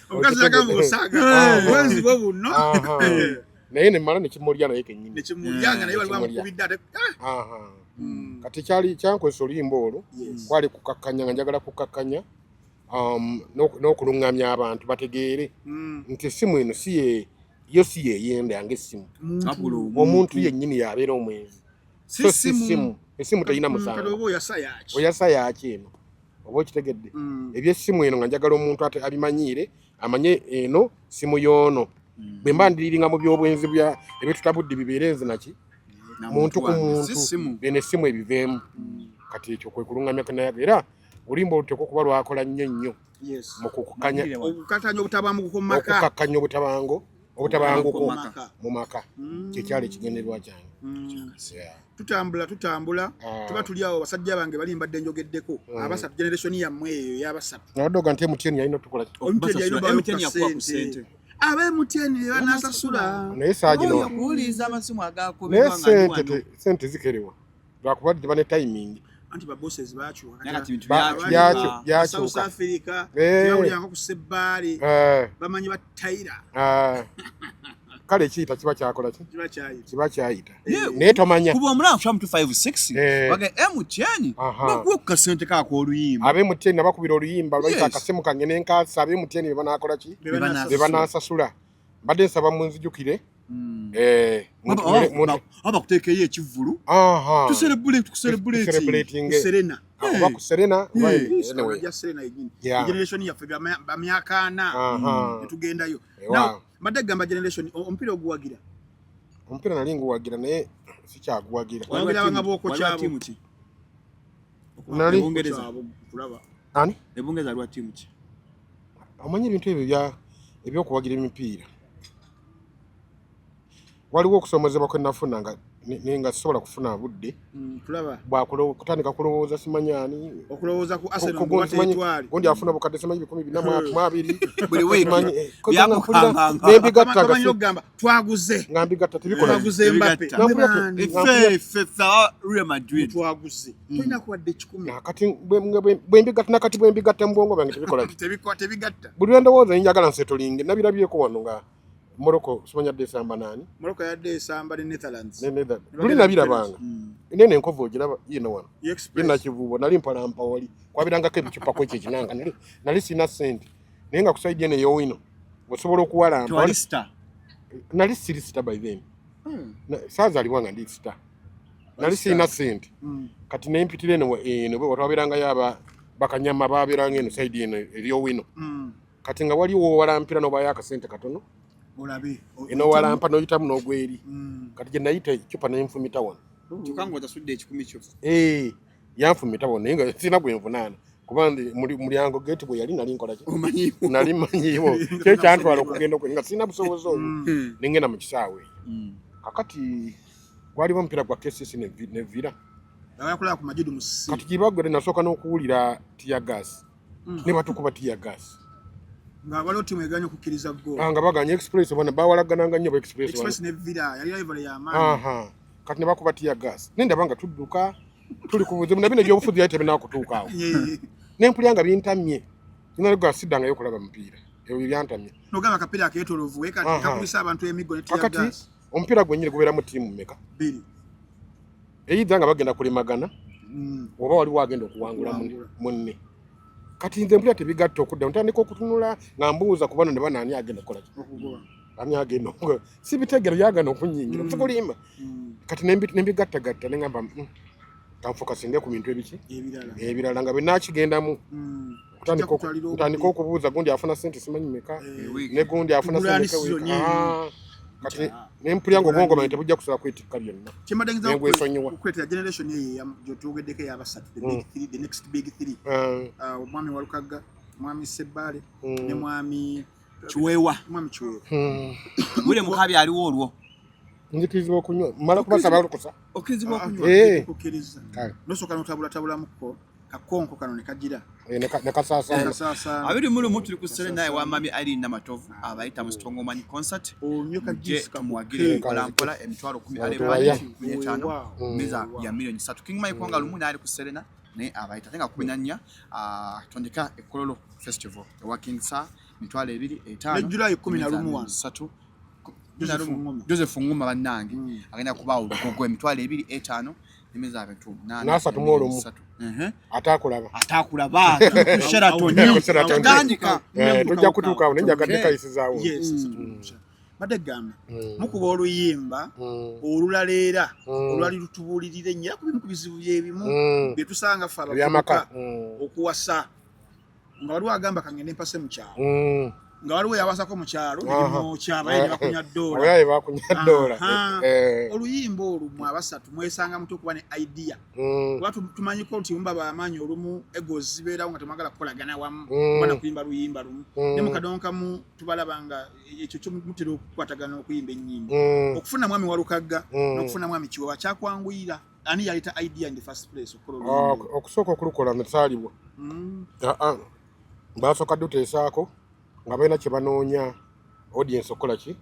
Omukazi agamba osaaga bwenzi bwo bunno. Naye ne mmala ne kimulya naye kennyini. Ne kimulyanga naye waliwo amukubidde ate. Kati kyali kyankozesa oluyimba olwo kwali kukakkanya nga njagala kukakkanya n'okuluŋŋamya abantu bategeere nti essimu eno si yeyenda yange essimu. Omuntu yennyini yabeera omwenzi. So si ssimu. Essimu terina musango. Oyasa yaaki eno. Oba okitegedde. Ebyessimu eno nga njagala omuntu abimanyiire amanye eno simu y'ono. Bwe mba ndiriringa mu by'obwenzi ebitutabudde bibeerenze naki muntu ku muntu eno essimu ebiveemu. Kati ekyo kwe kuluŋŋamya kenayaga era olimba oluteka okuba lwakola nnyo mu kukukkanya obutabanguko mu maka kyekyali ekigendererwa kyange. Tutambula tuba tuli awo basajja bange balimbadde njogeddeko abasatu generation yammwe eyo y'abasatu. Nadoga nti MTN yalina tukola ki? MTN yakuwa ku ssente. MTN banasasula. Naye saagino okuwuliriza amasimu agakubibwa nga naye sente zikerewa lwakuba diba ne timing. Anti ba bosses bakyuka yakyuka South Africa yawulyanko ku Sebbaale bamanyi batayira. Kale ekiyita kiba kyakola ki? Kiba kyayita. Naye tomanya kuba omulanga kya 256 wage MTN bakuwa ku kasente kaako oluyimba. MTN abakubira oluyimba bayita akasimu kange n'enkaasa MTN be banaakola ki? Be banaasasula. Mbadde nsaba munzijukire. Abakuteekeyo ekivvulu. Tucelebrating. Oba ku Serena. Generation yaffe bamyaka 4 netugendayo. Mbadde gamba generation omupiira oguwagira. Omupiira nali nguwagira naye sikyaguwagira. Wagira nga bwoko kyabo. Nali kulaba. Ani? Ebungeza lwa timu ki? Omanyi ebintu ebyo ebyokuwagira emipiira. Waliwo okusomozebwa kwe nafuna nga ninga sobola kufuna budde tulaba kutandika kulowooza simanyani okulowooza ku Arsenal ngwatitwali gondi afuna bukadde simanyi 12 buli week byakuhanga ogamba twaguze ngambigatta tebikola twaguze Mbappe ife Real Madrid twaguze tulina kuwadde 10 nakati bwembigatta nakati bwembigatta mu bwongo bwange tebikola tebigatta buli ndowooza njagala nsetolinge nabirabyeko wano nga Morocco simanya December nani Morocco ya December ne Netherlands luli nabirabanga nene enkovu ogiraba yino wano yina kivubo nali mpalampa wali kwabirangako ebicupa ko ekinanga nali sina sente naye nga kusaidia ne yowino osobola okuwalampa nali sita by then saaza aliwanga ndi sita nali sina sente kati nempitire eno bwe watwabiranga yaba bakanyama babiranga eno saidi eno eryowino kati nga waliwo walampira noba yakasente katono olabe eno walampa noyitamu n'ogweri kati gye nayita ecupa nenfumita wano kyokka ng'otasudde ekikumi kyo yanfumita wano naye nga sina gwenvunaana kuba mulyango geti bwe yali nali nkola nali manyiiwo kyo kyantwala okugenda nga sina busobozi obwo nengenda mu kisaawe kakati gwaliwo omupiira gwa KCC ne Villa kati gibagwere nasooka n'okuwulira tiyagas ne batukuba tiyagas nga waliwo timu eganya okukkiriza ggoolo nga baganya Express bana bawalagananga nnyo Express ne Villa yali rivalry y'amaanyi kati ne bakuba tiyagas nendaba nga tudduka tuli ku buzibu nabino ebyobufuzi yali tebinaakutuuka awo nempulya nga bintamye ninaga siddangayo okulaba mupiira ebyo byantamye nogamba akapiira akeetolovu kakubisa abantu emiggo ne tiyagas kakati omupiira gwennyini gubeeramu ttiimu mmeka 2 eyidda nga bagenda kulemagana oba waliwo agenda okuwangula munne kati nze mpulira tebigatta okudda ntandika okutunula nga mbuuza ku bano ne banaani agenda kukola ani agenda sibitegero yagana okunyingira tukulimba kati nembigattagatta ne ngamba kanfokasinge ku bintu ebiki ebirala nga bwe naakigendamu ntandika okubuuza gundi afuna sente simanyi meka ne gundi afuna sente kati nempulya nga obwongo bwange tebujja kusobola kwetikka byonna okwetera generation eyo gyotuwogeddeko ey'abasatu the next big 3 omwami Walukaga mwami Sebbale ne mwami Kiweewa bule mukabi aliwo olwo nzikirizibwa okunywa mala kubasaba olukusa okkirizibwa okunywa kukkiriza nosooka notabulatabulamuko kakonko kano ne kagira ne kasaasaana abiri muri mu tuli kusere naye wa mami ali na matovu abayita mu Strong Woman concert onyoka jisika muwagire kolampola emitwalo 10 ale bali 15 miza ya milioni 3 King Mike kwanga lumu ali kuserena ne abayita tenga 14 tondeka ekololo festival working sa mitwalo 2 ne July 11 Joseph Nguma bannange agenda kuba olugogo emitwalo 2 nimeza abantu 8 atakulaba Sheraton tandika tujja kutuuka awo nenja kadde kayisizaawo badegamba mukuba oluyimba olulaleera olwali lutubuulirira ennyo ku bimu ku bizibu byebimu bye tusanga ffe abavubuka okuwasa nga waliwo agamba kangende mpase mu kyalo nga waliwo yawasako mu kyalo kyabaye ne bakunya ddoola oluyimba olumwe abasatu mwesanga muto okuba ne idea kuba tumanyiko nti mumba bamaanyi olumu egos zibeerawo nga temwagala kukolagana wamu bana kuyimba luyimba lumu ne mukadonkamu tubalaba nga ekyo kyomutera okukwatagana okuyimba ennyimba okufuna mwami Walukaga n'okufuna mwami Kiweewa kyakwanguyira ani yaleta idea in the first place okusooka okulukola nesaalibwa basooka duteesaako nga balina kye banoonya audience okola ki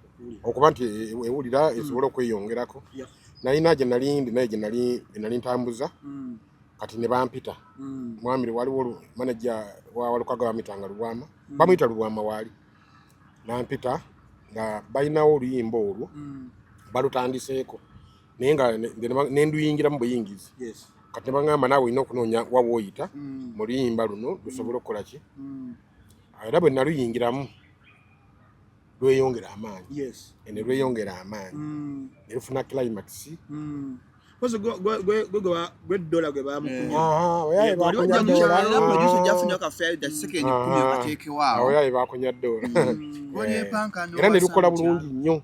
okuba nti ewulira esobola okweyongerako nalina gye nalindi naye gye nali ntambuza kati ne bampita mwami waliwo manager wa Walukaga bamitanga Lubwama bamuyita Lubwama waali nampita nga balinawo oluyimba olwo balutandiseeko naye nga nenduyingiramu buyingizi kati ne bagamba naawe olina okunoonya waba oyita mu luyimba luno lusobole okukola ki era bwe naluyingiramu lweyongera amaanyi ne lweyongera amaanyi ne lufuna climax gweddola gwe bamukunya oyaye bakunya ddoola era ne lukola bulungi nnyo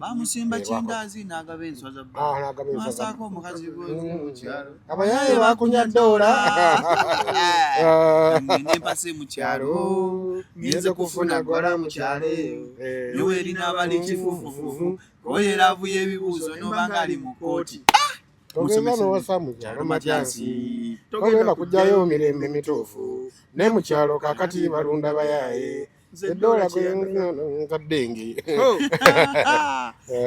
abayaye bakunya ddoola nempase mu kyalo ngenze kufuna gola mu kyalo eyo niwe erina abali kifufufufu oyeravuye ebibuuzo nobanga ali mu kooti togenda n'owasamuza Matyansi togenda kujjayo mirembe mituufu ne mu kyalo kakati balunda bayaye Zedola kadenge.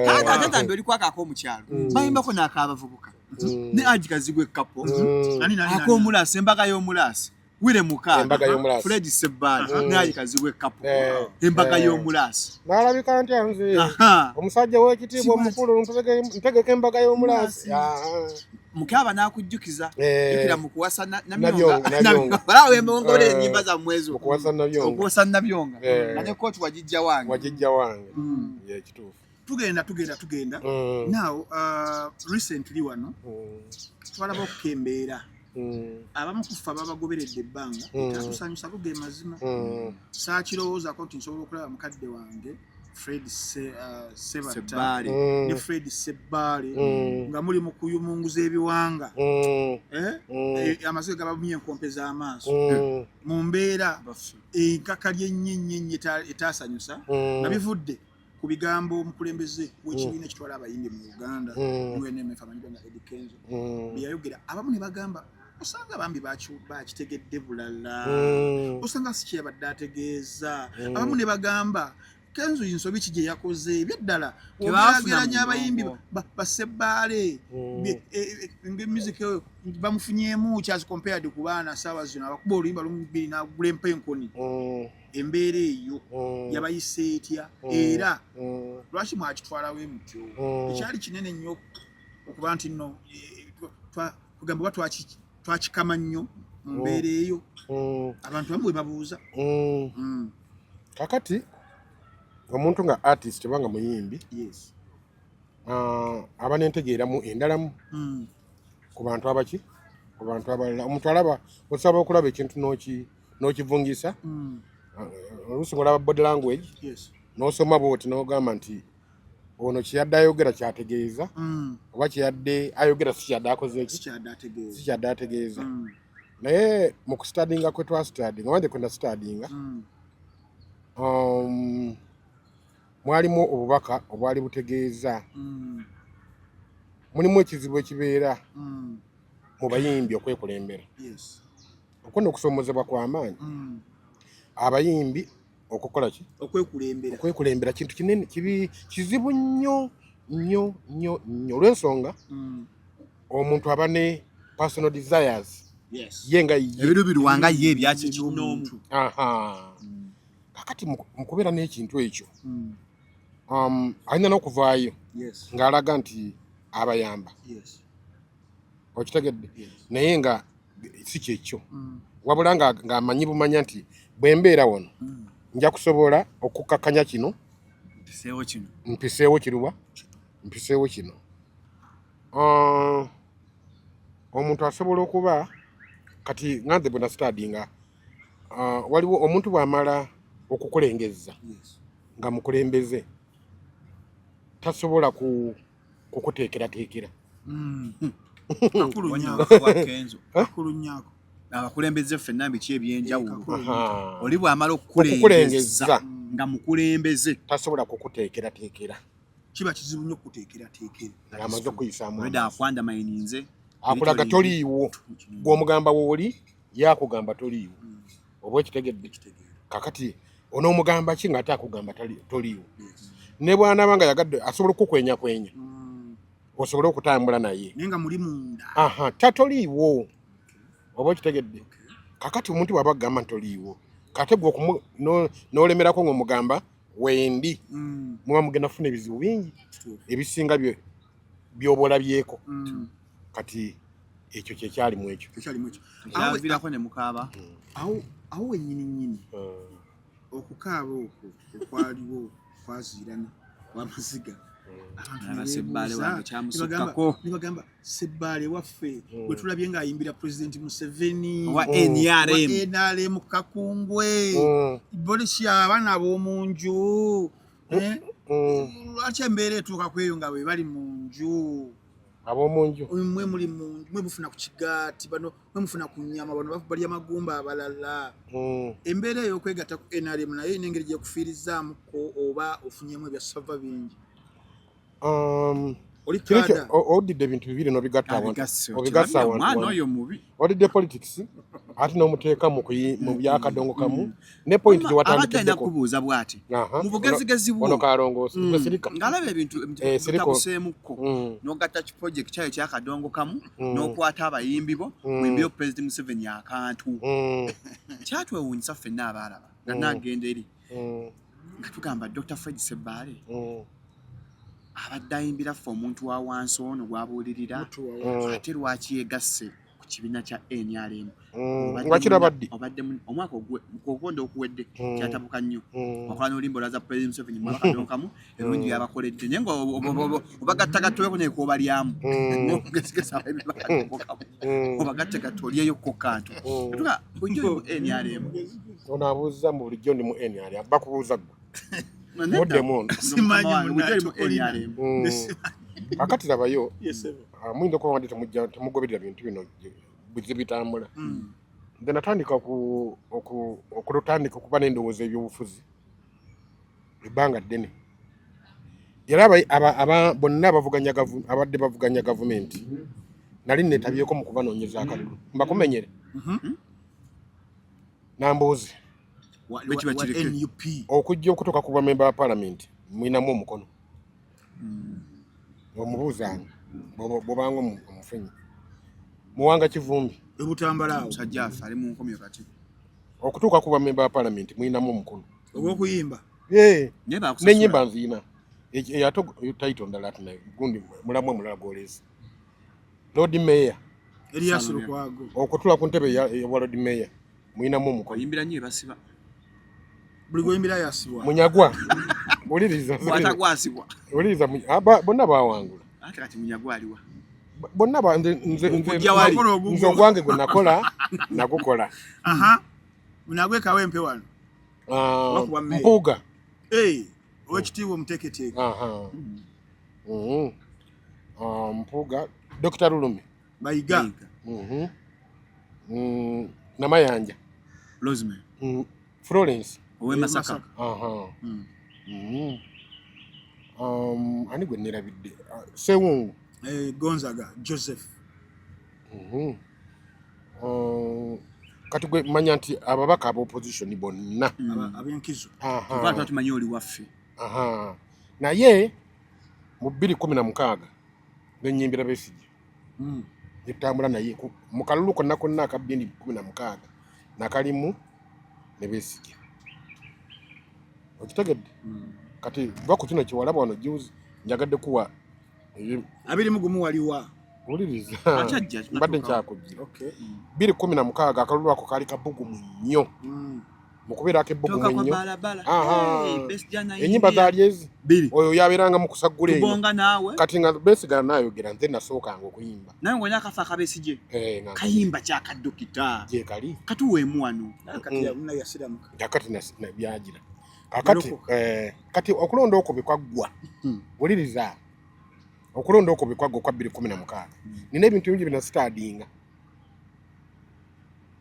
Ate tambe oli kwakako mu kyalo. Bayimbako n'akabavubuka. Ne ajikazigwe kapo. Akomulasi embaga y'omulasi. Wire Mukaaga. Fred Sebbali ne ajikazigwe kapo. Embaga y'omulasi. Nalabika ntya nze. Omusajja w'ekitiibwa omukulu ntegeka embaga y'omulasi. Mukaba nakujjukiza ikira mukuwasa nabyonga balawe embongole nyimba za mwezi okuwasa nabyonga nane coach wajijja wange ye kitufu tugenda now recently wano twalaba okukembeera abamu kufa babagoberedde ebbanga tatusanyusa buge mazima saakirowooza ko nti nsobola okulaba mukadde wange Fred Sebbali ne Fred Sebbali nga muli mu kuyumunguza ebiwanga amazike gabamye enkompe z'amaaso mu mbeera enkaka ly'ennyenyenye etaasanyusa nga bivudde ku bigambo omukulembeze w'ekibiina ekitwala abayimbi mu Uganda UNMF amanyibwa nga Eddie Kenzo bye yayogera abamu ne bagamba osanga bambi bakitegedde bulala osanga si kye yabadde ategeeza abamu ne bagamba Kenzo yinsobi kije yakoze byeddala obageranya abayimbi Sebbali music bamufunyemu kyas compared ku baana sawa zino abakuba oluyimba lumbiri na gulempa enkoni embeera eyo yabayise etya era lwaki mwakitwalawo emutyo ekyali kinene nnyo okuba nti nno kugamba twakikama nnyo mu mbeera eyo abantu bamwe babuuza kakati omuntu nga artist banga muyimbi aba nentegeeramu endalamu ku bantu abaki ku bantu abalala omuntu alaba osaba okulaba ekintu n'okivungisa oluusi ng'olaba body language n'osoma bwoti n'ogamba nti ono kyeyadde ayogera kyategeeza oba kyeyadde ayogera si kyadde akoze eki si kyadde ategeeza naye mu kustadinga kwe twastadinga wanje kwenda stadinga mwalimu obubaka obwali butegeeza mulimu ekizibu ekibeera mu bayimbi okwekulembera okwo okusomozebwa kw'amaanyi abayimbi okukola ki okwekulembera kintu kinene kizibu nnyo olw'ensonga omuntu aba ne personal desires ye nga ebirubirwanga ye ebyakikinoomu kakati mu kubeera n'ekintu ekyo alina n'okuvaayo ng'alaga nti abayamba okitegedde naye nga si kyekyo wabula ng'amanyi bumanya nti bwe mbeera wano nja kusobola okukakkanya kino mpiseewo kino omuntu asobola okuba kati nganze bwe nasitadinga waliwo omuntu bw'amala okukulengeza nga mukulembeze tasobola kukuteekerateekera abakulembeze ffenna biki ebyenjawulo oli bw'amala okukulengeza nga mukulembeze tasobola kukuteekerateekera kiba kizibu nnyo okuteekerateekera amaze okuyisaamu akwandamayininze akulaga toliiwo gw'omugamba wooli yakugamba toliiwo oba ekitegedde kakati onoomugamba ki ng'ate akugamba toliiwo ne bw'anaaba nga yagadde asobola okukwenyakwenya osobole okutambula naye naye nga muli munda tatoliiwo oba ekitegedde kakati omuntu bw'aba agamba ntoliiwo kate gwe n'olemerako ng'omugamba wendi muba mugenda kufuna ebizibu bingi ebisinga by'obolabyeko kati ekyo kyekyalimu ekyo kyavirako ne mukaaba awo wennyini okukaaba okwo okwaliwo kwaziirana wamaziga nibagamba Sebbali waffe bwe tulabye ng'ayimbira Pulezidenti Museveni wa NRM Kakungwe Bolisya abaana ab'omu nju lwaki embeera etuuka ku eyo nga bwe bali mu nju ab'omunju mwe muli mu mwe mufuna ku kigaati bano mwe mufuna ku nnyama bano balya amagumba abalala embeera ey'okwegatta ku NRM naye n'engeri gye kufiirizaamuko oba ofunyemu ebya sava bingi oli kada odidde ebintu bibiri n'obigatta omwana oyo mubi odidde politics ate n'omuteeka mu byakadongo kamu ne point gye watandikidde kubuuza bw'ati mu bugezigezi bwo ono kalongoosi besirika ng'alaba ebintu bitakuseemukko n'ogatta ki project kyayo kyakadongo kamu n'okwata abayimbi bo mwimbyo President Museveni akantu kyatwewuunyisa ffenna abaalaba nga naagenda eri nga tugamba Dr. Fred Ssebaale abadde ayimbira ffe omuntu wa wansi ono gwabuulirira ate lwaki yegasse ku kibiina kya NRM obadde omwaka ogwonda okuwedde kyatabuka nnyo wakola n'olimba olaza President Museveni mu kadongo kamu ebirungi byabakoledde naye nga obagattagattobeko neekoobalyamu obagattagatta oliyeyokko kantu tuga bulijjo mu NRM ono abuuza mu bulijjo ndi mu NRM bakubuuza gwe akati labayo muyinza okuba wadde temugoberera bintu bino bitambula nze natandika okulutandika okuba n'endowooza ebyobufuzi ebbanga ddene era bonna abadde bavuganya gavumenti nali netabyeko mu kubanoonyeza akalulu mbakumenyere nambuuze okujja okutuuka ku bamemba ba palamenti mwinamu omukono omubuuzanga bwobanga omufenyi muwanga kivumbi ebutambalaawo musajja afe ali mu nkomyo kati okutuuka ku bamemba ba palamenti mwinamu omukono ogw'okuyimba n'ennyimba nziina ate taito ndala ati naye gundi mulamu omulala gw'oleezi Lord Mayor Elias Lukwago okutula ku ntebe ya Lord Mayor mwinamu omukono oyimbira nnyo ebasiba buli gwoyimbira yasibwa munyagwa uliriza watagwasibwa uliriza bonna bawangula ate kati munyagwa aliwa bonna nze ogwange gwe nakola nagukola munagwe kawempe wano mpuuga owekitiibwa omuteeketeeke mpuuga Dr. Lulumi Bayiga Namayanja Rosemary Florence owe Masaka ani gwe nerabidde Sewungu Gonzaga Joseph kati gwe manya nti ababaka ab'opposition bonna ab'enkizo tuba tumanyi oli waffe naye mu 2016 nenyimbira Besigye netambula naye mu kalulu konna konna aka 2016 nakalimu ne Besigye okitegedde kati bwako kino kiwalaba wano juzi njagadde kuwa abiri mugumu waliwa uliriza mbadde nkyakujjira 2016 akalulu ako kaali kabugumu nnyo mu kubeerako ebbugumu nnyo ennyimba zaali ezi oyo yabeeranga mu kusagula eyo kati nga Besigye naayogera nze nasookanga okuyimba naye ng'olina akafa akabesigye kayimba kyakaddokita gye kali katuweemu wano kati byagira kati okulonda okwo bwe kwaggwa wuliriza okulonda okwo bwe kwaggwa kwa 2016 nina ebintu bingi bina sitaadinga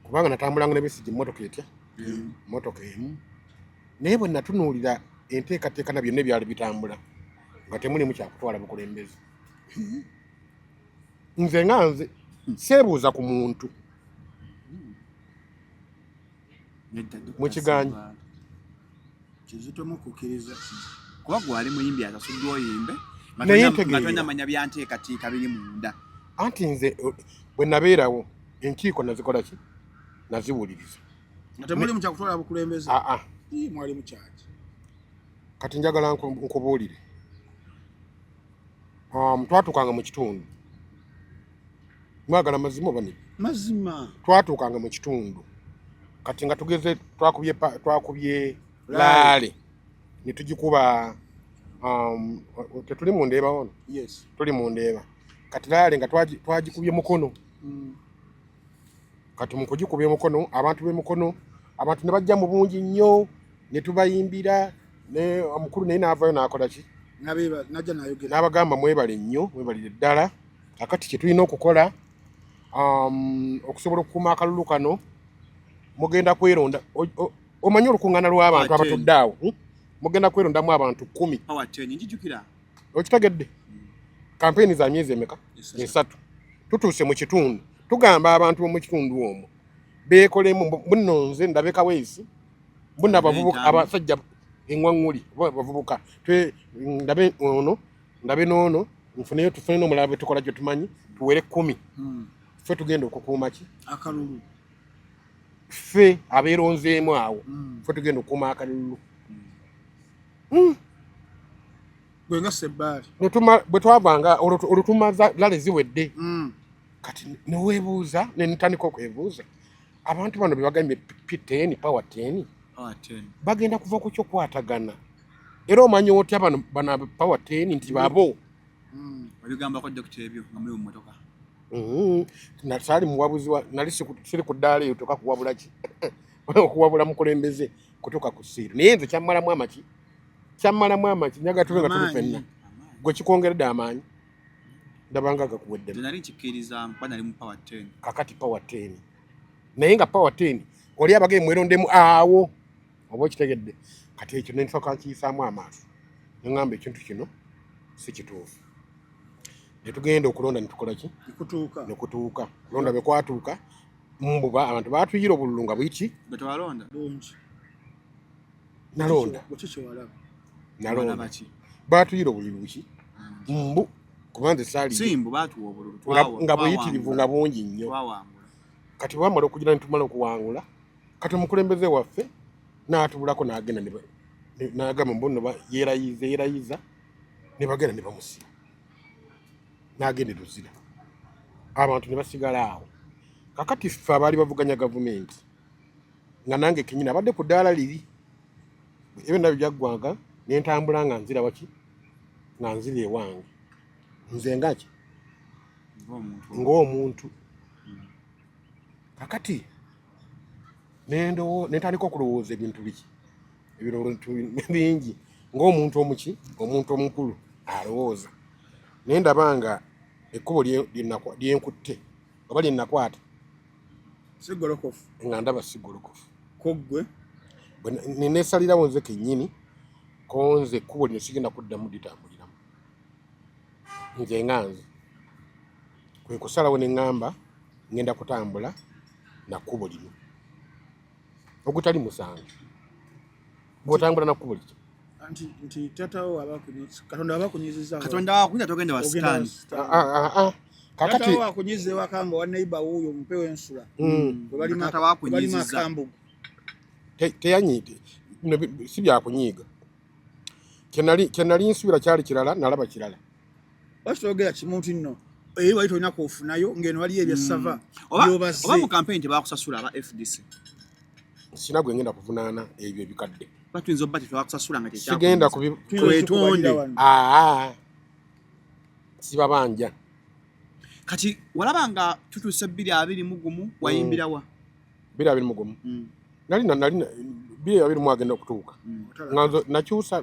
kubanga natambulanga ne Besigye emmotoka etya emmotoka emu naye bwe natunuulira enteekateeka na byonna ebyali bitambula nga temulimu kyakutwala bukulembeze nze nga nze seebuuza ku muntu mu kiganyi kizitomu kukkiriza kuba gwali muyimbi asasuddwa oyimbe nga tonamanya byanteekateeka biri munda anti nze bwe nabeerawo enkiiko nazikola ki naziwuliriza nga temulimu kyakutwala bukulembeze mwali mukyaki kati njagala nkubuulire twatuukanga mu kitundu mwagala mazima oba mazima twatuukanga mu kitundu kati nga tugeze twakubye laale ne tugikuba tetuli mu ndeeba wano tuli mu ndeeba kati laale nga twagikubye mukono kati mu kugikubye mukono abantu b'emukono abantu ne bajja mu bungi nnyo ne tubayimbira ne omukulu naye n'avaayo n'akola ki n'abagamba mwebale nnyo mwebalire ddala akati kye tulina okukola okusobola okukuuma akalulu kano mugenda kweronda omanyi olukuŋŋaana lw'abantu abatudde awo mugenda kwerondamu abantu 10 njijukira okitegedde kampeni za myezi emeka 3 tutuuse mu kitundu tugamba abantu mu kitundu omwo beekolemu bunonze ndabe Kaweesi buna bavubuka abasajja engwanguli bavubuka ndabe ono ndabe nono nfuneyo tufune omulabe tukola kyo tumanyi tuwere 10 ffe tugenda okukuuma ki akalulu ffe abeeronzeemu awo ffe tugenda okukuuma akalulu gwenga Sebbaali bwe twavanga olutumaza lale ziwedde kati neweebuuza nentandika okwebuuza abantu bano bebagambye P10 power 10 bagenda kuva ku kyokwatagana era omanyi otya bano power 10 nti babo Oligambako Dr. ebyo nga muli mu mmotoka nasaali muwabuzi nali siri ku ddaala eyo toka kuwabula ki okuwabula mukulembeze kutuuka ku ssiiru naye nze kyammalamu amaki nyaga tube nga tuli fenna gwe kikwongeredde amaanyi ndabanga gakuweddemu nali nkikkiriza kuba nali mu power 10 kakati power 10 naye nga power 10 oli abagee mwerondemu awo oba okitegedde kati ekyo nenfa kankiyisaamu amaaso neŋŋamba ekintu kino si kituufu netugenda okulonda netukola ki nekutuuka londa bekwatuuka mbuba abantu batuyira obululu nga bwiki betwalonda bungi nalonda batuyira obululu buki mbu kubanze saali simbu batuwa obululu nga buyitirivu nga bungi nnyo kati bwamala okugira netumala okuwangula kati omukulembeze waffe n'atubulako n'agenda n'agamba mbuno yeerayiza ne bagenda ne bamusiba n'agenda eruzira abantu ne basigala awo kakati ffe abaali bavuganya gavumenti nga nange kenyini abadde ku ddaala liri ebyonna byaggwanga nentambula nga nzira waki nga nzira ewange nze ngaki ng'omuntu kakati nentandika okulowooza ebintu biki ebirowoozo bingi ng'omuntu omuki omuntu omukulu alowooza naye ndabanga ekkubo lyenkutte oba lyennakwata sigolokofu nga ndaba sigolokofu koggwe neneesalirawo nze kennyini konze ekkubo lino sigenda kuddamu litambuliramu nze nganze kwe kusalawo neŋŋamba ngenda kutambula na kkubo lino ogutali musange bw'otambula na kkubo liki nti tatawo Katonda abakunyiziza Katonda wakunya togenda wasitani kakati tatawo akunyize wakanga wa neighbor wuyo mpewo ensula tata wakunyiziza teyanyiite si byakunyiiga kyenali nsubira kyali kirala nalaba kirala wakitogera kimuntu nno eyi wali tolina kufunayo ngeno waliyo ebyasava oba mu campaign tebakusasula aba FDC sina gwe ngenda kuvunaana ebyo ebikadde batuyinza obba tetwakusasula nga sigenda twetonde sibabanja kati walaba nga tutuuse 221 wayimbirawa 221 nali 221 agenda okutuuka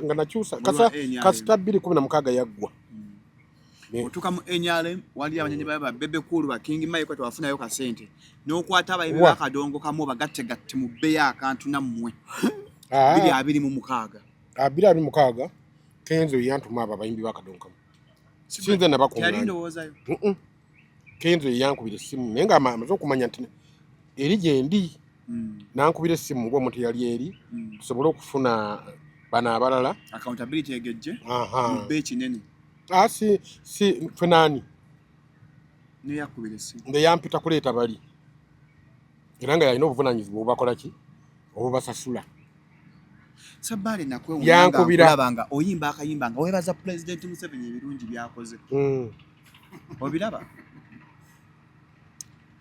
nga nakyusa kasita 216 yaggwa otuuka mu NRM wali abanyanyi baba bebekulu ba King Michael tewafunayo kasente n'okwata abayimbi bakadongo kamu bagattegatte mu bbeeyi akantu nammwe 226 Kenzo yantuma abo abayimbi bakadongo kamu sinze nabakuŋŋaanya Kenzo yankubira essimu naye nga amaze okumanya nti eri gye ndi nankubira essimu ng'omuntu yali eri tusobole okufuna bano abalala accountability egejje mu bbeeyi kinene si fenani ne yakubira essimu nde yampita kuleeta bali era nga yalina obuvunaanyizibwa obubakola ki obubasasula Sabbaale nakwewulanga oyimba akayimba nga weebaza President Museveni ebirungi byakoze obiraba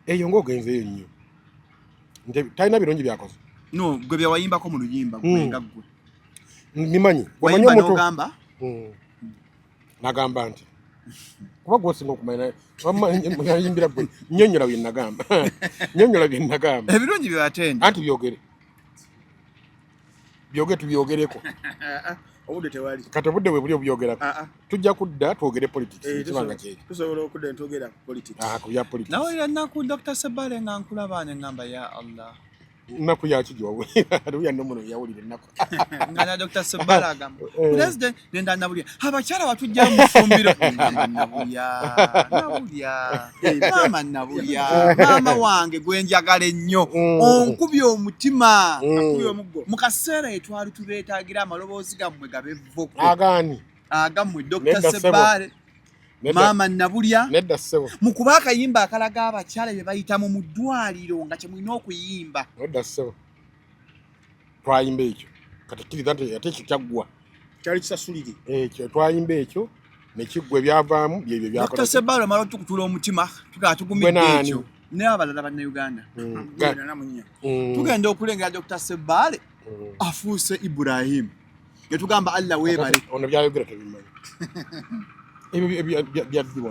eyo ng'ogenzeeyo nnyo talina birungi byakoze no gwe byawayimbako mu luyimba gwenga ggwe nimanyi wayimba n'ogamba nagamba nti kuba gwosinga okumanya nayimbira gwe nnyonnyola bye nagamba ebirungi byebatenda anti byoge tubyogereko obudde tewali kati obudde bwe buli obyogerako tujja kudda twogere politics kibanga kyekyo tusobola okudda netwogera politics ku bya politics nawulira nnaku Dr. Sabbaale nga nkulaba ne ngamba ya Allah Naku ya kijwa we. No muno yawulire naku. Ngana Dr. Sebala agamba. President nenda nabulya. Abakyala batujja mu fumbiro. Nabulya. Mama nabulya. Mama wange gwenjagala ennyo. Onkubye omutima. Akubye omuggo. Mu kaseera etwali tubeetaagira amaloboozi gammwe gabevvo. Agaani. Agamwe Dr. Sebale. Mama nabulya nedda ssebo mu kuba akayimba akalaga abakyala bye bayitamu mu ddwaliro nga kye mulina okuyimba nedda ssebo twayimba ekyo katukiriza nti ate ekyo kyaggwa kyali kisasulire ekyo twayimba ekyo ne kiggwa ebyavaamu byebyo byakola Dr. Sebale amala tukutula omutima tugaa tugumidde ekyo n'abalala bannayuganda tugenda okulengera Dr. Sebale afuuse Ibrahim ge tugamba Allah weebale ono byayogera tebimanyi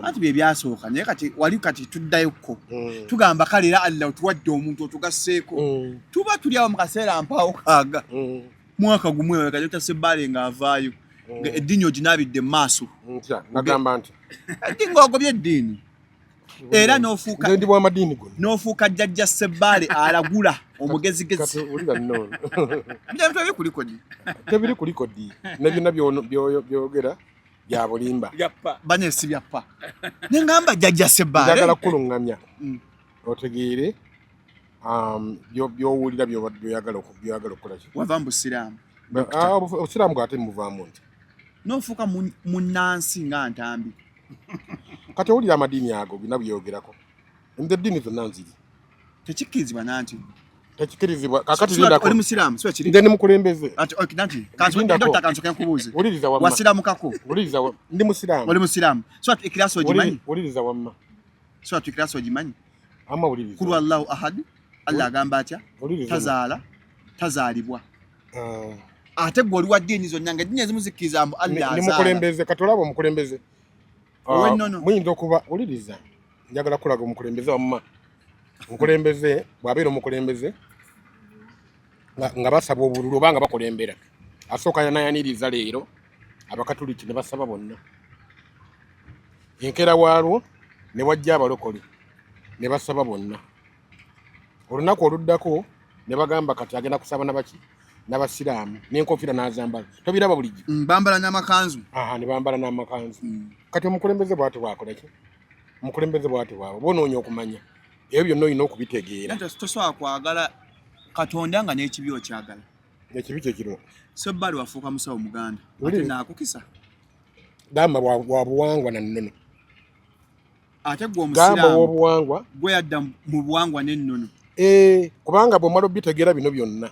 ati bye byasooka naye kati wali kati tuddayokko tugamba kale era Allah otuwadde omuntu otugasseeko tuba tuli awo mu kaseera mpaawo kaaga mwaka gumwe weka Dr. Sebale ng'avaayo eddiini oginaabidde mu maaso nagamba nti ati ng'ogobye eddiini era n'ofuuka jjajja Sebale alagula omugezigezi tebiri kuliko ddi ne byonna byogera bya bulimba banyesi byappa nengamba jjajja Sebale njagala kulungamya otegeere byowulira byoyagala okukola ki wava mu busiraamu obusiraamu bwate muvaamu nti n'ofuuka munnansi nga ntambi kati owulira amadiini ago bina byogerako nze eddiini zonna nziri tekikkirizibwa nanti tekikirizibwa kakati oli musiraamu siwe kiri nze ndi mukulembeze nanti kansoke nkubuuze wuliriza wamma wasiramukako wuliriza ndi musiraamu oli musiraamu so ikiraso ogimanyi wuliriza wamma so ikiraso ogimanyi amma wuliriza kulu Allahu ahad Allah agamba atya tazaala tazaalibwa ate gwe oli wa ddiini zonna nga eddiini ezimu zikkiriza mbu Allah azaala ndi mukulembeze kati olaba omukulembeze muyinza okuba wuliriza njagala kulaga omukulembeze wamma omukulembeze bw'abeera omukulembeze nga basaba obululu oba nga bakulembera asooka nayaniriza leero abakatuliki ne basaba bonna enkera waalwo ne wajja abalokole ne basaba bonna olunaku oluddako ne bagamba kati agenda kusaba nabaki n'abasiraamu n'enkofiira n'azambala tobiraba bulijjo bambala n'amakanzu ne bambala n'amakanzu kati omukulembeze bw'ati bwakola ki omukulembeze bw'ati bwabwe bonoonya okumanya ebyo byonna olina okubitegeera tosobola kwagala Katonda nga n'ekibi okyagala ekibi kyekiriwo Sebale wafuuka musawo muganda ate naakukisa gamba bwa buwangwa na nnono ate gwe omusiraamu w'obuwangwa gwe yadda mu buwangwa n'ennono kubanga bw'omala obitegeera bino byonna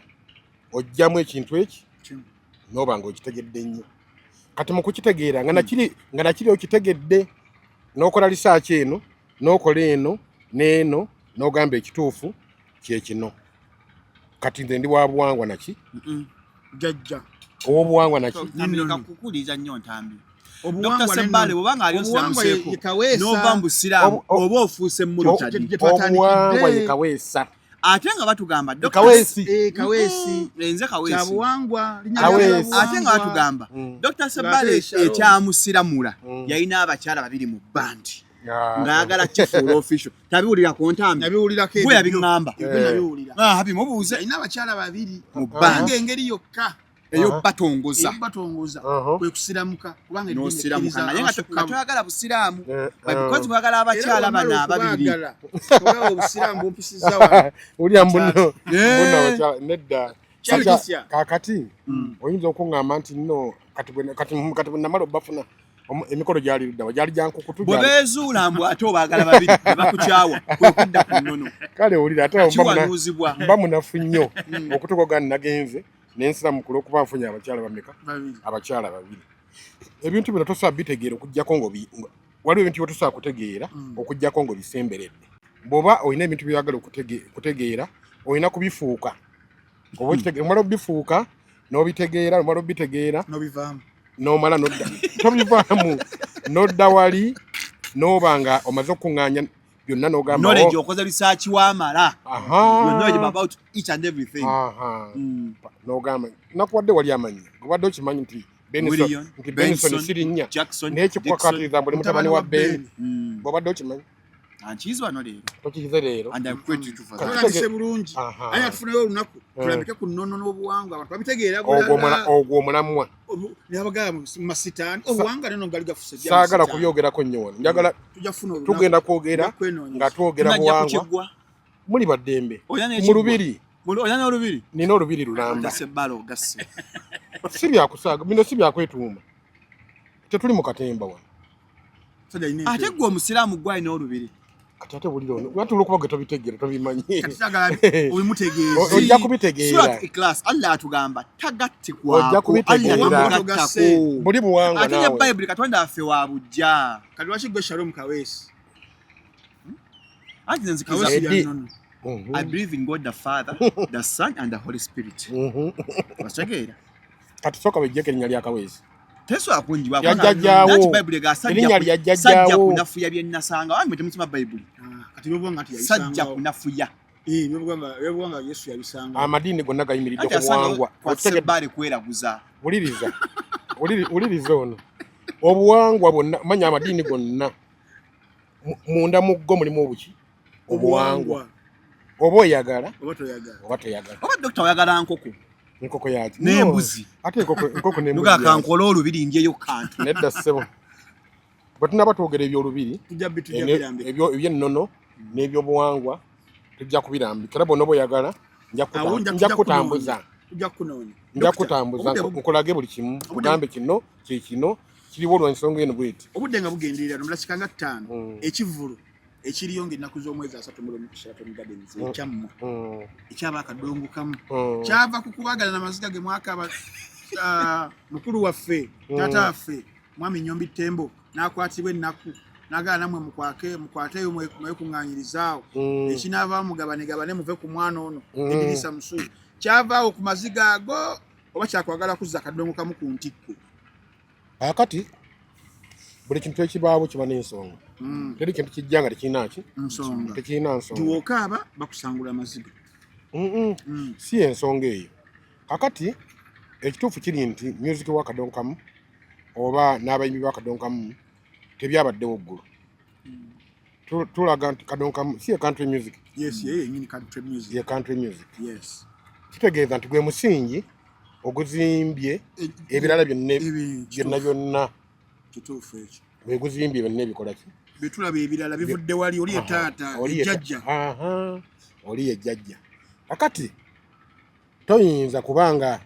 ojjamu ekintu eki n'oba ng'okitegedde nnyo kati mu kukitegeera nga nakiri okitegedde n'okola lisaaki eno n'okola eno n'eno n'ogamba ekituufu kyekino kati nze ndi wa buwangwa naki jjajja ow'obuwangwa naki kukuliza nnyo ntambi Dr. Sebale bw'obanga ali osiramuseeko n'ova mu busiraamu oba ofuuse mulutadi obuwangwa ye kaweesa ate nga batugamba kaweesi enze kaweesi kyabuwangwa ate nga batugamba Dr. Sebale ekyamusiramula yalina abakyala babiri mu bandi ng'ayagala kifuula official tabiwulirako ntambi gwe yabiŋŋamba bimubuuze alina abakyala babiri mu bandi engeri yokka eyo batongoza kwe kusiramuka kubanga n'osiramuka naye nga toyagala busiraamu babikozi bwagala abakyala bano ababiri obusiraamu bumpisiza wano olya mbuno nedda kakati oyinza okuŋŋamba nti nno kati bwe namala obbafuna emikolo gyali luddawa gyali gyankukutu bwe beezuula mbu ate obaagala babiri ne bakukyawa kwe kudda ku nnono kale owulira ate mba munafu nnyo okutukoga nagenze n'ensiramu ku lw'okuba nfunye abakyala bameka abakyala babiri ebintu bino tosobola bitegeera okuggyako waliwo ebintu byotosobola kutegeera okuggyako ng'obisemberedde bw'oba olina ebintu byoyagala okutegeera olina kubifuuka omala obifuuka n'obitegeera omala obitegeera n'omala tobivaamu n'odda wali n'oba nga omaze okuŋŋaanya byonna n'ogamba knowledge okoze research wamala you know about each and everything n'ogamba nakuwadde wali amanyi obadde okimanyi nti Benson Sirinnya n'ekikwakatiriza mbuli mutabani wa Ben bw'obadde okimanyi Anchizwa no leero. Tokize leero. And I quit to for that. Tulabise bulungi. Aya tufuneyo olunaku. Tulambike ku nnono n'obuwangwa. Abantu babitegeera ogwo omulamwa. N'abagala mu masitaani. Obuwangwa neno ngali gafuse. Saagala kubyogerako nnyo wano. Njagala tugenda kwogera nga twogera buwangwa. Muli baddembe. Mu lubiri. Oyana olubiri. Nina olubiri lulamba. Gasse balo gasse. Si byakusaaga, bino si byakwetuuma. Tetuli mu katemba wano. Ate gwe omusiraamu gwali n'olubiri. Kati ate buliro ono. Watula okuba tobitegeera tobimanyi. Kati sagala obimutegeeza. Ojja kubitegeera. Surat Ikhlas Allah atugamba tagatte kwako. Ojja kubitegeera. Allah tagattako. Buli buwangwa nawe. Ate Bible Katonda affe wa bujja. Kati lwaki gwe Shalom Kaweesi? Ati nze Kaweesi nono. I believe in God the Father, the Son and the Holy Spirit. Wategeera. Kati soka bejjeke linnya lya Kaweesi. Teso akunjibwa Yajjajjaawo. Bible gasajja. Linnya lya jjajjaawo. Sajja kunafuya bye nasanga. Wamwe temusoma Bible. Kati byo ngati yayisanga. Sajja kunafuya. Byo yesu yabisanga. Amadini gonna gayimiridde ku buwangwa. Otegedde bale kweraguza. Uliriza ono. Obuwangwa bonna manya amadini gonna. Munda muggo mulimu obuki. Obuwangwa. Oba oyagala. Oba toyagala. Oba dokita oyagala nkoko. Nkoko yaki. N'embuzi. Ate nkoko n'embuzi. Nuga kankola olubiri ndyeyo kantu. Nedda ssebo. Bwe tunaba twogera ebyolubiri. Ebyo ennono n'ebyobuwangwa tujja kubirambika. Era bonna boyagala nja kutambuza. Nja kutambuza nkulage buli kimu. Kugambe kino kino kiriwo olw'ensonga eno bweti. Obudde nga bugenderera nomula kikanga 5 ekivulu ekiriyo ng'ennaku z'omwezi 33 Gardens ekyamma ekyaba akadongo kamu kyava ku kubagala n'amaziga ge mwakaba mukulu waffe taata waffe mwami Nyombi Tembo n'akwatibwa ennaku n'agala namwe mukwateyo mwekuŋŋaanyirizaawo ekinaava mugabane muve ku mwana ono Edirisa Musu kyavaawo ku maziga ago oba kyakwagala kuzza akadongo kamu ku ntikko. Akati buli kintu ekibaawo kiba n'ensonga. Teri kintu kijja nga tekirina ki? Nsonga. Tekirina nsonga. Tuwokaaba bakusangula amaziga. Si ensonga eyo. Kakati ekituufu kiri nti music wa Kadonkamu oba n'abayimbi ba Kadonkamu tebyabaddewo ggulu. Tulaga nti Kadonkamu si country music. Yes, yenyini country music. Ye country music. Yes. Kitegeeza nti gwe musingi oguzimbye ebirala byonna kituufu ekyo. Bwe guzimbye byonna ebikola ki? Bitulaba ebirala bivudde wali oli etaata ejjajja. Oli ejjajja. Kakati toyinza kubanga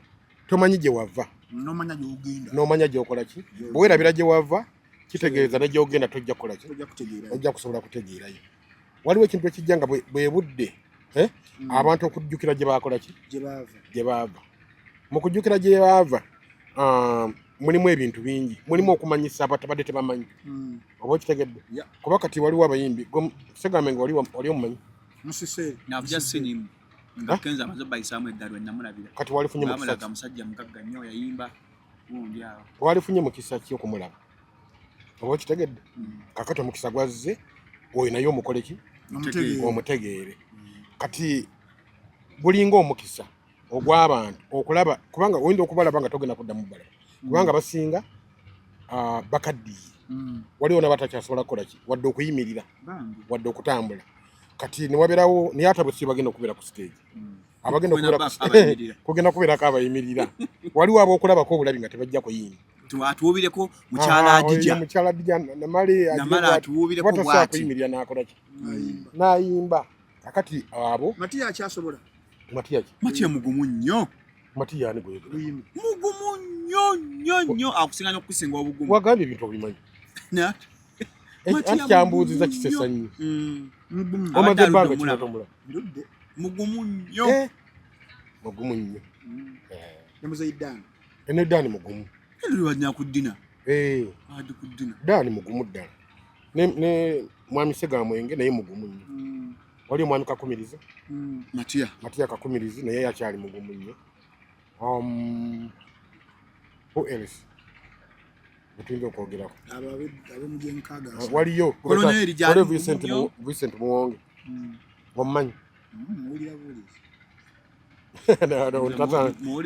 tomanyi gye wava. Nomanya gy'ogenda. Nomanya gy'okola ki? Bwe weerabira gye wava kitegeeza ne gy'ogenda tojja kukola ki? Ojja kusobola kutegeerayo. Waliwo ekintu ekijja nga bwe budde abantu okujjukira gye baakola ki? Gye baava. Mu kujjukira gye baava mulimu ebintu bingi. Mulimu okumanyisa abatabadde tebamanyi. Oba okitegedde? Kuba kati waliwo abayimbi. Segambe nga oli omumanyi? Musise. Navja sinimu. Nga kenza amaze bayisamu eddalwe namulabira. Kati walifunye mu kisa. Namulaga musajja mugagga nnyo yayimba. Gundi awo. Walifunye mu kisa ki okumulaba? Oba okitegedde? Kakati omukisa gwazze oyo naye omukole ki? Omutegeere. Kati bulinga omukisa ogw'abantu okulaba kubanga oyinza okubalaba nga togenda kudda mu balaba. Kubanga basinga bakaddiye. Waliwo n'abatakyasobola kukola ki? Wadde okuyimirira. Wadde okutambula. Kati ne wabeerawo naye ate bwe bagenda okubeera ku stage. Abagenda okubeera kugenda kubeerako abayimirira. Waliwo ab'okulabako obulabi nga tebajja kuyimba. Atuwubireko mukyala Adija. Mukyala Adija namala atuwubireko bw'ati. Kuyimirira n'akola ki? N'ayimba. Kakati abo. Matiya akyasobola. Matiya ki? Matiya mugumu nnyo. Matiya ani gwe? Mugumu nnyo akusinga n'okusinga obugumu. Wagambye ebintu obimanyi. Anti kyambuuziza kisesa nnyo. Omaze ebbanga kinotomula. Mugumu nnyo. Mugumu nnyo. Yamuze Iddaani. Eno Iddaani mugumu. Eno wajja kuddina. Adi kuddina. Iddaani mugumu ddala. Ne mwami Segamwenge naye mugumu nnyo. Wali omwami Kakumirizi. Matiya Kakumirizi naye yakyali mugumu nnyo. Who else? Betuyinza okwogerako. Waliyo Vincent Muwonge. Omumanyi?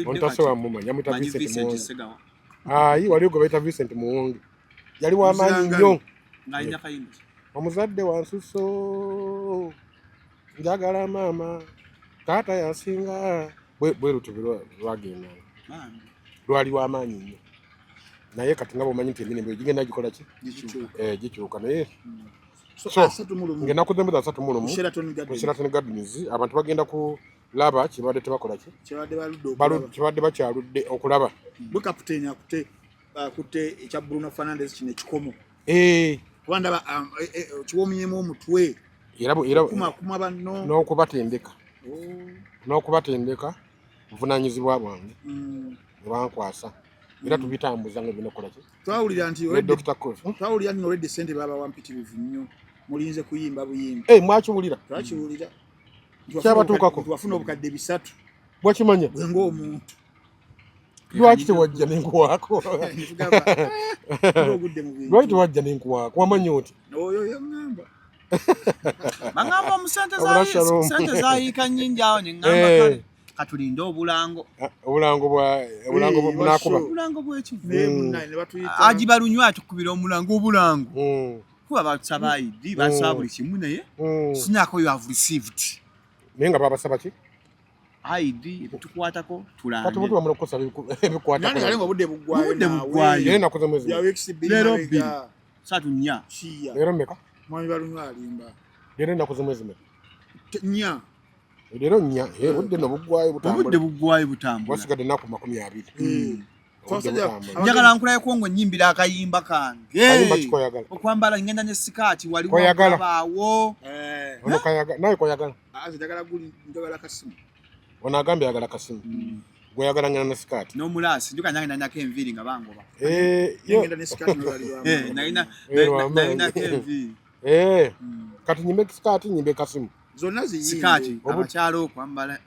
Ontasobola mumumanyi. Yamuyita Vincent Muwonge. Ayi waliyo gwe bayita Vincent Muwonge. Yali w'amaanyi nnyo. omuzadde wansuso njagala maama taata yasinga bwe lutubi lwagenda lwali lw'amaanyi nnyo naye kati nga bwomanyi nti emirimu gigenda gikola ki gikyuka naye ngenaku zembeza 31 ku Sheraton Gardens abantu bagenda kulaba kibadde tebakola ki kibadde bakyaludde okulaba bwe kapiteeni akutte ekya Bruno Fernandes kino ekikomo kubanda kiwomyemu omutwe era n'okubatendeka buvunaanyizibwa bwange nebankwasa era tubitambuza nga binokola ki twawulira nti already sente baba wampitirivu nnyo mulinze kuyimba buyimba mwakiwulira twakiwulira kyabatuukako twafuna obukadde 3 bwakimanya bwe ng'omuntu lwaki tewajja nenkuwaako lwaki tewajja nenkuwaako wamanya oti oyo yaŋŋamba baŋŋamba omusente zayiika nnyingi awo ne ŋŋamba kale katulinde obulango bunakuba agiba lunywa atukubira omulango obulango kuba basaba ID basaba buli kimu naye sinako you have received naye nga babasaba ki ID ebitukwatako tulange kati mutuba mulokosa ebikwatako nali nga obudde buggwayo naye nakoze mwezi leero 2 3 leero mmeka mwami balunywa alimba leero nakoze mwezi mmeka 4 leero 4 obudde nobuggwayo butambula wasigadde ennaku 20 njagala nkulayeko ng'onnyimbira akayimba kange okwambala ngenda ne sikaati waliwabaawo naye koyagala njagala kasimu onagambye yagala kasimu gweyagala ngenda ne sikaati n'omulaasi njukanya nanyako enviiri nga bangoba nalinako enviiri kati nyimbe sikaati nyimbe kasimu zonna sikaati abakyala okwambala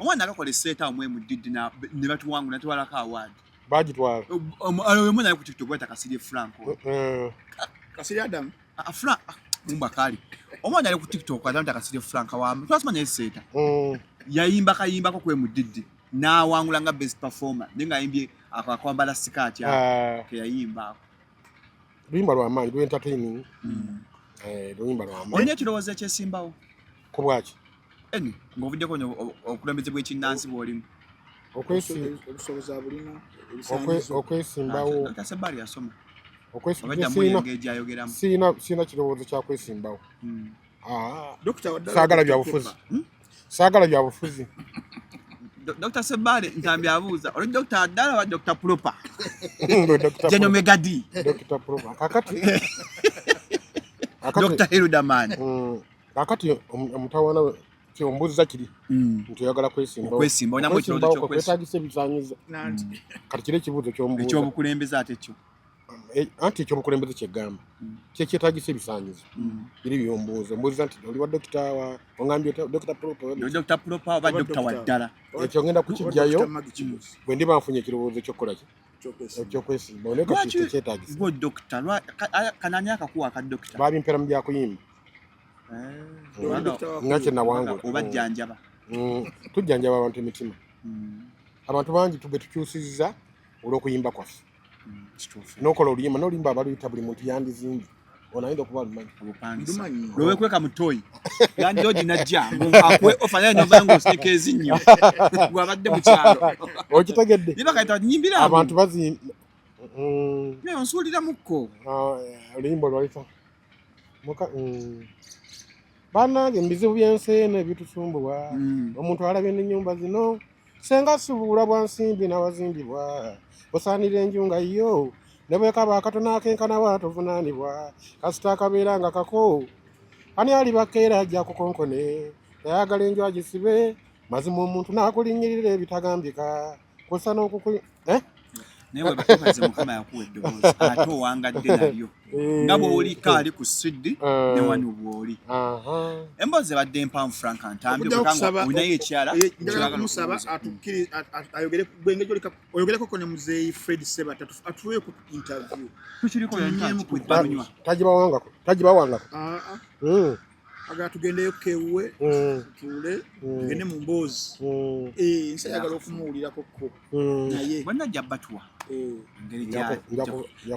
omwana akakola esseeta omwe muddiddi ne batuwangula natwalako awaadi bagitwala alowemu naye ku tiktok bweta Kasirye Franco Kasirye Adam mumba kali omwana ali ku tiktok adamu Kasirye Franco awamu twasimanya esseeta yayimba kayimbako kwe muddiddi n'awangula nga best performer naye ngayimbye akwambala sikaati keyayimbaako luyimba lwamaanyi lwentertaining luyimba lwamaanyi olina ekirowoozo ekyesimbawo ku bwaki ng'ovuddeko okulembeze bw'ekinnansi bw'olimu okwesimbawo tasebali yasoma siina kirowoozo kyakwesimbawo saagala byabufuzi Dr. Sebale ntambi abuuza oli Dr. Adala wa Dr. Proper General Megadi Dr. Proper kakati Dr. Hirudaman kakati omutawana kyombuza kiri nti oyagala kwesimba onyamu ekirowoozo ky'okwetagisa ebisaanyizo kati kiri ekibuuzo ky'ombuuza ekyobukulembeze ate kyo anti ekyobukulembeze kyeggamba kyekyetagisa ebisaanyizo biri byombuuza mbuuza nti oli wa dokita wa ongambye Dr. Proper oba Dr. Waddala ekyo ngenda kukijjayo bwe ndiba nfunye ekirowoozo ky'okukola ki ekyokwesiima oneka kyetagisa gwe dokita kanani akakuwa aka dokita babimpera mu byakuyimba nga kyenawangula oba jjanjaba tujjanjaba abantu emitima abantu bangi tube tukyusizza olw'okuyimba kwaffe n'okola oluyimba n'oluyimba abaluyita buli muntu yandizimbye onayinza okuba alumanyi lwewekweka mutoyi yanjoji najja akwe ofanya nyumba ng'osika ezinnyo gwabadde mu kyalo okitegedde nibakaita nyimbira abantu bazi naye onsuuliramuko oluyimba olwalita bannange mubizibu by'ensi eno ebitusumbuwa omuntu alabye n'ennyumba zino senga subuula bwa nsimbi n'abazimbibwa osaanira enju nga yo ne bwekaba akatono akenkana waatovunaanibwa kasita akabeera nga kako ani ali bakeera ajja kukonkone yayagala enju agisibe mazima omuntu n'akulinnyirira ebitagambika kusa n'okukuli naye webatukaze mukama yakuwa eddoboozi ate owangadde nalyo nga bw'olika ali ku siddi ne wano bw'oli emboozi ebadde empanvu Frank Ntambi olinayo ekyala njagala kumusaba oyogereko ko ne muzeeyi Fred Sebata atuwe ku interview tukiriko balunywa tagibawangako agala tugendeyo kewuwe tuule tugende mu mboozi nsi ayagala okumuwulirako ko naye bonna jja batuwa engeri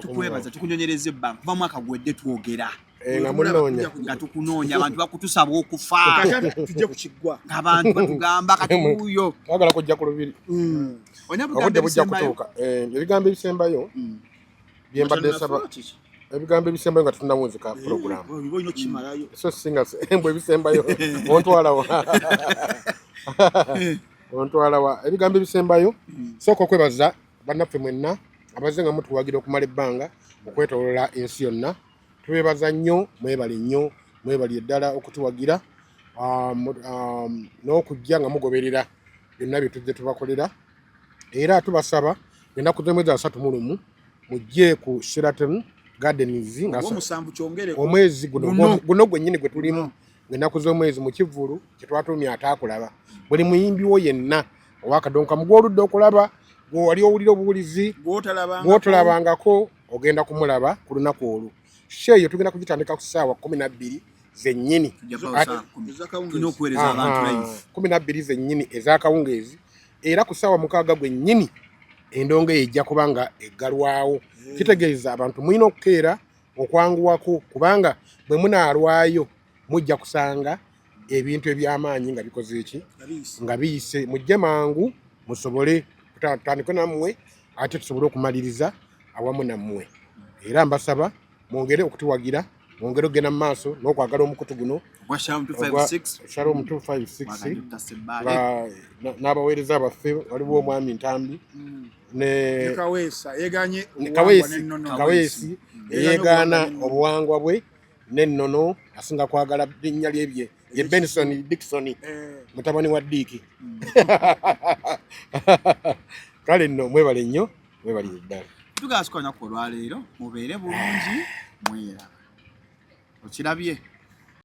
tukwebaza tukunyonyereza ebbanga kuva mwaka gwedde twogera nga munoonya nga tukunoonya abantu bakutusaba okufa tujje kukiggwa abantu batugamba kati wuuyo twagala kujja ku lubiri obudde bujja kutuuka ebigambo ebisembayo byembadde nsaba ebigambo ebisembayo nga tunamuuzika puroguramu so singa mbwe ebisembayo ontwalawa ebigambo ebisembayo sooka okwebaza bannaffe mwenna abazze nga mutuwagira okumala ebbanga okwetolola ensi yonna tubebaza nnyo mwebali eddala okutuwagira n'okujja nga mugoberera byonna bye tujje tubakolera era tubasaba ennaku z'omwezi 31 mujje ku Sheraton Gardens omwezi guno gwennyini gwe tulimu ng'ennaku z'omwezi mu Kivvulu kye twatuumya ataakulaba buli muyimbi wo yenna owakadonka mugwoludde okulaba wali owulira obuwulizi gw'otolabangako ogenda kumulaba ku lunaku olwo sheeyo tugenda kugitandika ku ssaawa 12 zennyini 12 zennyini ez'akawungeezi era ku ssaawa 6 gwennyini endongo ejja kubanga eggalwawo kitegeeza abantu mulina okukeera okwanguwako kubanga bwe munaalwayo mujja kusanga ebintu eby'amaanyi nga bikoze eki nga biyise mujje mangu musobole tutandike nammwe ate tusobole okumaliriza awamu nammwe era mbasaba mwongere okutuwagira mwongere okugenda mu maaso n'okwagala omukutu guno Shalom 256 n'abaweereza baffe waliwo omwami Ntambi ne Kaweesi eyeegaana obuwangwa bwe n'ennono asinga kwagala linnya lyebye ye Benson Dickson mutabani wa Diiki kale nno mwebale nnyo mwebali eddala tugaasikonya ku olwaleero mubeere bulungi mwera okirabye